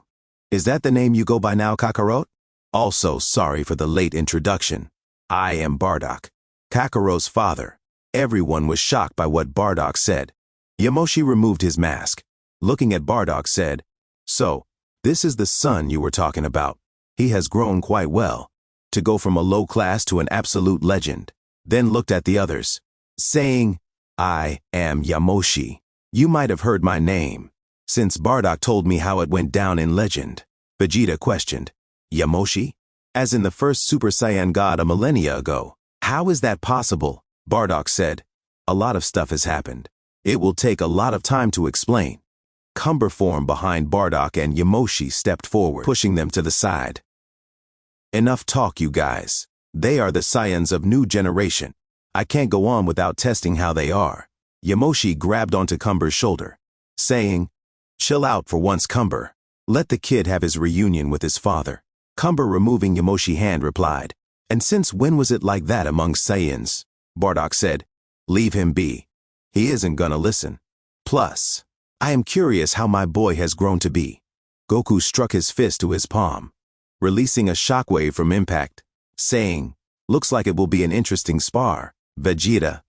Is that the name you go by now, Kakarot? Also sorry for the late introduction. I am Bardock, Kakarot's father." Everyone was shocked by what Bardock said. Yamoshi removed his mask. Looking at Bardock said, "So, this is the son you were talking about. He has grown quite well. To go from a low class to an absolute legend." Then looked at the others, saying, "I am Yamoshi. You might have heard my name, since Bardock told me how it went down in legend." Vegeta questioned, "Yamoshi? As in the first Super Saiyan God a millennia ago? How is that possible?" Bardock said, "A lot of stuff has happened. It will take a lot of time to explain." Cumber formed behind Bardock and Yamoshi stepped forward, pushing them to the side. "Enough talk, you guys. They are the Saiyans of new generation. I can't go on without testing how they are." Yamoshi grabbed onto Cumber's shoulder, saying, "Chill out for once, Cumber. Let the kid have his reunion with his father." Cumber, removing Yamoshi's hand, replied, "And since when was it like that among Saiyans?" Bardock said, "Leave him be. He isn't gonna listen. Plus, I am curious how my boy has grown to be." Goku struck his fist to his palm, releasing a shockwave from impact, saying, "Looks like it will be an interesting spar." Vegeta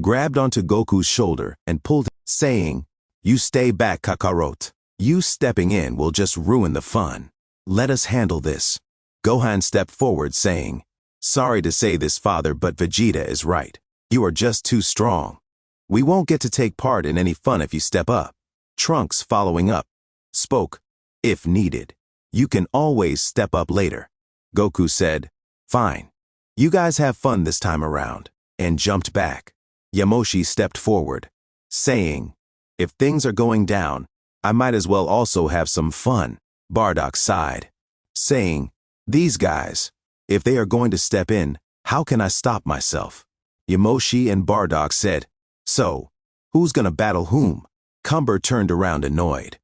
grabbed onto Goku's shoulder and pulled him, saying, "You stay back, Kakarot. You stepping in will just ruin the fun. Let us handle this." Gohan stepped forward, saying, "Sorry to say this, father, but Vegeta is right. You are just too strong. We won't get to take part in any fun if you step up." Trunks, following up, spoke, "If needed, you can always step up later." Goku said, "Fine. You guys have fun this time around," and jumped back. Yamoshi stepped forward, saying, "If things are going down, I might as well also have some fun." Bardock sighed, saying, "These guys, if they are going to step in, how can I stop myself?" Yamoshi and Bardock said, "So, who's gonna battle whom?" Cumber turned around annoyed,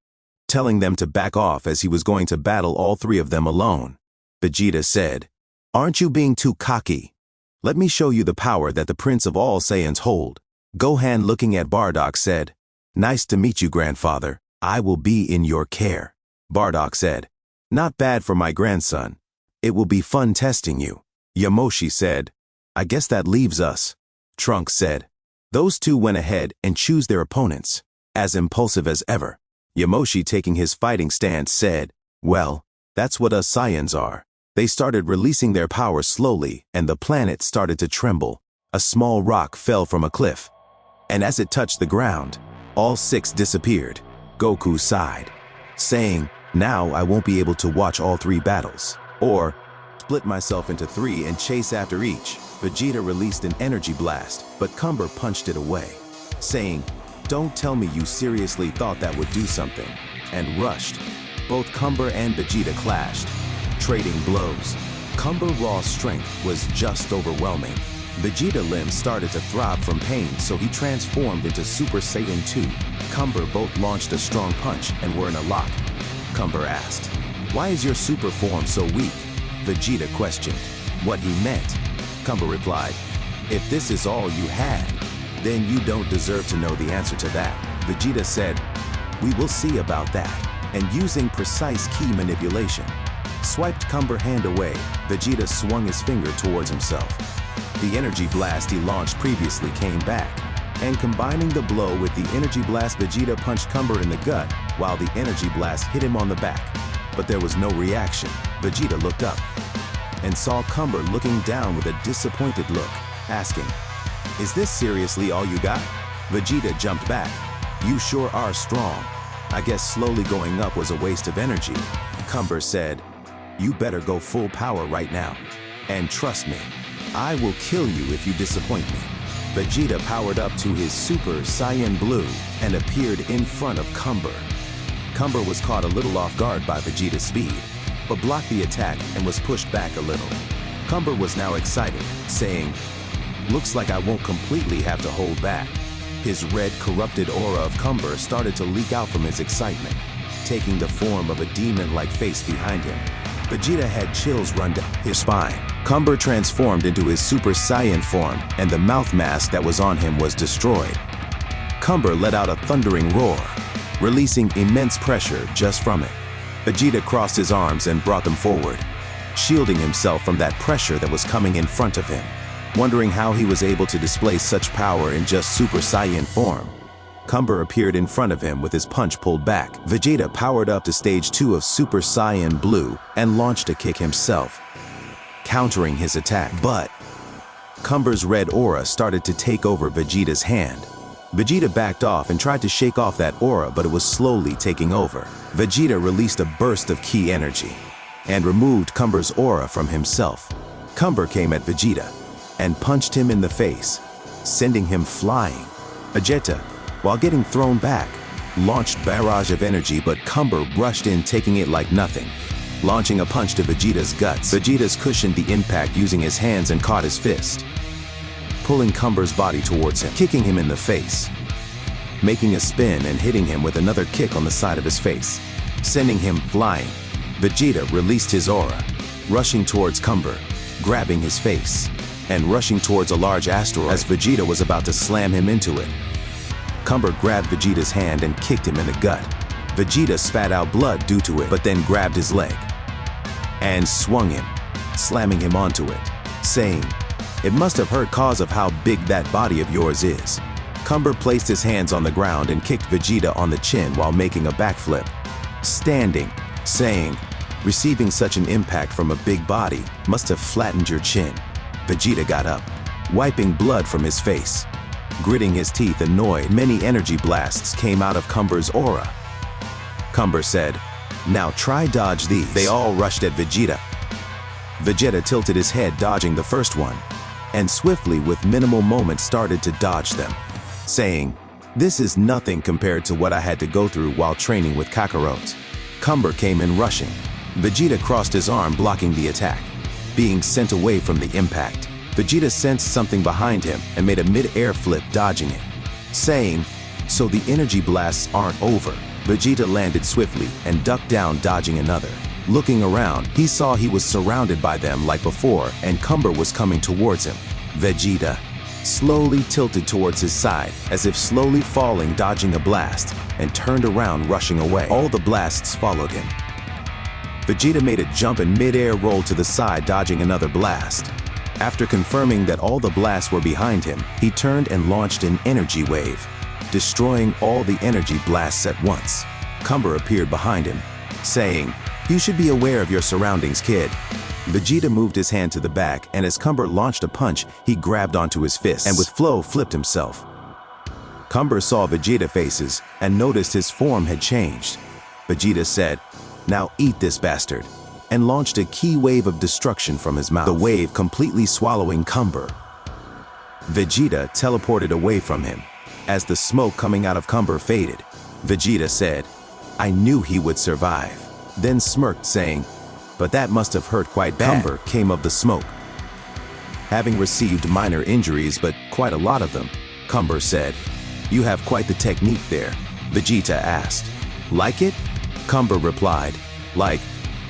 telling them to back off as he was going to battle all 3 of them alone. Vegeta said, "Aren't you being too cocky? Let me show you the power that the Prince of all Saiyans hold." Gohan, looking at Bardock, said, "Nice to meet you, grandfather. I will be in your care." Bardock said, "Not bad for my grandson. It will be fun testing you." Yamoshi said, "I guess that leaves us." Trunks said, "Those two went ahead and choose their opponents." As impulsive as ever, Yamoshi, taking his fighting stance, said, "Well, that's what us Saiyans are." They started releasing their power slowly, and the planet started to tremble. A small rock fell from a cliff, and as it touched the ground, all 6 disappeared. Goku sighed, saying, "Now I won't be able to watch all 3 battles, or split myself into 3 and chase after each." Vegeta released an energy blast, but Cumber punched it away, saying, "Don't tell me you seriously thought that would do something," and rushed. Both Cumber and Vegeta clashed, trading blows. Cumber raw strength was just overwhelming. Vegeta limbs started to throb from pain, so he transformed into Super Saiyan 2. Cumber both launched a strong punch and were in a lock. Cumber asked, "Why is your super form so weak?" Vegeta questioned what he meant. Cumber replied, "If this is all you had, then you don't deserve to know the answer to that." Vegeta said, "We will see about that," and using precise key manipulation, swiped Cumber's hand away. Vegeta swung his finger towards himself. The energy blast he launched previously came back, and combining the blow with the energy blast, Vegeta punched Cumber in the gut while the energy blast hit him on the back. But there was no reaction. Vegeta looked up and saw Cumber looking down with a disappointed look, asking, "Is this seriously all you got?" Vegeta jumped back. "You sure are strong. I guess slowly going up was a waste of energy." Cumber said, "You better go full power right now. And trust me, I will kill you if you disappoint me." Vegeta powered up to his Super Saiyan Blue and appeared in front of Cumber. Cumber was caught a little off guard by Vegeta's speed, but blocked the attack and was pushed back a little. Cumber was now excited, saying, "Looks like I won't completely have to hold back." His red, corrupted aura of Cumber started to leak out from his excitement, taking the form of a demon-like face behind him. Vegeta had chills run down his spine. Cumber transformed into his Super Saiyan form, and the mouth mask that was on him was destroyed. Cumber let out a thundering roar, releasing immense pressure just from it. Vegeta crossed his arms and brought them forward, shielding himself from that pressure that was coming in front of him. Wondering how he was able to display such power in just Super Saiyan form, Cumber appeared in front of him with his punch pulled back. Vegeta powered up to stage 2 of Super Saiyan Blue and launched a kick himself, countering his attack. But Cumber's red aura started to take over Vegeta's hand. Vegeta backed off and tried to shake off that aura, but it was slowly taking over. Vegeta released a burst of ki energy and removed Cumber's aura from himself. Cumber came at Vegeta and punched him in the face, sending him flying. Vegeta, while getting thrown back, launched barrage of energy, but Cumber rushed in, taking it like nothing, launching a punch to Vegeta's guts. Vegeta's cushioned the impact using his hands and caught his fist, pulling Cumber's body towards him, kicking him in the face, making a spin and hitting him with another kick on the side of his face, sending him flying. Vegeta released his aura, rushing towards Cumber, grabbing his face, and rushing towards a large asteroid. As Vegeta was about to slam him into it, Cumber grabbed Vegeta's hand and kicked him in the gut. Vegeta spat out blood due to it, but then grabbed his leg and swung him, slamming him onto it, saying, "It must have hurt cause of how big that body of yours is." Cumber placed his hands on the ground and kicked Vegeta on the chin while making a backflip, standing, saying, "Receiving such an impact from a big body must have flattened your chin." Vegeta got up, wiping blood from his face. Gritting his teeth, annoyed, many energy blasts came out of Cumber's aura. Cumber said, "Now try dodge these." They all rushed at Vegeta. Vegeta tilted his head, dodging the first one, and swiftly, with minimal moment, started to dodge them, saying, "This is nothing compared to what I had to go through while training with Kakarot." Cumber came in rushing. Vegeta crossed his arm, blocking the attack, being sent away from the impact. Vegeta sensed something behind him and made a mid-air flip, dodging it, saying, "So the energy blasts aren't over." Vegeta landed swiftly and ducked down, dodging another. Looking around, he saw he was surrounded by them like before, and Cumber was coming towards him. Vegeta slowly tilted towards his side, as if slowly falling, dodging a blast, and turned around, rushing away. All the blasts followed him. Vegeta made a jump and mid-air roll to the side, dodging another blast. After confirming that all the blasts were behind him, he turned and launched an energy wave, destroying all the energy blasts at once. Cumber appeared behind him, saying, "You should be aware of your surroundings, kid." Vegeta moved his hand to the back, and as Cumber launched a punch, he grabbed onto his fist and with flow flipped himself. Cumber saw Vegeta faces and noticed his form had changed. Vegeta said, "Now eat this bastard," and launched a key wave of destruction from his mouth, the wave completely swallowing Cumber. Vegeta teleported away from him. As the smoke coming out of Cumber faded, Vegeta said, "I knew he would survive," then smirked, saying, "But that must have hurt quite bad." Cumber came of the smoke, having received minor injuries, but quite a lot of them. Cumber said, "You have quite the technique there." Vegeta asked, "Like it?" Cumber replied, "Like,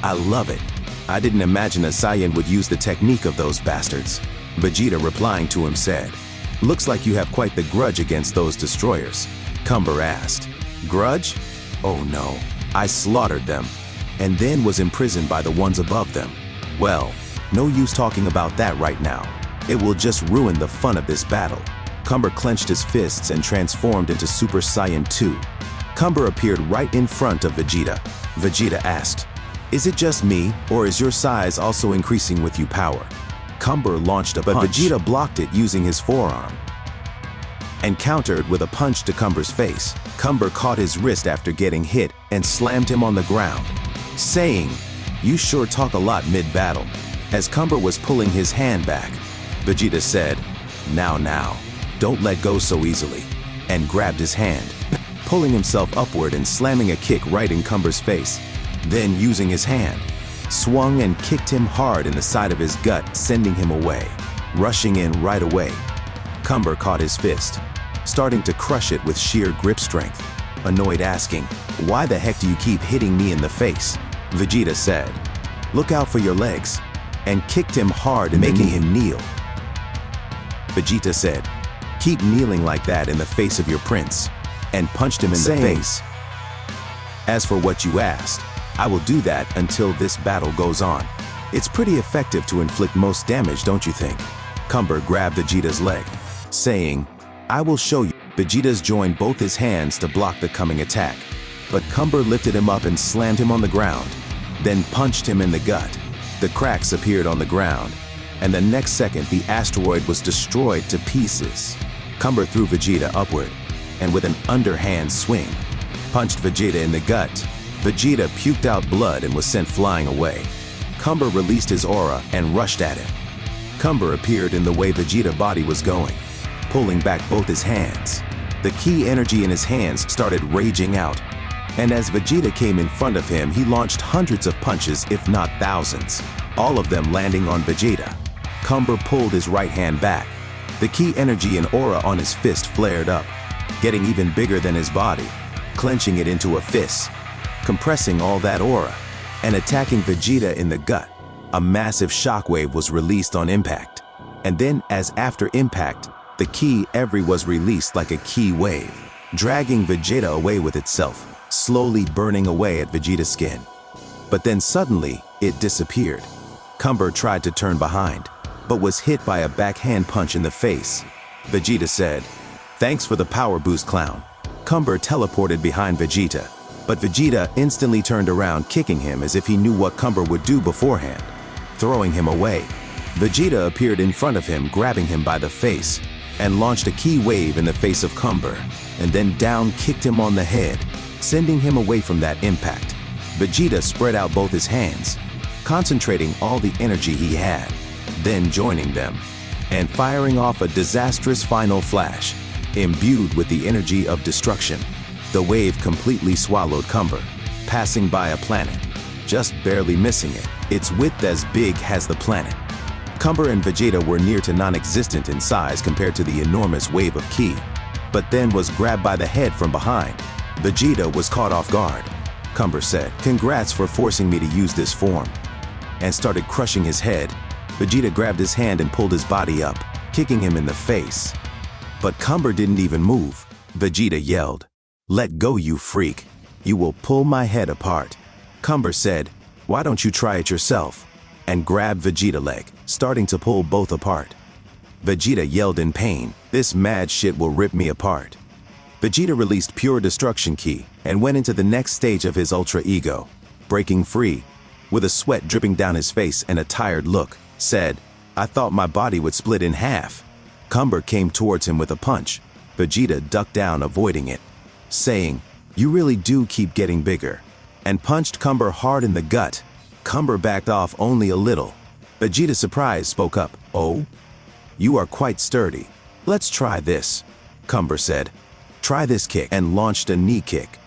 I love it. I didn't imagine a Saiyan would use the technique of those bastards." Vegeta replying to him said, "Looks like you have quite the grudge against those destroyers." Cumber asked, "Grudge? Oh no, I slaughtered them, and then was imprisoned by the ones above them. Well, no use talking about that right now. It will just ruin the fun of this battle." Cumber clenched his fists and transformed into Super Saiyan 2. Cumber appeared right in front of Vegeta. Vegeta asked, "Is it just me, or is your size also increasing with you power?" Cumber launched a punch, but Vegeta blocked it using his forearm and countered with a punch to Cumber's face. Cumber caught his wrist after getting hit and slammed him on the ground, saying, "You sure talk a lot mid-battle." As Cumber was pulling his hand back, Vegeta said, Now, don't let go so easily," and grabbed his hand, pulling himself upward and slamming a kick right in Cumber's face. Then, using his hand, swung and kicked him hard in the side of his gut, sending him away, rushing in right away. Cumber caught his fist, starting to crush it with sheer grip strength, annoyed, asking, "Why the heck do you keep hitting me in the face?" Vegeta said, "Look out for your legs," and kicked him hard and making him kneel. Vegeta said, "Keep kneeling like that in the face of your prince," and punched him in the face. "As for what you asked, I will do that until this battle goes on. It's pretty effective to inflict most damage, don't you think?" Cumber grabbed Vegeta's leg, saying, "I will show you." Vegeta's joined both his hands to block the coming attack, but Cumber lifted him up and slammed him on the ground, then punched him in the gut. The cracks appeared on the ground, and the next second the asteroid was destroyed to pieces. Cumber threw Vegeta upward, and with an underhand swing, punched Vegeta in the gut. Vegeta puked out blood and was sent flying away. Cumber released his aura and rushed at him. Cumber appeared in the way Vegeta's body was going, pulling back both his hands. The key energy in his hands started raging out, and as Vegeta came in front of him, he launched hundreds of punches, if not thousands, all of them landing on Vegeta. Cumber pulled his right hand back. The key energy and aura on his fist flared up, getting even bigger than his body, clenching it into a fist, compressing all that aura, and attacking Vegeta in the gut. A massive shockwave was released on impact, and then as after impact, the key every was released like a key wave, dragging Vegeta away with itself, slowly burning away at Vegeta's skin. But then suddenly, it disappeared. Cumber tried to turn behind, but was hit by a backhand punch in the face. Vegeta said, "Thanks for the power boost, clown." Cumber teleported behind Vegeta, but Vegeta instantly turned around, kicking him as if he knew what Cumber would do beforehand, throwing him away. Vegeta appeared in front of him, grabbing him by the face, and launched a key wave in the face of Cumber, and then down kicked him on the head, sending him away from that impact. Vegeta spread out both his hands, concentrating all the energy he had, then joining them, and firing off a disastrous final flash, imbued with the energy of destruction. The wave completely swallowed Cumber, passing by a planet, just barely missing it, its width as big as the planet. Cumber and Vegeta were near to non-existent in size compared to the enormous wave of ki, but then was grabbed by the head from behind. Vegeta was caught off guard. Cumber said, "Congrats for forcing me to use this form," and started crushing his head. Vegeta grabbed his hand and pulled his body up, kicking him in the face. But Cumber didn't even move. Vegeta yelled, "Let go, you freak. You will pull my head apart." Cumber said, "Why don't you try it yourself?" and grabbed Vegeta's leg, starting to pull both apart. Vegeta yelled in pain, "This mad shit will rip me apart." Vegeta released pure destruction ki and went into the next stage of his ultra ego, breaking free. With a sweat dripping down his face and a tired look, said, "I thought my body would split in half." Cumber came towards him with a punch. Vegeta ducked down, avoiding it, saying, "You really do keep getting bigger," and punched Cumber hard in the gut. Cumber backed off only a little. Vegeta, surprised, spoke up, "Oh? You are quite sturdy. Let's try this," Cumber said. "Try this kick," and launched a knee kick.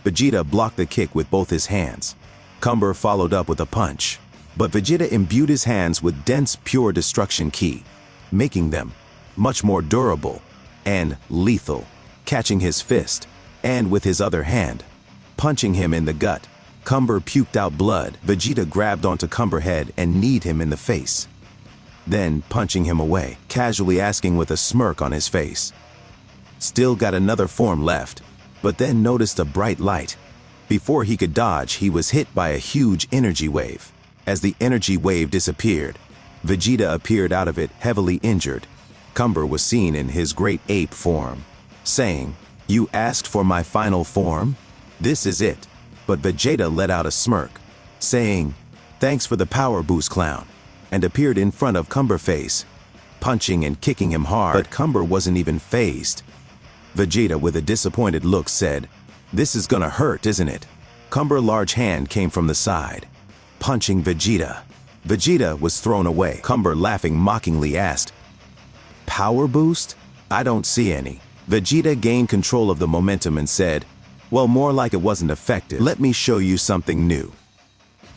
Vegeta blocked the kick with both his hands. Cumber followed up with a punch, but Vegeta imbued his hands with dense pure destruction ki, making them much more durable and lethal, catching his fist, and with his other hand, punching him in the gut. Cumber puked out blood. Vegeta grabbed onto Cumber's head and kneed him in the face, then punching him away, casually asking with a smirk on his face, "Still got another form left," but then noticed a bright light. Before he could dodge, he was hit by a huge energy wave. As the energy wave disappeared, Vegeta appeared out of it heavily injured. Cumber was seen in his great ape form, saying, "You asked for my final form? This is it." But Vegeta let out a smirk, saying, "Thanks for the power boost, clown," and appeared in front of Cumber's face, punching and kicking him hard. But Cumber wasn't even fazed. Vegeta, with a disappointed look, said, "This is gonna hurt, isn't it?" Cumber's large hand came from the side, punching Vegeta. Vegeta was thrown away. Cumber, laughing mockingly, asked, "Power boost? I don't see any." Vegeta gained control of the momentum and said, "Well, more like it wasn't effective. Let me show you something new."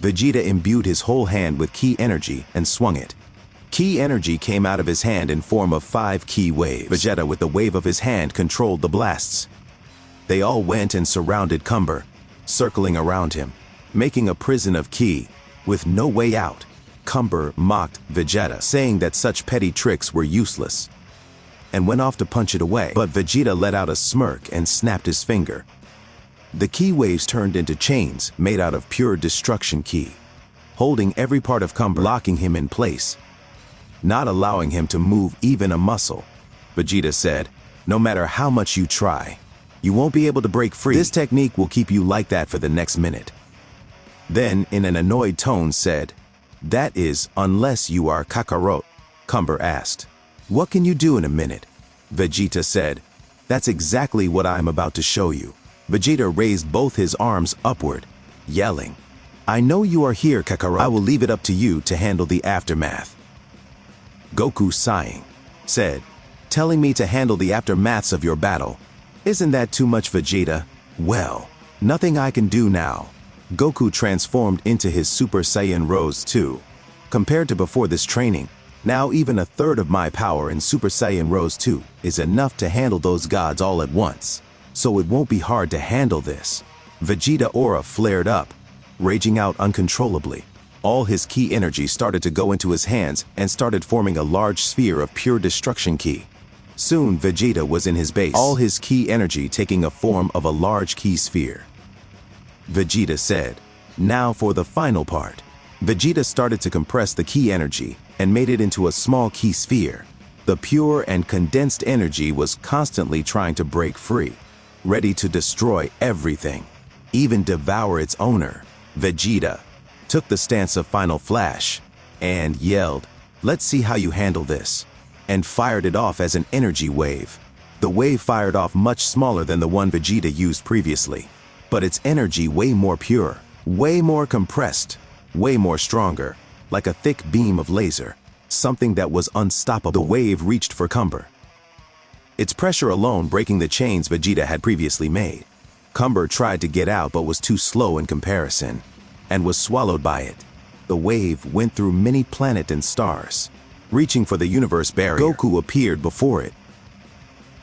Vegeta imbued his whole hand with ki energy and swung it. Ki energy came out of his hand in form of 5 ki waves. Vegeta, with the wave of his hand, controlled the blasts. They all went and surrounded Cumber, circling around him, making a prison of ki, with no way out. Cumber mocked Vegeta, saying that such petty tricks were useless, and went off to punch it away. But Vegeta let out a smirk and snapped his finger. The ki waves turned into chains made out of pure destruction ki, holding every part of Cumber, locking him in place, not allowing him to move even a muscle. Vegeta said, "No matter how much you try, you won't be able to break free. This technique will keep you like that for the next minute." Then, in an annoyed tone, said, "That is, unless you are Kakarot." Cumber asked, "What can you do in a minute?" Vegeta said, "That's exactly what I'm about to show you." Vegeta raised both his arms upward, yelling, "I know you are here, Kakarot. I will leave it up to you to handle the aftermath." Goku, sighing, said, "Telling me to handle the aftermaths of your battle? Isn't that too much, Vegeta? Well, nothing I can do now." Goku transformed into his Super Saiyan Rose 2. Compared to before this training, now even a third of my power in Super Saiyan Rose 2 is enough to handle those gods all at once. So it won't be hard to handle this. Vegeta aura flared up, raging out uncontrollably. All his ki energy started to go into his hands and started forming a large sphere of pure destruction ki. Soon Vegeta was in his base, all his ki energy taking a form of a large ki sphere. Vegeta said, "Now for the final part." Vegeta started to compress the ki energy and made it into a small ki sphere. The pure and condensed energy was constantly trying to break free, ready to destroy everything, even devour its owner. Vegeta took the stance of Final Flash and yelled, "Let's see how you handle this," and fired it off as an energy wave. The wave fired off much smaller than the one Vegeta used previously, but its energy way more pure, way more compressed, way more stronger, like a thick beam of laser, something that was unstoppable. The wave reached for Cumber, its pressure alone breaking the chains Vegeta had previously made. Cumber tried to get out but was too slow in comparison, and was swallowed by it. The wave went through many planets and stars, reaching for the universe barrier. Goku appeared before it.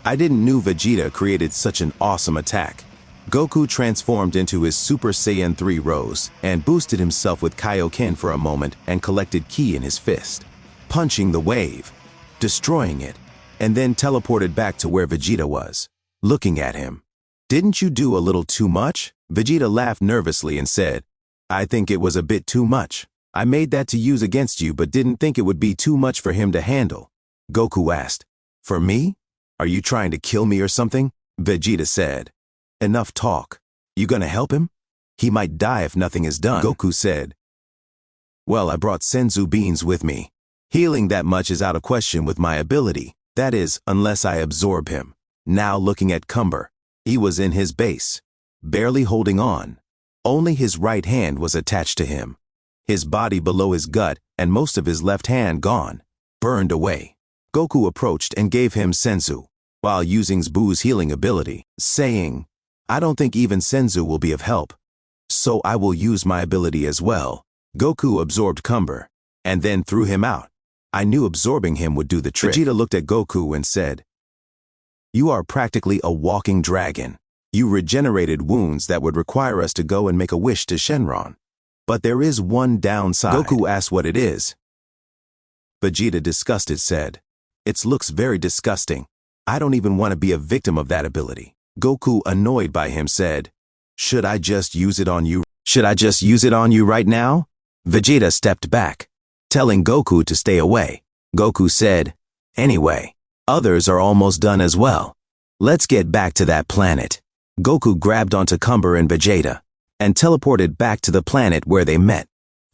I didn't know Vegeta created such an awesome attack. Goku transformed into his Super Saiyan 3 Rose and boosted himself with Kaioken for a moment and collected ki in his fist, punching the wave. destroying it, and then teleported back to where Vegeta was, looking at him. "Didn't you do a little too much?" Vegeta laughed nervously and said, "I think it was a bit too much. I made that to use against you but didn't think it would be too much for him to handle." Goku asked, "For me? Are you trying to kill me or something?" Vegeta said, "Enough talk. You gonna help him? He might die if nothing is done." Goku said, "Well, I brought senzu beans with me. Healing that much is out of question with my ability. That is, unless I absorb him." Now looking at Cumber, he was in his base, barely holding on. Only his right hand was attached to him. His body below his gut and most of his left hand gone, burned away. Goku approached and gave him senzu, while using Boo's healing ability, saying, "I don't think even senzu will be of help, so I will use my ability as well." Goku absorbed Cumber, and then threw him out. I knew absorbing him would do the trick. Vegeta looked at Goku and said, "You are practically a walking dragon. You regenerated wounds that would require us to go and make a wish to Shenron. But there is one downside." Goku asked what it is. Vegeta, disgusted, said, "It looks very disgusting. I don't even want to be a victim of that ability." Goku, annoyed by him, said, "Should I just use it on you? Should I just use it on you right now?" Vegeta stepped back, telling Goku to stay away. Goku said, "Anyway, others are almost done as well. Let's get back to that planet." Goku grabbed onto Cumber and Vegeta, and teleported back to the planet where they met.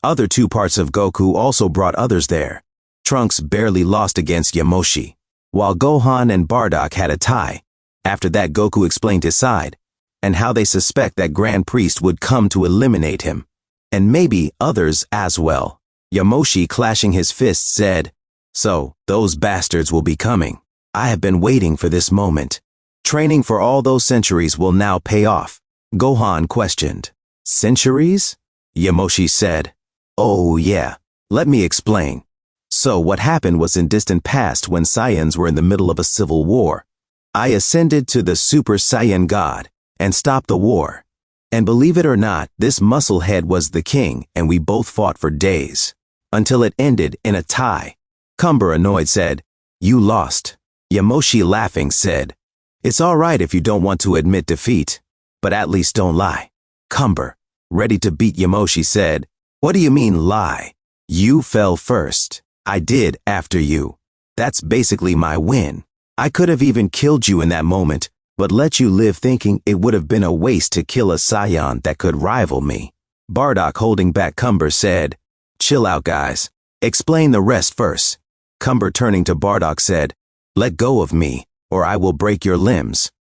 Other two parts of Goku also brought others there. Trunks barely lost against Yamoshi, while Gohan and Bardock had a tie. After that, Goku explained his side, and how they suspect that Grand Priest would come to eliminate him, and maybe others as well. Yamoshi, clashing his fists, said, "So, those bastards will be coming. I have been waiting for this moment. Training for all those centuries will now pay off." Gohan questioned, "Centuries?" Yamoshi said, "Oh yeah, let me explain. So what happened was in distant past when Saiyans were in the middle of a civil war. I ascended to the Super Saiyan God and stopped the war. And believe it or not, this musclehead was the king and we both fought for days, until it ended in a tie." Cumber, annoyed, said, "You lost." Yamoshi, laughing, said, "It's all right if you don't want to admit defeat, but at least don't lie." Cumber, ready to beat Yamoshi, said, "What do you mean lie? You fell first. I did after you. That's basically my win. I could have even killed you in that moment, but let you live thinking it would have been a waste to kill a Saiyan that could rival me." Bardock, holding back Cumber, said, "Chill out, guys. Explain the rest first." Cumber, turning to Bardock, said, "Let go of me, or I will break your limbs."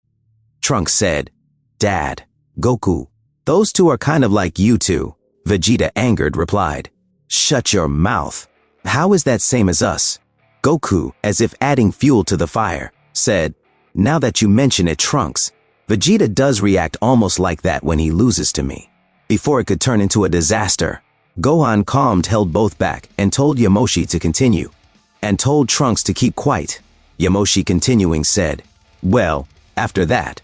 Trunks said, "Dad, Goku, those two are kind of like you two." Vegeta, angered, replied, "Shut your mouth. How is that same as us?" Goku, as if adding fuel to the fire, said, "Now that you mention it, Trunks, Vegeta does react almost like that when he loses to me. Before it could turn into a disaster." Gohan, calmed, held both back and told Yamoshi to continue, and told Trunks to keep quiet. Yamoshi, continuing, said, "Well, after that,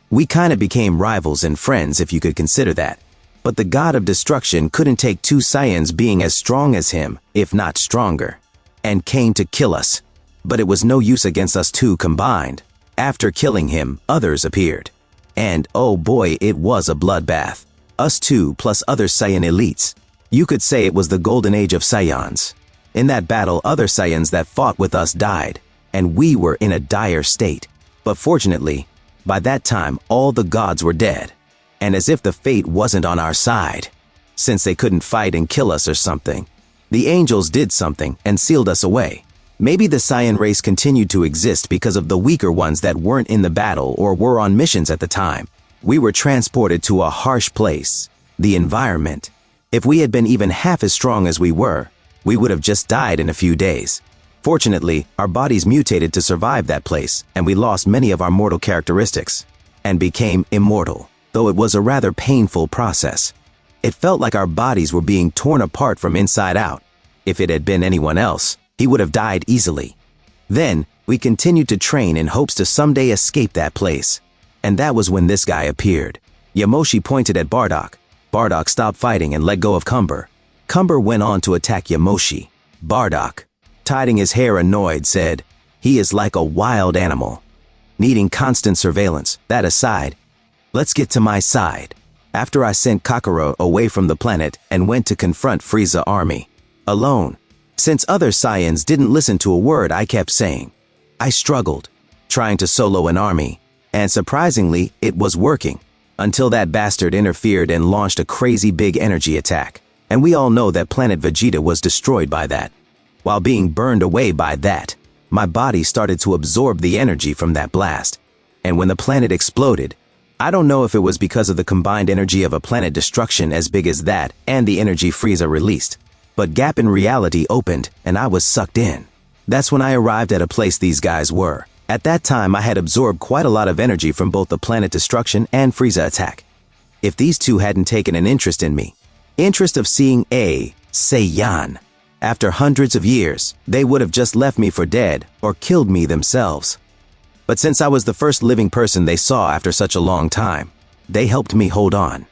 we kinda became rivals and friends, if you could consider that. But the God of Destruction couldn't take two Saiyans being as strong as him, if not stronger, and came to kill us. But it was no use against us two combined. After killing him, others appeared. And oh boy, it was a bloodbath. Us two plus other Saiyan elites. You could say it was the golden age of Saiyans. In that battle, other Saiyans that fought with us died, and we were in a dire state. But fortunately, by that time, all the gods were dead. And as if the fate wasn't on our side, since they couldn't fight and kill us or something, the angels did something and sealed us away. Maybe the Saiyan race continued to exist because of the weaker ones that weren't in the battle or were on missions at the time. We were transported to a harsh place, the environment. If we had been even half as strong as we were, we would have just died in a few days. Fortunately, our bodies mutated to survive that place, and we lost many of our mortal characteristics, and became immortal, though it was a rather painful process. It felt like our bodies were being torn apart from inside out. If it had been anyone else, he would have died easily. Then, we continued to train in hopes to someday escape that place. And that was when this guy appeared. Yamoshi pointed at Bardock. Bardock stopped fighting and let go of Cumber. Cumber went on to attack Yamoshi. Bardock, tidying his hair, annoyed, said, He is like a wild animal, needing constant surveillance. That aside, let's get to my side. After I sent Kakarot away from the planet and went to confront Freiza army, alone, since other Saiyans didn't listen to a word I kept saying, I struggled, trying to solo an army, and surprisingly, it was working, until that bastard interfered and launched a crazy big energy attack. And we all know that planet Vegeta was destroyed by that. While being burned away by that, my body started to absorb the energy from that blast. And when the planet exploded, I don't know if it was because of the combined energy of a planet destruction as big as that and the energy Freiza released, but gap in reality opened and I was sucked in. That's when I arrived at a place these guys were. At that time I had absorbed quite a lot of energy from both the planet destruction and Freiza attack. If these two hadn't taken an interest in me, interest of seeing a Saiyan, after hundreds of years, they would have just left me for dead or killed me themselves. But since I was the first living person they saw after such a long time, they helped me hold on.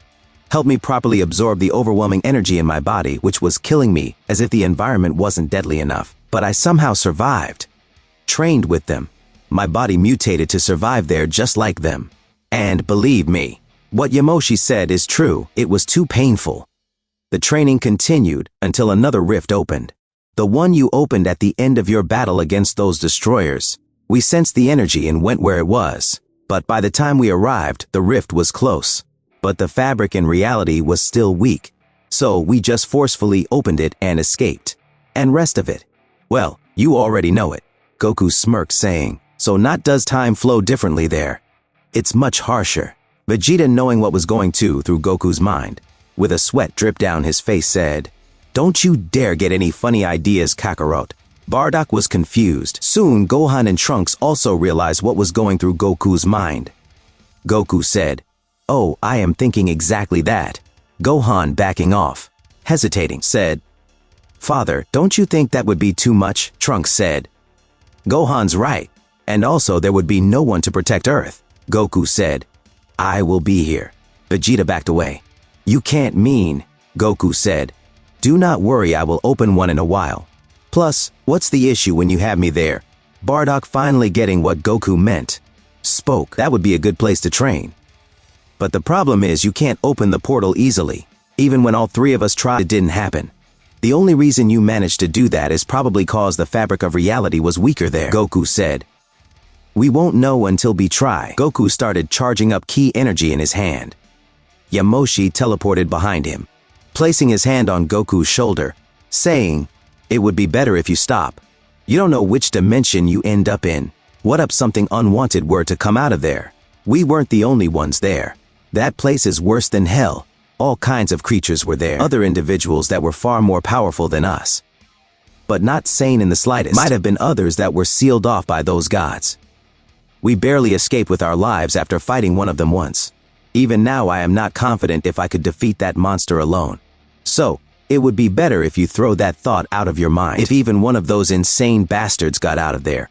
Helped me properly absorb the overwhelming energy in my body which was killing me as if the environment wasn't deadly enough. But I somehow survived. Trained with them. My body mutated to survive there just like them. And believe me, what Yamoshi said is true, it was too painful. The training continued until another rift opened. The one you opened at the end of your battle against those destroyers. We sensed the energy and went where it was. But by the time we arrived, the rift was close. But the fabric in reality was still weak. So we just forcefully opened it and escaped. And rest of it, well, you already know it. Goku smirked saying, so not does time flow differently there. It's much harsher. Vegeta, knowing what was going through Goku's mind, with a sweat drip down his face, said, don't you dare get any funny ideas, Kakarot. Bardock was confused. Soon, Gohan and Trunks also realized what was going through Goku's mind. Goku said, oh, I am thinking exactly that. Gohan, backing off, hesitating, said, Father, don't you think that would be too much? Trunks said, Gohan's right. And also there would be no one to protect Earth. Goku said, I will be here. Vegeta backed away. You can't mean, Goku said. Do not worry, I will open one in a while. Plus, what's the issue when you have me there? Bardock, finally getting what Goku meant, spoke. That would be a good place to train. But the problem is you can't open the portal easily. Even when all three of us tried, it didn't happen. The only reason you managed to do that is probably cause the fabric of reality was weaker there, Goku said. We won't know until we try. Goku started charging up ki energy in his hand. Yamoshi teleported behind him, placing his hand on Goku's shoulder, saying, it would be better if you stop. You don't know which dimension you end up in. What if something unwanted were to come out of there? We weren't the only ones there. That place is worse than hell. All kinds of creatures were there. Other individuals that were far more powerful than us. But not sane in the slightest. Might have been others that were sealed off by those gods. We barely escaped with our lives after fighting one of them once. Even now I am not confident if I could defeat that monster alone. So, it would be better if you throw that thought out of your mind. If even one of those insane bastards got out of there,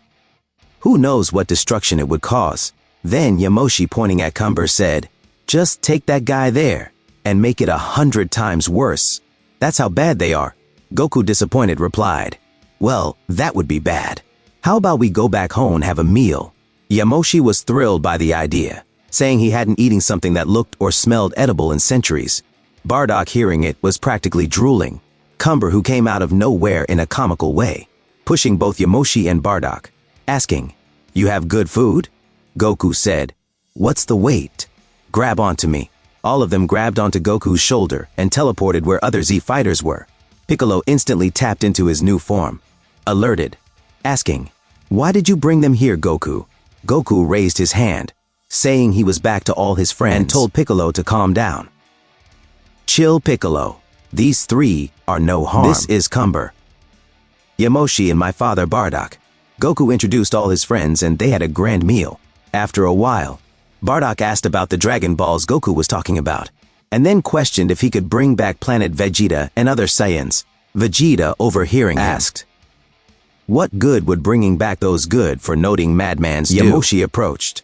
who knows what destruction it would cause. Then Yamoshi, pointing at Cumber, said, just take that guy there and make it 100 times worse. That's how bad they are. Goku, disappointed, replied, well, that would be bad. How about we go back home and have a meal? Yamoshi was thrilled by the idea, saying he hadn't eaten something that looked or smelled edible in centuries. Bardock, hearing it, was practically drooling. Cumber, who came out of nowhere in a comical way, pushing both Yamoshi and Bardock, asking, you have good food? Goku said, what's the weight? Grab onto me. All of them grabbed onto Goku's shoulder and teleported where other Z fighters were. Piccolo instantly tapped into his new form, alerted, asking, why did you bring them here, Goku? Goku raised his hand, saying he was back to all his friends, and told Piccolo to calm down. Chill, Piccolo. These three are no harm. This is Cumber, Yamoshi, and my father Bardock. Goku introduced all his friends and they had a grand meal. After a while, Bardock asked about the Dragon Balls Goku was talking about, and then questioned if he could bring back planet Vegeta and other Saiyans. Vegeta, overhearing, asked, what good would bringing back those good for noting madmans do? Yamoshi approached,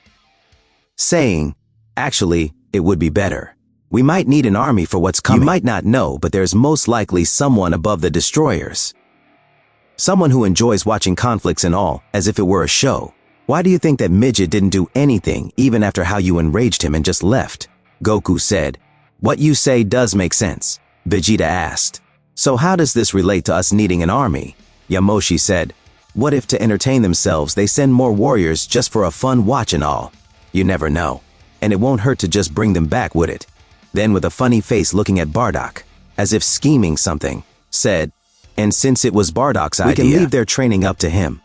saying, actually, it would be better. We might need an army for what's coming. You might not know, but there's most likely someone above the destroyers. Someone who enjoys watching conflicts and all, as if it were a show. Why do you think that midget didn't do anything even after how you enraged him and just left? Goku said. What you say does make sense, Vegeta asked. So how does this relate to us needing an army? Yamoshi said. What if to entertain themselves they send more warriors just for a fun watch and all? You never know. And it won't hurt to just bring them back, would it? Then with a funny face looking at Bardock, as if scheming something, said, and since it was Bardock's idea, we can leave their training up to him.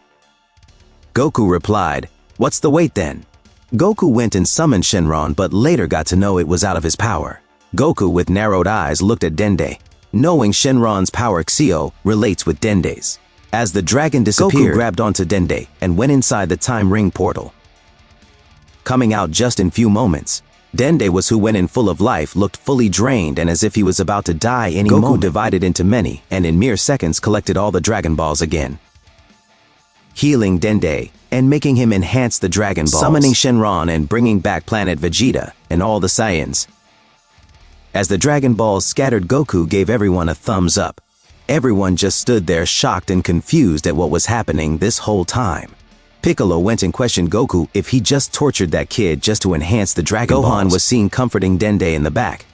Goku replied, what's the wait then? Goku went and summoned Shenron but later got to know it was out of his power. Goku with narrowed eyes looked at Dende, knowing Shenron's power Xio relates with Dende's. As the dragon disappeared, Goku grabbed onto Dende and went inside the time ring portal. Coming out just in few moments, Dende was who went in full of life, looked fully drained and as if he was about to die any moment. Goku divided into many and in mere seconds collected all the Dragon Balls again, healing Dende and making him enhance the Dragon Balls, summoning Shenron and bringing back planet Vegeta and all the Saiyans. As the Dragon Balls scattered, Goku gave everyone a thumbs up. Everyone just stood there shocked and confused at what was happening this whole time. Piccolo went and questioned Goku if he just tortured that kid just to enhance the Dragon Balls. Gohan was seen comforting Dende in the back.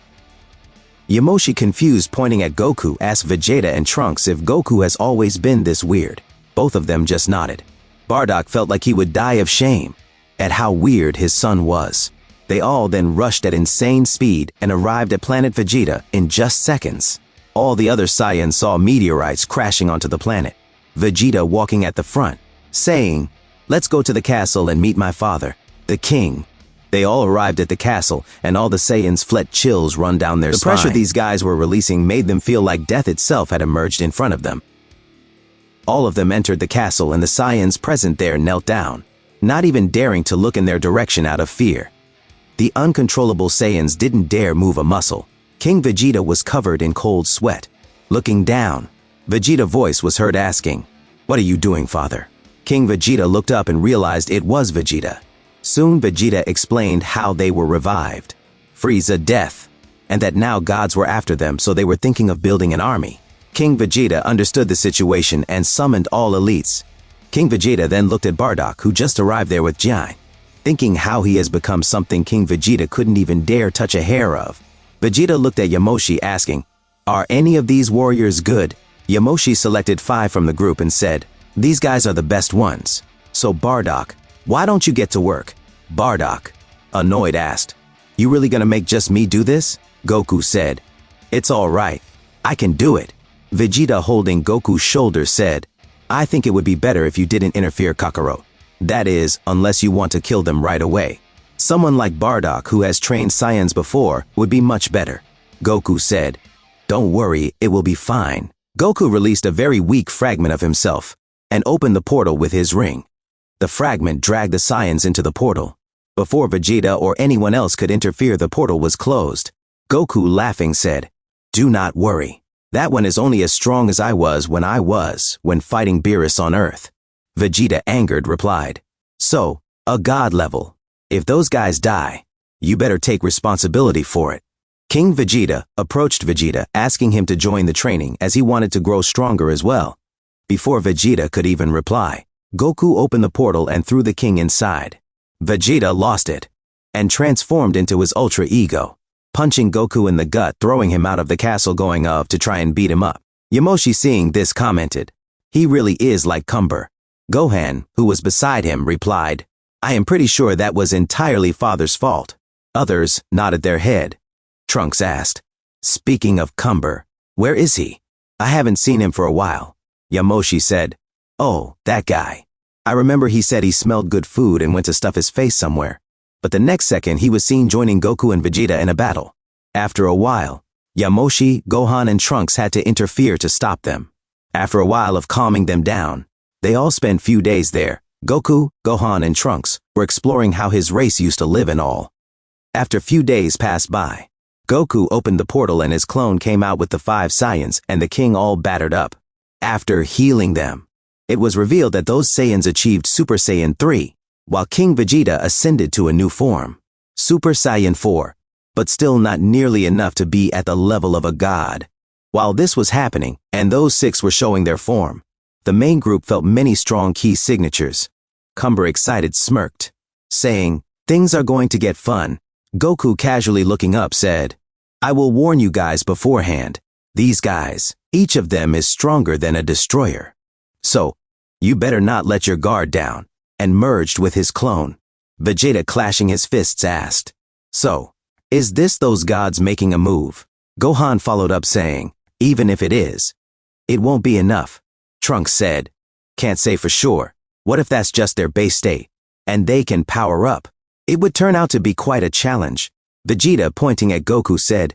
Yamoshi, confused, pointing at Goku, asked Vegeta and Trunks if Goku has always been this weird. Both of them just nodded. Bardock felt like he would die of shame at how weird his son was. They all then rushed at insane speed and arrived at planet Vegeta in just seconds. All the other Saiyans saw meteorites crashing onto the planet. Vegeta walking at the front, saying, let's go to the castle and meet my father, the king. They all arrived at the castle, and all the Saiyans felt chills run down their spine. The pressure these guys were releasing made them feel like death itself had emerged in front of them. All of them entered the castle, and the Saiyans present there knelt down, not even daring to look in their direction out of fear. The uncontrollable Saiyans didn't dare move a muscle. King Vegeta was covered in cold sweat. Looking down, Vegeta's voice was heard asking, what are you doing, father? King Vegeta looked up and realized it was Vegeta. Soon Vegeta explained how they were revived, Freiza death, and that now gods were after them, so they were thinking of building an army. King Vegeta understood the situation and summoned all elites. King Vegeta then looked at Bardock, who just arrived there with Jiren, thinking how he has become something King Vegeta couldn't even dare touch a hair of. Vegeta looked at Yamoshi asking, are any of these warriors good? Yamoshi selected 5 from the group and said, these guys are the best ones. So Bardock, why don't you get to work? Bardock, annoyed, asked, you really gonna make just me do this? Goku said, it's all right. I can do it. Vegeta, holding Goku's shoulder, said, I think it would be better if you didn't interfere, Kakarot. That is, unless you want to kill them right away. Someone like Bardock, who has trained Saiyans before, would be much better. Goku said, don't worry, it will be fine. Goku released a very weak fragment of himself and opened the portal with his ring. The fragment dragged the Saiyans into the portal. Before Vegeta or anyone else could interfere, the portal was closed. Goku, laughing, said, do not worry. That one is only as strong as I was when fighting Beerus on Earth. Vegeta, angered, replied, so, a god level. If those guys die, you better take responsibility for it. King Vegeta approached Vegeta, asking him to join the training as he wanted to grow stronger as well. Before Vegeta could even reply, Goku opened the portal and threw the king inside. Vegeta lost it and transformed into his ultra ego, punching Goku in the gut, throwing him out of the castle, going off to try and beat him up. Yamoshi, seeing this, commented, he really is like Cumber. Gohan, who was beside him, replied, I am pretty sure that was entirely father's fault. Others nodded their head. Trunks asked, speaking of Cumber, where is he? I haven't seen him for a while. Yamoshi said, oh, that guy. I remember he said he smelled good food and went to stuff his face somewhere. But the next second he was seen joining Goku and Vegeta in a battle. After a while, Yamoshi, Gohan, and Trunks had to interfere to stop them. After a while of calming them down, they all spent few days there. Goku, Gohan, and Trunks were exploring how his race used to live and all. After few days passed by, Goku opened the portal and his clone came out with the 5 Saiyans and the king all battered up. After healing them, it was revealed that those Saiyans achieved Super Saiyan 3, while King Vegeta ascended to a new form, Super Saiyan 4, but still not nearly enough to be at the level of a god. While this was happening, and those 6 were showing their form, The main group felt many strong key signatures. Cumber excited smirked, saying, "Things are going to get fun." Goku, casually looking up, said, "I will warn you guys beforehand. These guys, each of them is stronger than a destroyer. So, you better not let your guard down," and merged with his clone. Vegeta, clashing his fists, asked, "So, is this those gods making a move?" Gohan followed up saying, "Even if it is, it won't be enough." Trunks said, "Can't say for sure. What if that's just their base state, and they can power up? It would turn out to be quite a challenge." Vegeta, pointing at Goku, said,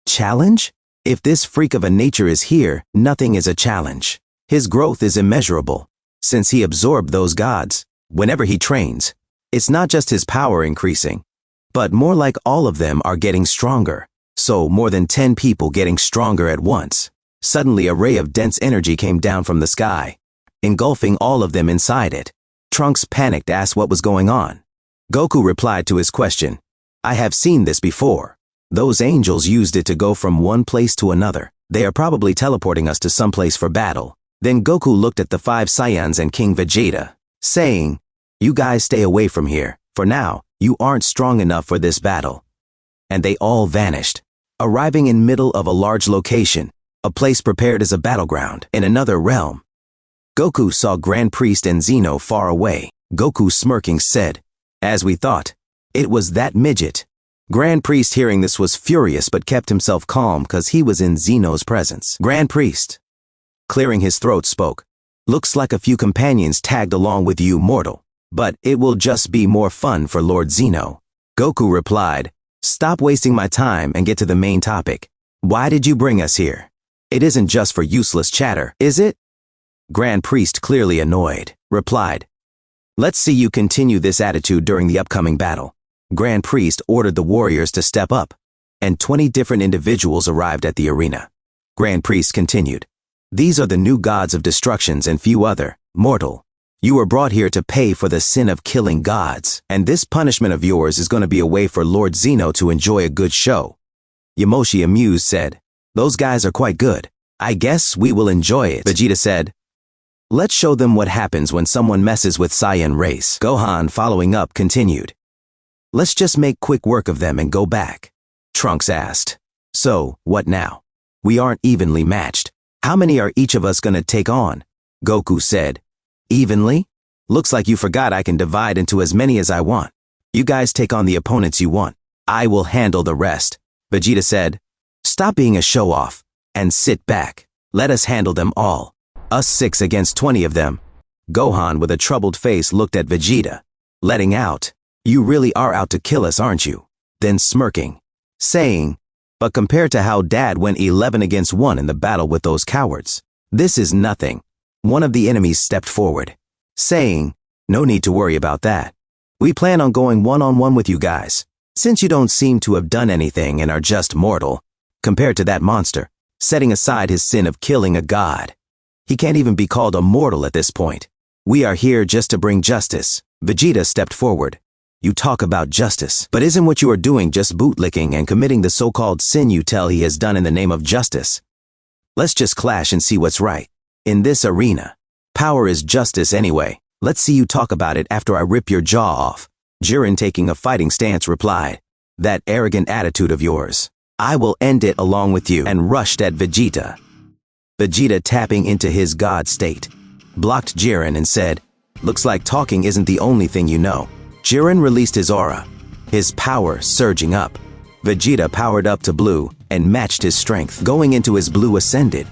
"Challenge? If this freak of a nature is here, nothing is a challenge. His growth is immeasurable. Since he absorbed those gods, whenever he trains, it's not just his power increasing, but more like all of them are getting stronger. So more than 10 people getting stronger at once." Suddenly a ray of dense energy came down from the sky, engulfing all of them inside it. Trunks, panicked, asked what was going on. Goku replied to his question, "I have seen this before. Those angels used it to go from one place to another. They are probably teleporting us to someplace for battle." Then Goku looked at the 5 Saiyans and King Vegeta, saying, "You guys stay away from here. For now, you aren't strong enough for this battle." And they all vanished, arriving in middle of a large location, a place prepared as a battleground in another realm. Goku saw Grand Priest and Zeno far away. Goku, smirking, said, "As we thought, it was that midget." Grand Priest, hearing this, was furious but kept himself calm because he was in Zeno's presence. Grand Priest, clearing his throat, spoke, "Looks like a few companions tagged along with you, mortal. But it will just be more fun for Lord Zeno." Goku replied, "Stop wasting my time and get to the main topic. Why did you bring us here? It isn't just for useless chatter, is it?" Grand Priest, clearly annoyed, replied, "Let's see you continue this attitude during the upcoming battle." Grand Priest ordered the warriors to step up, and 20 different individuals arrived at the arena. Grand Priest continued, "These are the new gods of destructions and few other. Mortal, you were brought here to pay for the sin of killing gods, and this punishment of yours is going to be a way for Lord Zeno to enjoy a good show." Yamoshi, amused, said, "Those guys are quite good. I guess we will enjoy it." Vegeta said, "Let's show them what happens when someone messes with Saiyan race." Gohan, following up, continued, "Let's just make quick work of them and go back." Trunks asked, "So, what now? We aren't evenly matched. How many are each of us gonna take on?" Goku said, "Evenly? Looks like you forgot I can divide into as many as I want. You guys take on the opponents you want. I will handle the rest." Vegeta said, "Stop being a show-off and sit back. Let us handle them all. Us 6 against 20 of them." Gohan, with a troubled face, looked at Vegeta, letting out, "You really are out to kill us, aren't you?" Then smirking, saying, "But compared to how Dad went 11 against 1 in the battle with those cowards, this is nothing." One of the enemies stepped forward, saying, "No need to worry about that. We plan on going one-on-one with you guys, since you don't seem to have done anything and are just mortal, compared to that monster, setting aside his sin of killing a god. He can't even be called a mortal at this point. We are here just to bring justice." Vegeta stepped forward. "You talk about justice, but isn't what you are doing just bootlicking and committing the so-called sin you tell he has done in the name of justice? Let's just clash and see what's right. In this arena, power is justice anyway. Let's see you talk about it after I rip your jaw off." Jiren, taking a fighting stance, replied, "That arrogant attitude of yours, I will end it along with you," and rushed at Vegeta. Vegeta, tapping into his god state, blocked Jiren and said, "Looks like talking isn't the only thing you know." Jiren released his aura, his power surging up. Vegeta powered up to blue and matched his strength. Going into his blue, ascended,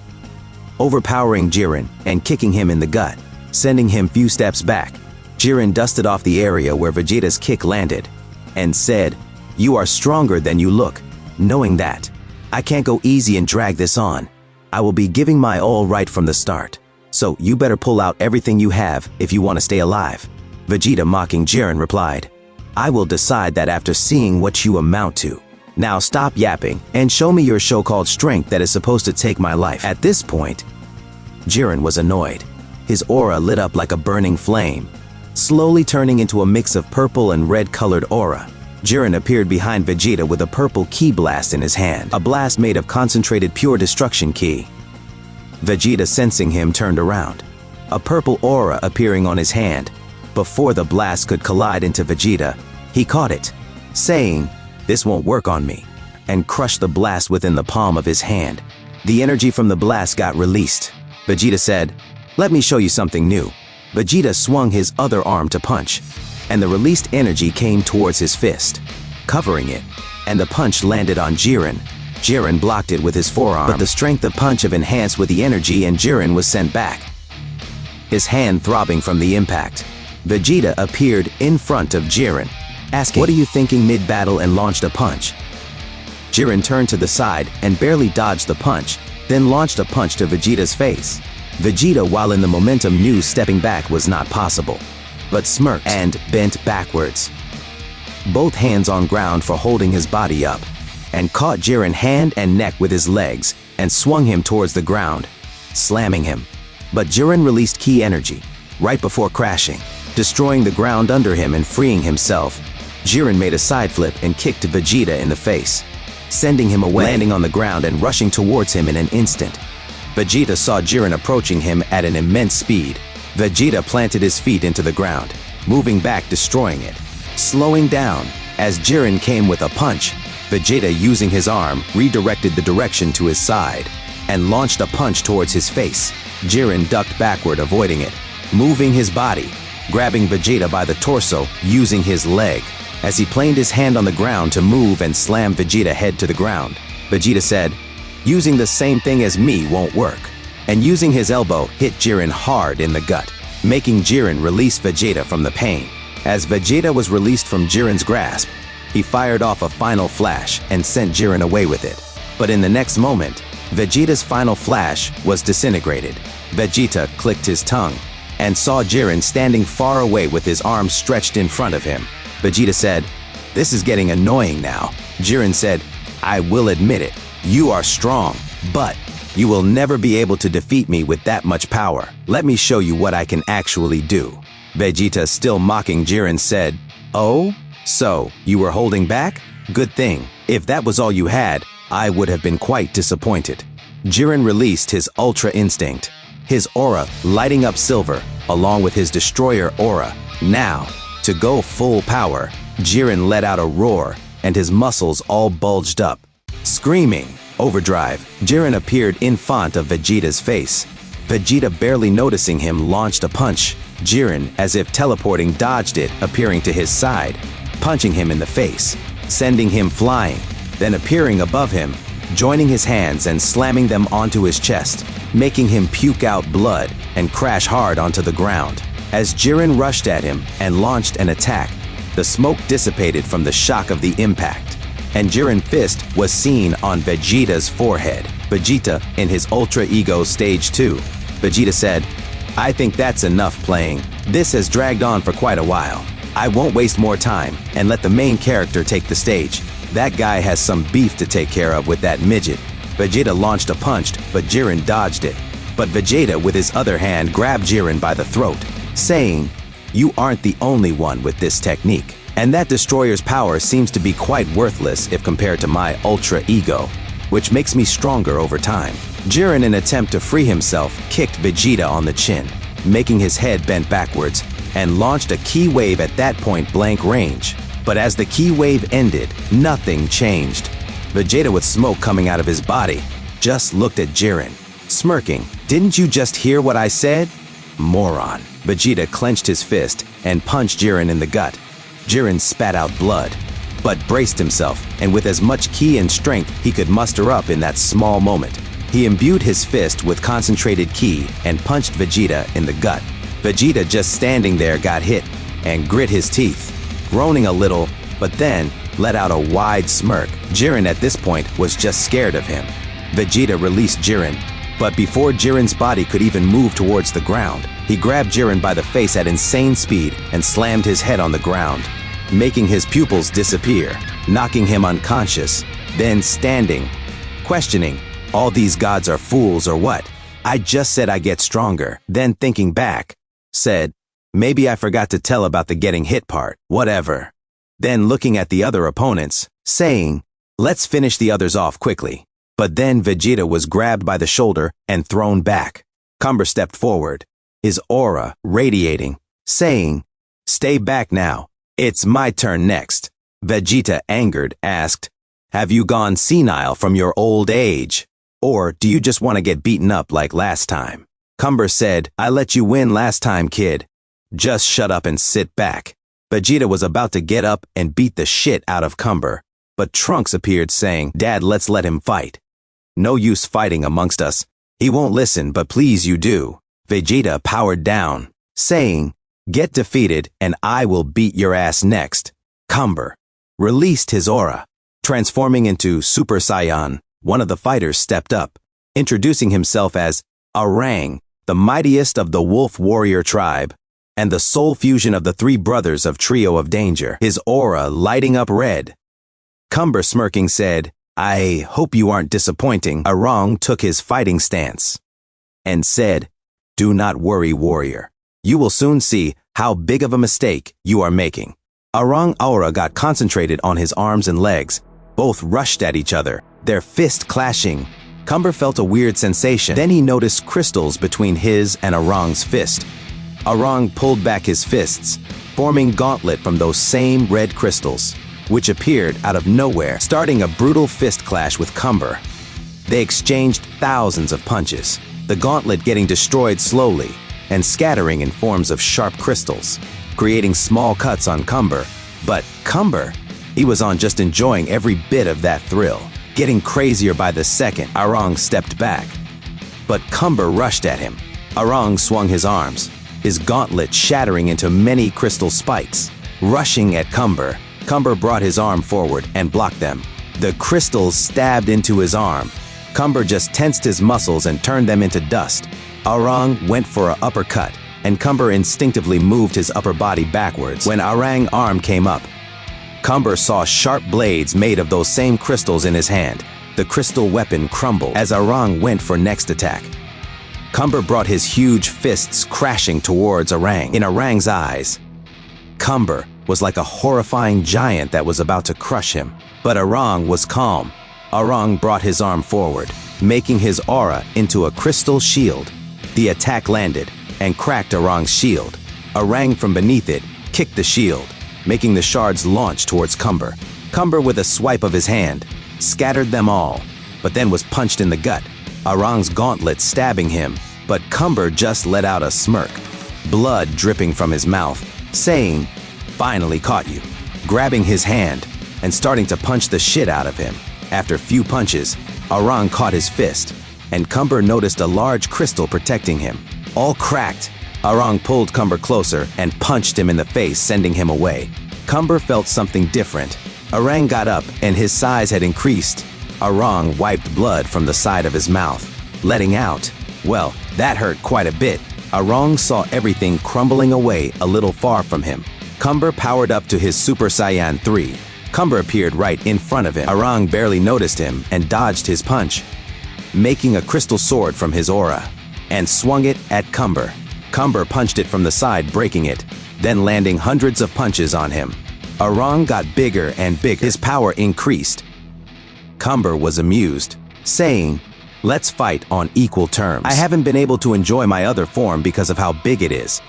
overpowering Jiren and kicking him in the gut, sending him few steps back. Jiren dusted off the area where Vegeta's kick landed and said, "You are stronger than you look. Knowing that, I can't go easy and drag this on. I will be giving my all right from the start. So you better pull out everything you have if you want to stay alive." Vegeta, mocking Jiren, replied, "I will decide that after seeing what you amount to. Now stop yapping and show me your so-called strength that is supposed to take my life." At this point, Jiren was annoyed. His aura lit up like a burning flame, slowly turning into a mix of purple and red-colored aura. Jiren appeared behind Vegeta with a purple ki blast in his hand, a blast made of concentrated pure destruction ki. Vegeta, sensing him, turned around, a purple aura appearing on his hand. Before the blast could collide into Vegeta, he caught it, saying, "This won't work on me," and crushed the blast within the palm of his hand. The energy from the blast got released. Vegeta said, "Let me show you something new." Vegeta swung his other arm to punch, and the released energy came towards his fist, covering it, and the punch landed on Jiren. Jiren blocked it with his forearm, but the strength of punch of enhanced with the energy and Jiren was sent back, his hand throbbing from the impact. Vegeta appeared in front of Jiren, asking, "What are you thinking mid-battle?" and launched a punch. Jiren turned to the side and barely dodged the punch, then launched a punch to Vegeta's face. Vegeta, while in the momentum, knew stepping back was not possible, but smirked and bent backwards, both hands on ground for holding his body up, and caught Jiren hand and neck with his legs and swung him towards the ground, slamming him. But Jiren released key energy right before crashing, destroying the ground under him and freeing himself. Jiren made a side flip and kicked Vegeta in the face, sending him away, landing on the ground and rushing towards him in an instant. Vegeta saw Jiren approaching him at an immense speed. Vegeta planted his feet into the ground, moving back, destroying it, slowing down as Jiren came with a punch. Vegeta, using his arm, redirected the direction to his side and launched a punch towards his face. Jiren ducked backward, avoiding it, moving his body, grabbing Vegeta by the torso using his leg as he planed his hand on the ground to move and slam Vegeta head to the ground. Vegeta said, "Using the same thing as me won't work," and using his elbow hit Jiren hard in the gut, making Jiren release Vegeta from the pain. As Vegeta was released from Jiren's grasp, he fired off a final flash and sent Jiren away with it. But in the next moment, Vegeta's final flash was disintegrated. Vegeta clicked his tongue and saw Jiren standing far away with his arms stretched in front of him. Vegeta said, "This is getting annoying now." Jiren said, "I will admit it, you are strong, but you will never be able to defeat me with that much power. Let me show you what I can actually do." Vegeta, still mocking Jiren, said, "Oh? So, you were holding back? Good thing. If that was all you had, I would have been quite disappointed." Jiren released his Ultra Instinct, his aura lighting up silver, along with his Destroyer aura. Now, to go full power, Jiren let out a roar, and his muscles all bulged up. Screaming, "Overdrive!" Jiren appeared in front of Vegeta's face. Vegeta, barely noticing him, launched a punch. Jiren, as if teleporting, dodged it, appearing to his side, punching him in the face, sending him flying, then appearing above him, joining his hands and slamming them onto his chest, making him puke out blood and crash hard onto the ground. As Jiren rushed at him and launched an attack, the smoke dissipated from the shock of the impact, and Jiren's fist was seen on Vegeta's forehead. Vegeta, in his Ultra Ego Stage 2, Vegeta said, "I think that's enough playing. This has dragged on for quite a while. I won't waste more time and let the main character take the stage. That guy has some beef to take care of with that midget." Vegeta launched a punch, but Jiren dodged it. But Vegeta, with his other hand, grabbed Jiren by the throat, saying, "You aren't the only one with this technique, and that Destroyer's power seems to be quite worthless if compared to my Ultra Ego, which makes me stronger over time." Jiren, in an attempt to free himself, kicked Vegeta on the chin, making his head bent backwards, and launched a ki wave at that point blank range. But as the ki wave ended, nothing changed. Vegeta, with smoke coming out of his body, just looked at Jiren, smirking. "Didn't you just hear what I said? Moron." Vegeta clenched his fist and punched Jiren in the gut. Jiren spat out blood, but braced himself, and with as much ki and strength he could muster up in that small moment, he imbued his fist with concentrated ki and punched Vegeta in the gut. Vegeta, just standing there, got hit and grit his teeth, groaning a little, but then let out a wide smirk. Jiren at this point was just scared of him. Vegeta released Jiren, but before Jiren's body could even move towards the ground, he grabbed Jiren by the face at insane speed and slammed his head on the ground, making his pupils disappear, knocking him unconscious, then standing, questioning, "All these gods are fools or what? I just said I get stronger." Then thinking back, said, "Maybe I forgot to tell about the getting hit part, whatever." Then looking at the other opponents, saying, "Let's finish the others off quickly." But then Vegeta was grabbed by the shoulder and thrown back. Cumber stepped forward, his aura radiating, saying, "Stay back now. It's my turn next." Vegeta, angered, asked, "Have you gone senile from your old age? Or do you just want to get beaten up like last time?" Cumber said, "I let you win last time, kid. Just shut up and sit back." Vegeta was about to get up and beat the shit out of Cumber, but Trunks appeared saying, "Dad, let's let him fight. No use fighting amongst us. He won't listen, but please you do." Vegeta powered down, saying, "Get defeated and I will beat your ass next." Cumber released his aura, transforming into Super Saiyan. One of the fighters stepped up, introducing himself as Aarang, the mightiest of the Wolf Warrior tribe, and the soul fusion of the three brothers of Trio of Danger, his aura lighting up red. Cumber, smirking, said, "I hope you aren't disappointing." Aarang took his fighting stance and said, "Do not worry, warrior. You will soon see how big of a mistake you are making." Aarang's aura got concentrated on his arms and legs. Both rushed at each other, their fists clashing. Cumber felt a weird sensation. Then he noticed crystals between his and Aarang's fist. Aarang pulled back his fists, forming gauntlet from those same red crystals, which appeared out of nowhere, starting a brutal fist clash with Cumber. They exchanged thousands of punches, the gauntlet getting destroyed slowly and scattering in forms of sharp crystals, creating small cuts on Cumber. But Cumber, he was on just enjoying every bit of that thrill. Getting crazier by the second, Aarang stepped back. But Cumber rushed at him. Aarang swung his arms, his gauntlet shattering into many crystal spikes. Rushing at Cumber, Cumber brought his arm forward and blocked them. The crystals stabbed into his arm. Cumber just tensed his muscles and turned them into dust. Aarang went for an uppercut, and Cumber instinctively moved his upper body backwards. When Aarang's arm came up, Cumber saw sharp blades made of those same crystals in his hand. The crystal weapon crumbled as Aarang went for next attack. Cumber brought his huge fists crashing towards Aarang. In Aarang's eyes, Cumber was like a horrifying giant that was about to crush him. But Aarang was calm. Aarang brought his arm forward, making his aura into a crystal shield. The attack landed and cracked Aarang's shield. Aarang from beneath it kicked the shield, making the shards launch towards Cumber. Cumber, with a swipe of his hand, scattered them all, but then was punched in the gut, Aarang's gauntlet stabbing him, but Cumber just let out a smirk, blood dripping from his mouth, saying, "Finally caught you," grabbing his hand and starting to punch the shit out of him. After few punches, Aarang caught his fist, and Cumber noticed a large crystal protecting him. All cracked, Aarang pulled Cumber closer and punched him in the face, sending him away. Cumber felt something different. Aarang got up and his size had increased. Aarang wiped blood from the side of his mouth, letting out. Well, that hurt quite a bit. Aarang saw everything crumbling away a little far from him. Cumber powered up to his Super Saiyan 3. Cumber appeared right in front of him. Aarang barely noticed him and dodged his punch, making a crystal sword from his aura, and swung it at Cumber. Cumber punched it from the side, breaking it, then landing hundreds of punches on him. Aarang got bigger and bigger. His power increased. Cumber was amused, saying, "Let's fight on equal terms. I haven't been able to enjoy my other form because of how big it is."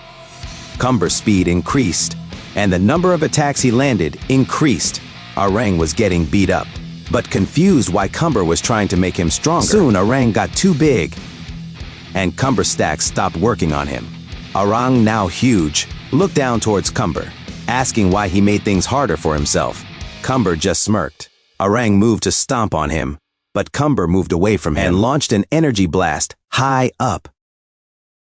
Cumber's speed increased, and the number of attacks he landed increased. Aarang was getting beat up, but confused why Cumber was trying to make him stronger. Soon Aarang got too big, and Cumber's stacks stopped working on him. Aarang, now huge, looked down towards Cumber, asking why he made things harder for himself. Cumber just smirked. Aarang moved to stomp on him, but Cumber moved away from him and launched an energy blast high up.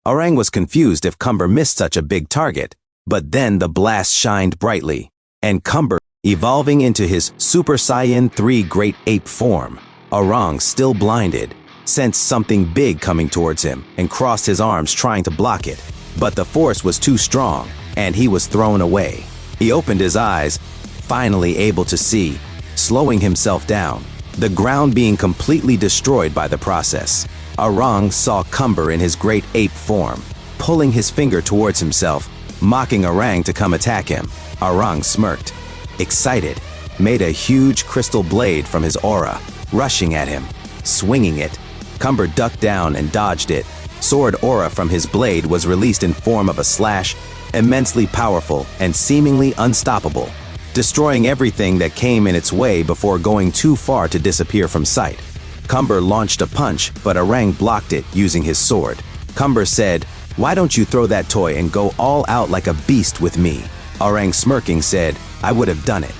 Aarang was confused if Cumber missed such a big target, but then the blast shined brightly, and Cumber, evolving into his Super Saiyan 3 Great Ape form. Aarang, still blinded, sensed something big coming towards him and crossed his arms trying to block it. But the force was too strong, and he was thrown away. He opened his eyes, finally able to see, slowing himself down, the ground being completely destroyed by the process. Aarang saw Cumber in his Great Ape form, pulling his finger towards himself, mocking Aarang to come attack him. Aarang smirked, excited, made a huge crystal blade from his aura, rushing at him, swinging it. Cumber ducked down and dodged it, sword aura from his blade was released in form of a slash, immensely powerful and seemingly unstoppable, destroying everything that came in its way before going too far to disappear from sight. Cumber launched a punch, but Aarang blocked it using his sword. Cumber said, "Why don't you throw that toy and go all out like a beast with me?" Aarang smirking said, "I would have done it.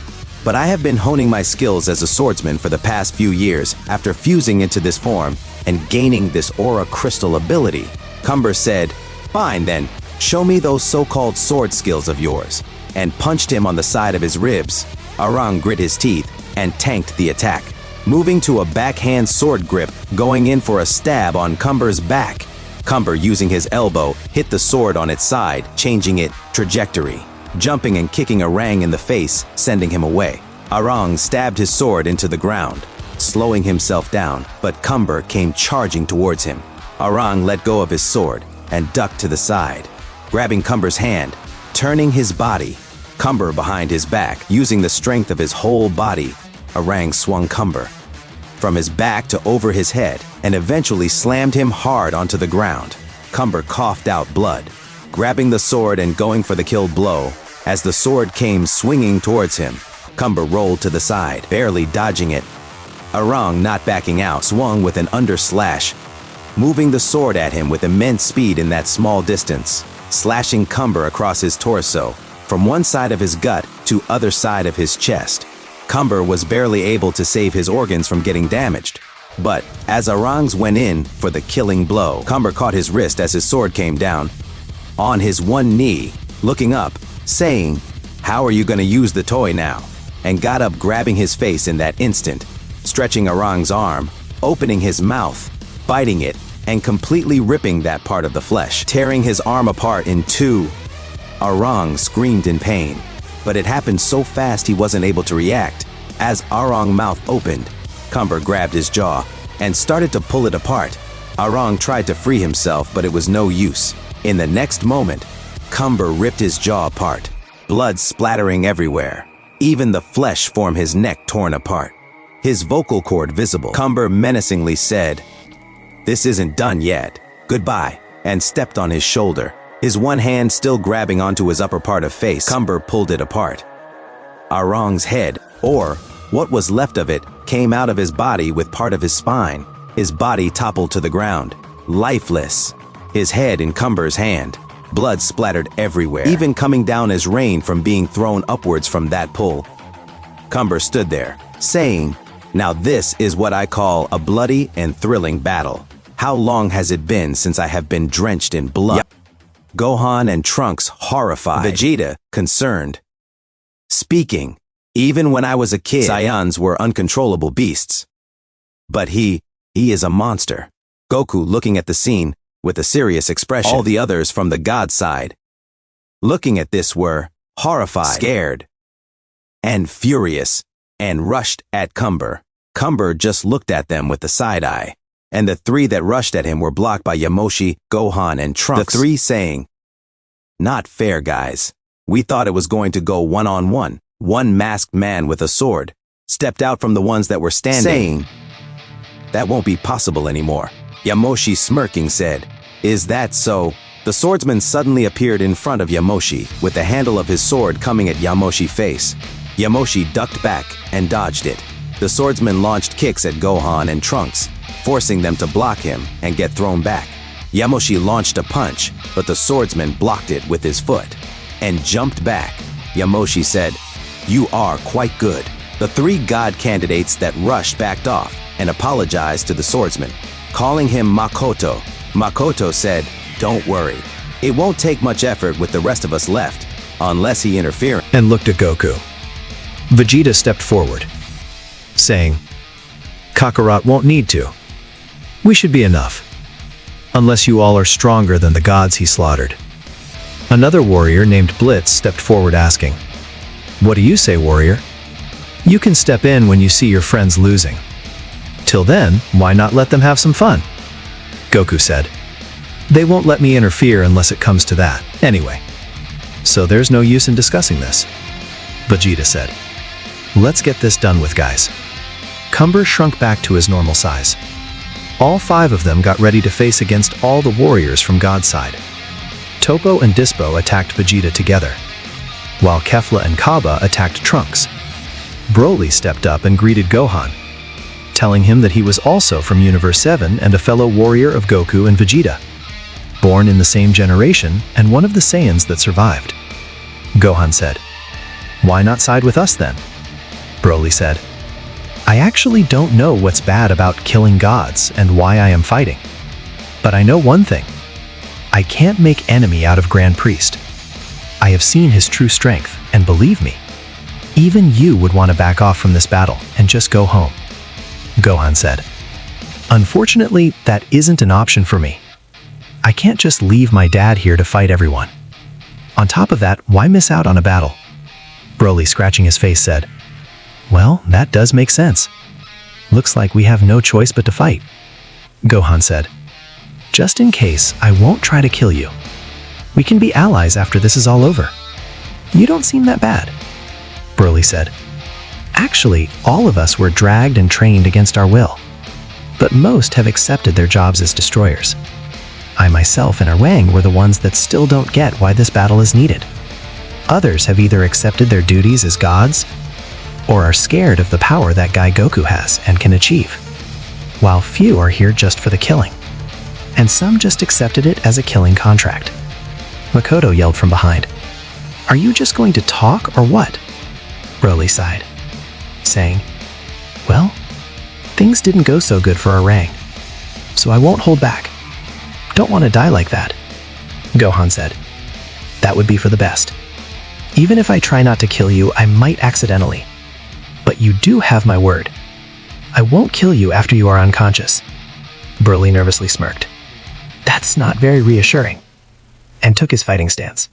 But I have been honing my skills as a swordsman for the past few years after fusing into this form and gaining this aura crystal ability." Cumber said, "Fine then, show me those so-called sword skills of yours," and punched him on the side of his ribs. Aarang grit his teeth and tanked the attack, moving to a backhand sword grip, going in for a stab on Cumber's back. Cumber, using his elbow, hit the sword on its side, changing its trajectory, jumping and kicking Aarang in the face, sending him away. Aarang stabbed his sword into the ground, slowing himself down, but Cumber came charging towards him. Aarang let go of his sword and ducked to the side, grabbing Cumber's hand, turning his body. Cumber behind his back, using the strength of his whole body, Aarang swung Cumber from his back to over his head and eventually slammed him hard onto the ground. Cumber coughed out blood, grabbing the sword and going for the kill blow. As the sword came swinging towards him, Cumber rolled to the side, barely dodging it. Aarang, not backing out, swung with an underslash, moving the sword at him with immense speed in that small distance, slashing Cumber across his torso, from one side of his gut to other side of his chest. Cumber was barely able to save his organs from getting damaged. But as Aarang's went in for the killing blow, Cumber caught his wrist as his sword came down, on his one knee, looking up, saying, "How are you going to use the toy now?" and got up, grabbing his face in that instant, stretching Aarang's arm, opening his mouth, biting it, and completely ripping that part of the flesh, tearing his arm apart in two. Aarang screamed in pain, but it happened so fast he wasn't able to react. As Aarang's mouth opened, Cumber grabbed his jaw and started to pull it apart. Aarang tried to free himself, but it was no use. In the next moment, Cumber ripped his jaw apart, blood splattering everywhere, even the flesh from his neck torn apart, his vocal cord visible. Cumber menacingly said, "This isn't done yet. Goodbye," and stepped on his shoulder, his one hand still grabbing onto his upper part of face. Cumber pulled it apart. Aarang's head, or what was left of it, came out of his body with part of his spine. His body toppled to the ground, lifeless, his head in Cumber's hand. Blood splattered everywhere, even coming down as rain from being thrown upwards from that pull. Cumber stood there, saying, "Now this is what I call a bloody and thrilling battle. How long has it been since I have been drenched in blood?" Gohan and Trunks horrified. Vegeta concerned, speaking, "Even when I was a kid, Saiyans were uncontrollable beasts. But he is a monster." Goku looking at the scene with a serious expression. All the others from the God side, looking at this, were horrified, scared, and furious, and rushed at Cumber. Cumber just looked at them with the side eye, and the three that rushed at him were blocked by Yamoshi, Gohan, and Trunks. The three saying, "Not fair, guys. We thought it was going to go one-on-one." One masked man with a sword stepped out from the ones that were standing, saying, "That won't be possible anymore." Yamoshi, smirking, said, "Is that so?" The swordsman suddenly appeared in front of Yamoshi, with the handle of his sword coming at Yamoshi's face. Yamoshi ducked back and dodged it. The swordsman launched kicks at Gohan and Trunks, forcing them to block him and get thrown back. Yamoshi launched a punch, but the swordsman blocked it with his foot and jumped back. Yamoshi said, "You are quite good." The three God candidates that rushed backed off and apologized to the swordsman, calling him Makoto. Makoto said, "Don't worry. It won't take much effort with the rest of us left, unless he interferes," and looked at Goku. Vegeta stepped forward, saying, "Kakarot won't need to. We should be enough. Unless you all are stronger than the gods he slaughtered." Another warrior named Blitz stepped forward asking, "What do you say, warrior? You can step in when you see your friends losing. Till then, why not let them have some fun?" Goku said, "They won't let me interfere unless it comes to that, anyway. So there's no use in discussing this." Vegeta said, "Let's get this done with, guys." Cumber shrunk back to his normal size. All 5 of them got ready to face against all the warriors from God's side. Toppo and Dispo attacked Vegeta together, while Kefla and Kaba attacked Trunks. Broly stepped up and greeted Gohan, telling him that he was also from Universe 7 and a fellow warrior of Goku and Vegeta, born in the same generation and one of the Saiyans that survived. Gohan said, "Why not side with us then?" Broly said, "I actually don't know what's bad about killing gods and why I am fighting. But I know one thing. I can't make enemy out of Grand Priest. I have seen his true strength, and believe me, even you would want to back off from this battle and just go home." Gohan said, "Unfortunately, that isn't an option for me. I can't just leave my dad here to fight everyone. On top of that, why miss out on a battle?" Broly, scratching his face, said, "Well, that does make sense. Looks like we have no choice but to fight." Gohan said, "Just in case, I won't try to kill you. We can be allies after this is all over. You don't seem that bad." Broly said, "Actually, all of us were dragged and trained against our will, but most have accepted their jobs as destroyers. I myself and Aarang were the ones that still don't get why this battle is needed. Others have either accepted their duties as gods or are scared of the power that guy Goku has and can achieve, while few are here just for the killing, and some just accepted it as a killing contract." Makoto yelled from behind, "Are you just going to talk or what?" Broly sighed, saying, "Well, things didn't go so good for Aarang, so I won't hold back. Don't want to die like that." Gohan said, "That would be for the best. Even if I try not to kill you, I might accidentally. But you do have my word. I won't kill you after you are unconscious." Broly nervously smirked. "That's not very reassuring," and took his fighting stance.